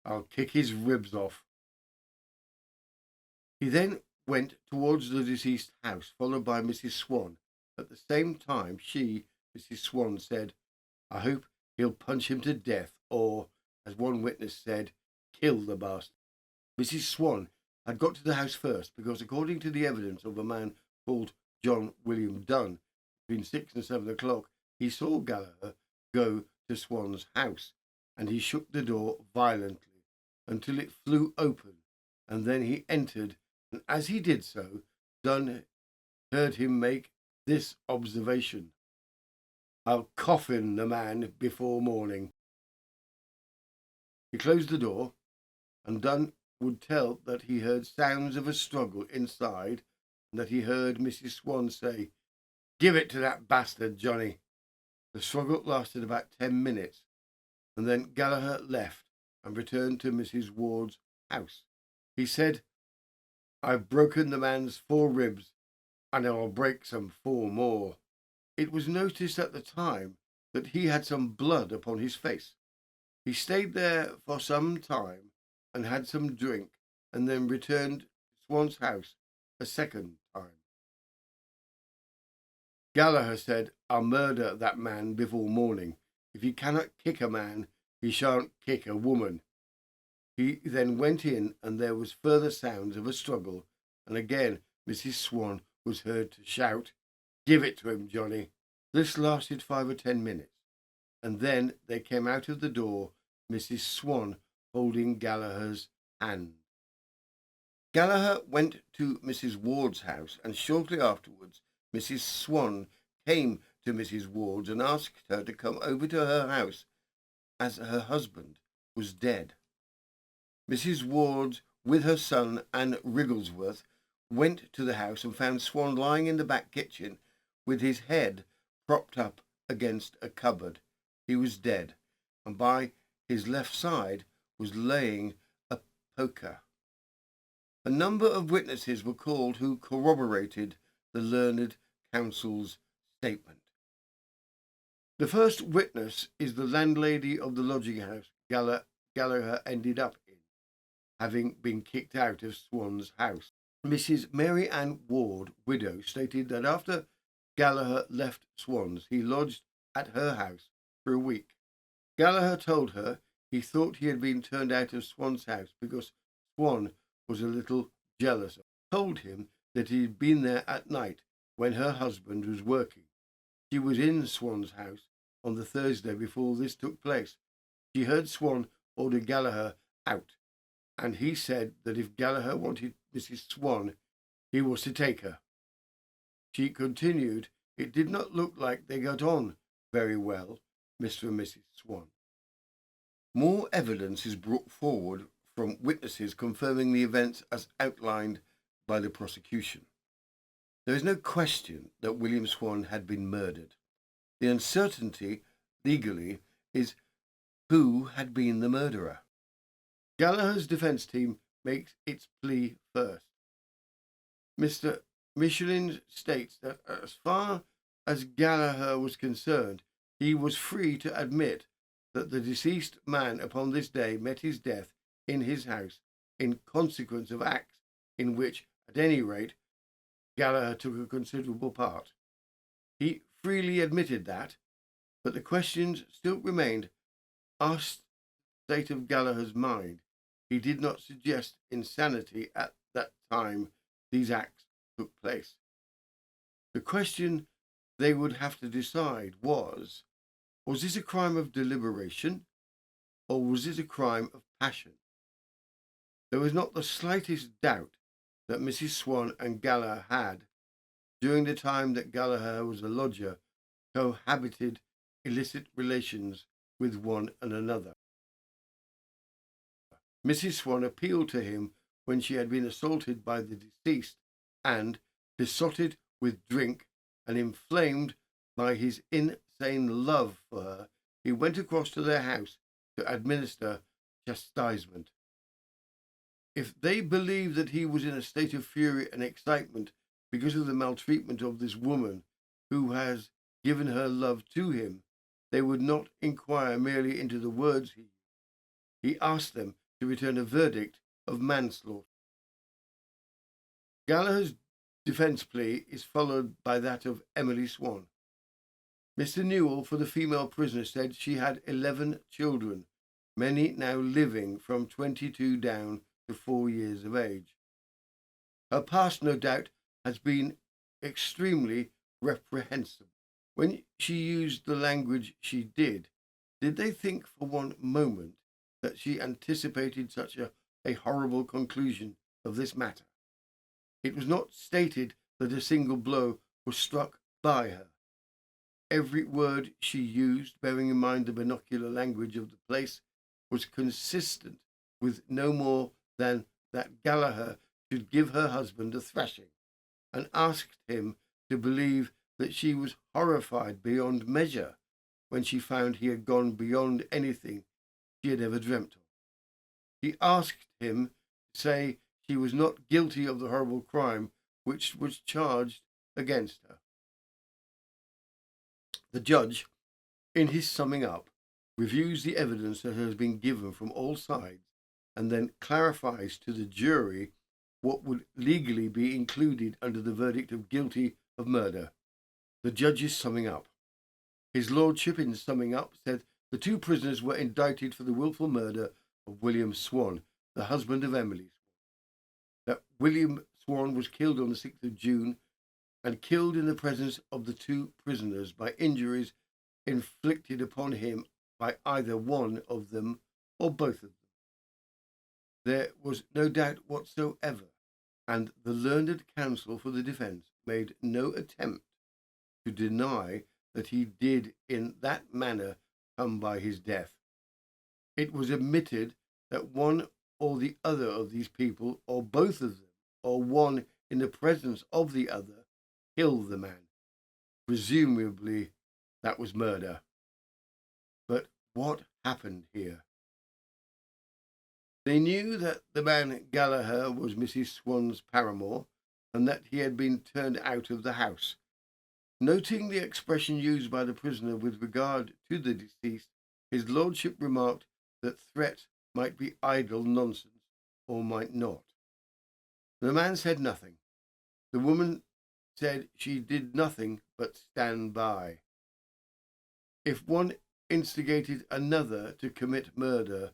I'll kick his ribs off." He then went towards the deceased house, followed by Mrs. Swan. At the same time, Mrs. Swan, said, "I hope he'll punch him to death, or, as one witness said, kill the bastard." Mrs. Swan had got to the house first because, according to the evidence of a man called John William Dunn, between 6 and 7 o'clock, he saw Gallagher go to Swan's house, and he shook the door violently until it flew open, and then he entered, and as he did so, Dunn heard him make this observation: "I'll coffin the man before morning." He closed the door, and Dunn would tell that he heard sounds of a struggle inside, and that he heard Mrs. Swan say, "Give it to that bastard, Johnny." The struggle lasted about 10 minutes, and then Gallagher left and returned to Mrs. Ward's house. He said, "I've broken the man's 4 ribs, and I'll break some 4 more." It was noticed at the time that he had some blood upon his face. He stayed there for some time and had some drink, and then returned to Swan's house a second time. Gallagher said, "I'll murder that man before morning. If he cannot kick a man, he shan't kick a woman." He then went in, and there was further sounds of a struggle, and again Mrs. Swan was heard to shout, "Give it to him, Johnny." This lasted 5 or 10 minutes, and then they came out of the door, Mrs. Swan holding Gallagher's hand. Gallagher went to Mrs. Ward's house, and shortly afterwards Mrs. Swan came to Mrs. Ward's and asked her to come over to her house, as her husband was dead. Mrs. Ward, with her son and Wrigglesworth, went to the house and found Swan lying in the back kitchen with his head propped up against a cupboard. He was dead, and by his left side was laying a poker. A number of witnesses were called who corroborated the learned counsel's statement. The first witness is the landlady of the lodging house Gallagher ended up in, having been kicked out of Swan's house. Mrs. Mary Ann Ward, widow, stated that after Gallagher left Swan's, he lodged at her house for a week. Gallagher told her he thought he had been turned out of Swan's house because Swan was a little jealous. Told him that he had been there at night when her husband was working. She was in Swan's house on the Thursday before this took place. She heard Swan order Gallagher out, and he said that if Gallagher wanted Mrs. Swan, he was to take her. She continued, it did not look like they got on very well, Mr. and Mrs. Swan. More evidence is brought forward from witnesses confirming the events as outlined by the prosecution. There is no question that William Swan had been murdered. The uncertainty, legally, is who had been the murderer. Gallagher's defence team makes its plea first. Mr. Michelin states that as far as Gallagher was concerned, he was free to admit that the deceased man upon this day met his death in his house in consequence of acts in which, at any rate, Gallagher took a considerable part. He freely admitted that, but the questions still remained. Asked the state of Gallagher's mind, he did not suggest insanity at that time these acts took place. The question they would have to decide was this a crime of deliberation, or was it a crime of passion? There was not the slightest doubt that Mrs. Swan and Gallagher had, during the time that Gallagher was a lodger, cohabited illicit relations with one and another. Mrs. Swan appealed to him when she had been assaulted by the deceased, and, besotted with drink and inflamed by his insane love for her, he went across to their house to administer chastisement. If they believed that he was in a state of fury and excitement because of the maltreatment of this woman who has given her love to him, they would not inquire merely into the words he used. He asked them to return a verdict of manslaughter. Gallagher's defence plea is followed by that of Emily Swan. Mr. Newell, for the female prisoner, said she had 11 children, many now living from 22 down to 4 years of age. Her past, no doubt, has been extremely reprehensible. When she used the language she did they think for one moment that she anticipated such a horrible conclusion of this matter? It was not stated that a single blow was struck by her. Every word she used, bearing in mind the vernacular language of the place, was consistent with no more than that Gallagher should give her husband a thrashing, and asked him to believe that she was horrified beyond measure when she found he had gone beyond anything she had ever dreamt of. He asked him to say she was not guilty of the horrible crime which was charged against her. The judge, in his summing up, reviews the evidence that has been given from all sides and then clarifies to the jury what would legally be included under the verdict of guilty of murder. The judge is summing up. His lordship, in summing up, said the two prisoners were indicted for the wilful murder of William Swan, the husband of Emily Swan. That William Swan was killed on the 6th of June and killed in the presence of the two prisoners by injuries inflicted upon him by either one of them or both of them. There was no doubt whatsoever, and the learned counsel for the defence made no attempt to deny that he did in that manner come by his death. It was admitted that one or the other of these people, or both of them, or one in the presence of the other, kill the man. Presumably, that was murder. But what happened here? They knew that the man Gallagher was Mrs. Swan's paramour, and that he had been turned out of the house. Noting the expression used by the prisoner with regard to the deceased, his lordship remarked that threat might be idle nonsense or might not. The man said nothing. The woman said she did nothing but stand by. If one instigated another to commit murder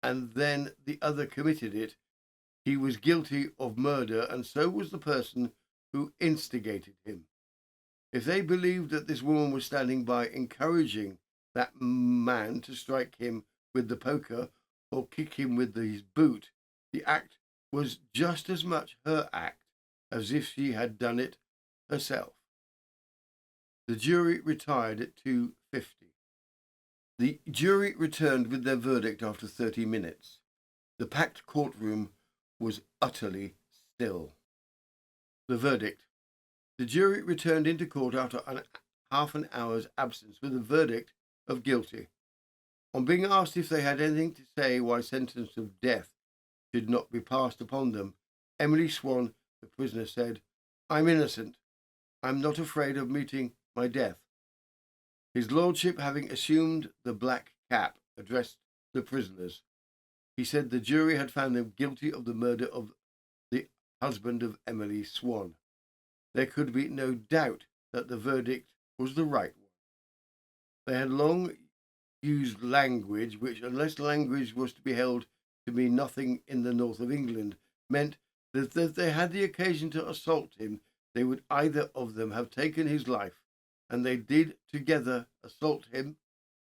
and then the other committed it, he was guilty of murder, and so was the person who instigated him. If they believed that this woman was standing by encouraging that man to strike him with the poker or kick him with his boot, the act was just as much her act as if she had done it herself. The jury retired at 2:50. The jury returned with their verdict after 30 minutes. The packed courtroom was utterly still. The verdict. The jury returned into court after half an hour's absence with a verdict of guilty. On being asked if they had anything to say why sentence of death should not be passed upon them, Emily Swan, the prisoner, said, "I'm innocent. I'm not afraid of meeting my death." His lordship, having assumed the black cap, addressed the prisoners. He said the jury had found them guilty of the murder of the husband of Emily Swan. There could be no doubt that the verdict was the right one. They had long used language which, unless language was to be held to mean nothing in the north of England, meant that if they had the occasion to assault him, they would either of them have taken his life, and they did together assault him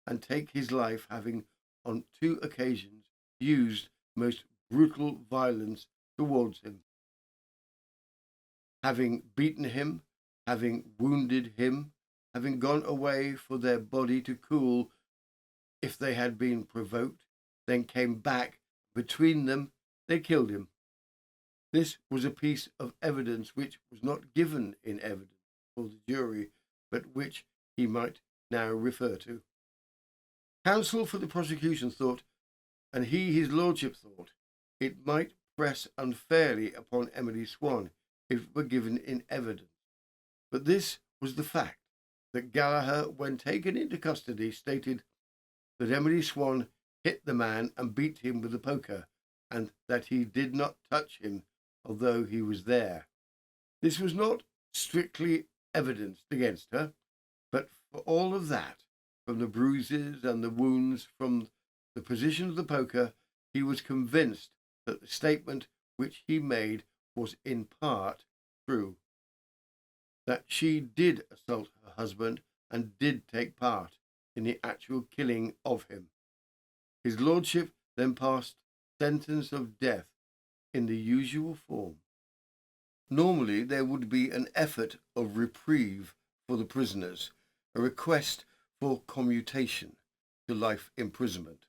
and take his life, having on 2 occasions used most brutal violence towards him, having beaten him, having wounded him, having gone away for their body to cool if they had been provoked, then came back. Between them, they killed him. This was a piece of evidence which was not given in evidence for the jury, but which he might now refer to. Counsel for the prosecution thought, and his lordship thought, it might press unfairly upon Emily Swan if it were given in evidence. But this was the fact, that Gallagher, when taken into custody, stated that Emily Swan hit the man and beat him with a poker, and that he did not touch him, although he was there. This was not strictly evidenced against her, but for all of that, from the bruises and the wounds, from the position of the poker, he was convinced that the statement which he made was in part true, that she did assault her husband and did take part in the actual killing of him. His lordship then passed sentence of death in the usual form. Normally there would be an effort of reprieve for the prisoners, a request for commutation to life imprisonment.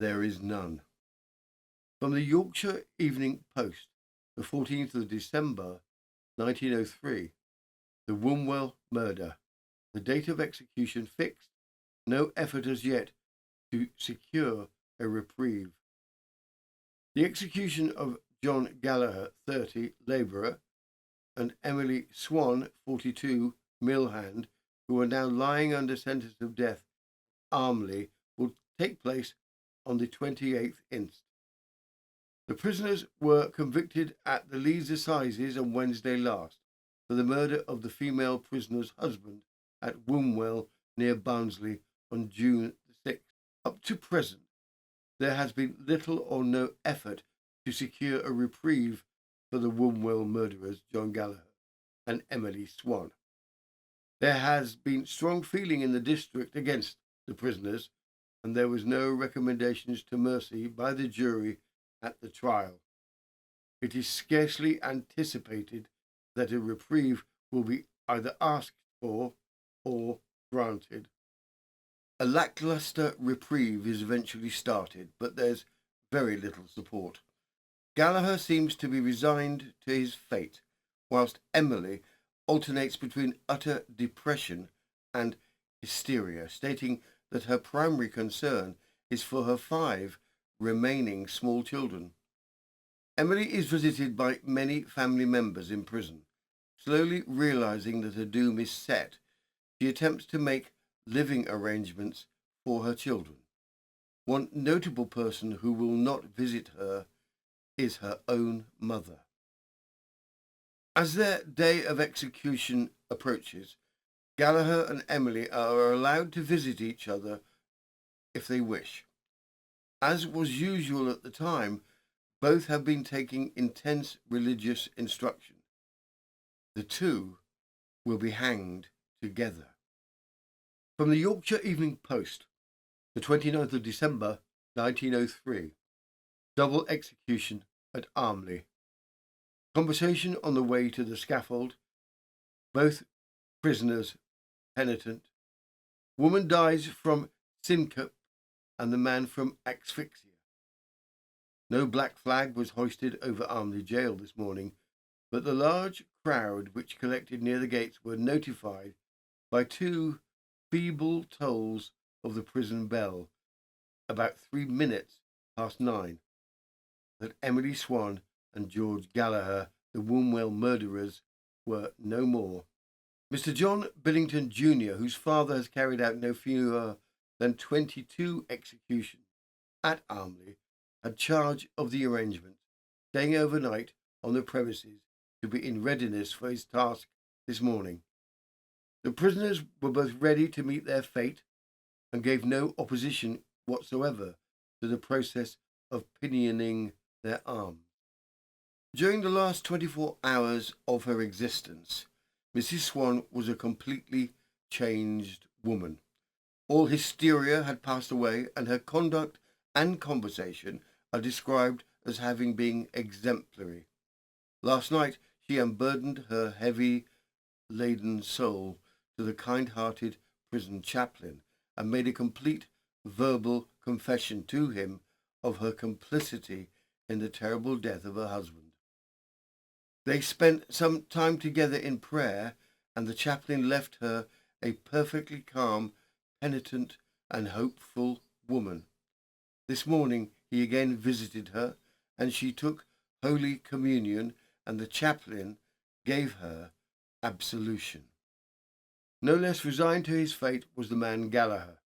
There is none. From the Yorkshire Evening Post, the 14th of December, 1903, the Wombwell murder. The date of execution fixed. No effort as yet to secure a reprieve. The execution of John Gallagher, 30, labourer, and Emily Swan, 42, mill hand, who are now lying under sentence of death, Armley, will take place on the 28th inst. The prisoners were convicted at the Leeds Assizes on Wednesday last for the murder of the female prisoner's husband at Wombwell near Barnsley on June the 6th. Up to present, there has been little or no effort to secure a reprieve for the Wombwell murderers, John Gallagher and Emily Swan. There has been strong feeling in the district against the prisoners, and there was no recommendations to mercy by the jury at the trial. It is scarcely anticipated that a reprieve will be either asked for or granted. A lackluster reprieve is eventually started, but there's very little support. Gallagher seems to be resigned to his fate, whilst Emily alternates between utter depression and hysteria, stating that her primary concern is for her 5 remaining small children. Emily is visited by many family members in prison. Slowly realizing that her doom is set, she attempts to make living arrangements for her children. One notable person who will not visit her is her own mother. As their day of execution approaches, Gallagher and Emily are allowed to visit each other if they wish. As was usual at the time, both have been taking intense religious instruction. The two will be hanged together. From the Yorkshire Evening Post, the 29th of December, 1903, double execution at Armley. Conversation on the way to the scaffold. Both prisoners penitent. Woman dies from syncope and the man from asphyxia. No black flag was hoisted over Armley Jail this morning, but the large crowd which collected near the gates were notified by 2 feeble tolls of the prison bell, about 3 minutes past 9, that Emily Swan and George Gallagher, the Wombwell murderers, were no more. Mr. John Billington Jr., whose father has carried out no fewer than 22 executions at Armley, had charge of the arrangement, staying overnight on the premises to be in readiness for his task this morning. The prisoners were both ready to meet their fate and gave no opposition whatsoever to the process of pinioning their arms. During the last 24 hours of her existence, Mrs. Swan was a completely changed woman. All hysteria had passed away, and her conduct and conversation are described as having been exemplary. Last night she unburdened her heavy-laden soul to the kind-hearted prison chaplain and made a complete verbal confession to him of her complicity in the terrible death of her husband. They spent some time together in prayer, and the chaplain left her a perfectly calm, penitent, and hopeful woman. This morning he again visited her, and she took Holy Communion, and the chaplain gave her absolution. No less resigned to his fate was the man Gallagher.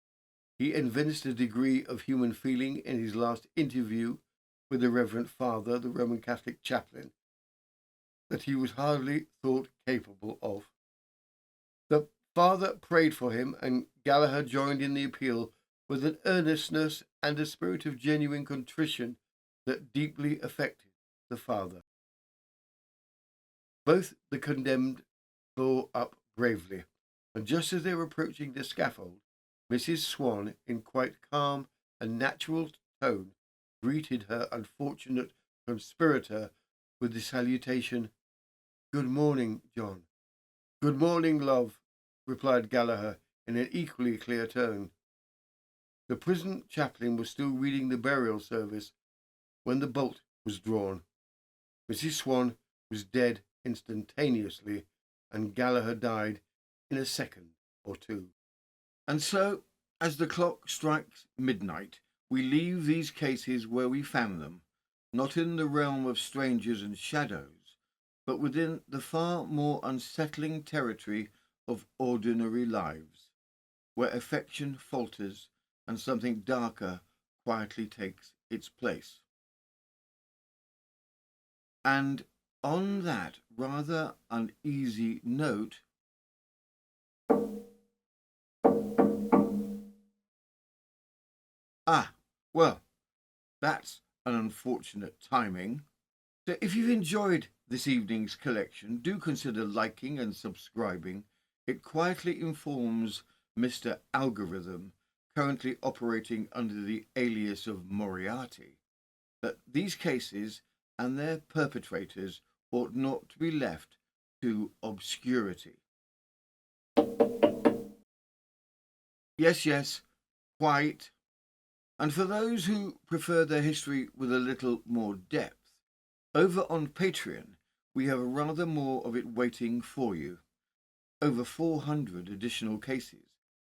He evinced a degree of human feeling in his last interview with the Reverend Father, the Roman Catholic chaplain, that he was hardly thought capable of. The father prayed for him, and Gallagher joined in the appeal with an earnestness and a spirit of genuine contrition that deeply affected the father. Both the condemned bore up bravely, and just as they were approaching the scaffold, Mrs. Swan, in quite calm and natural tone, greeted her unfortunate conspirator with the salutation, "Good morning, John." "Good morning, love," replied Gallagher in an equally clear tone. The prison chaplain was still reading the burial service when the bolt was drawn. Mrs. Swan was dead instantaneously, and Gallagher died in a second or two. And so, as the clock strikes midnight, we leave these cases where we found them, not in the realm of strangers and shadows, but within the far more unsettling territory of ordinary lives, where affection falters and something darker quietly takes its place. And on that rather uneasy note, well, that's an unfortunate timing. So if you've enjoyed this evening's collection, do consider liking and subscribing. It quietly informs Mr. Algorithm, currently operating under the alias of Moriarty, that these cases and their perpetrators ought not to be left to obscurity. Yes, quite. And for those who prefer their history with a little more depth, Over on Patreon, we have rather more of it waiting for you. Over 400 additional cases,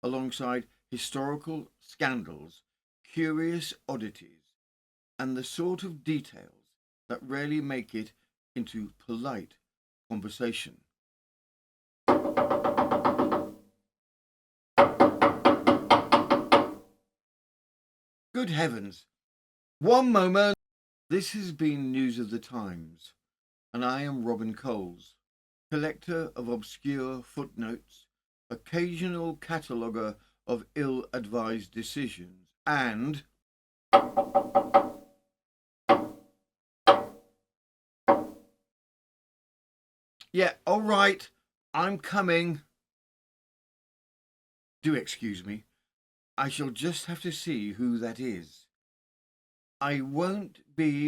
alongside historical scandals, curious oddities, and the sort of details that rarely make it into polite conversation. Good heavens! One moment! This has been News of the Times, and I am Robin Coles, collector of obscure footnotes, occasional cataloguer of ill-advised decisions, and yeah, all right, I'm coming. Do excuse me. I shall just have to see who that is. I won't be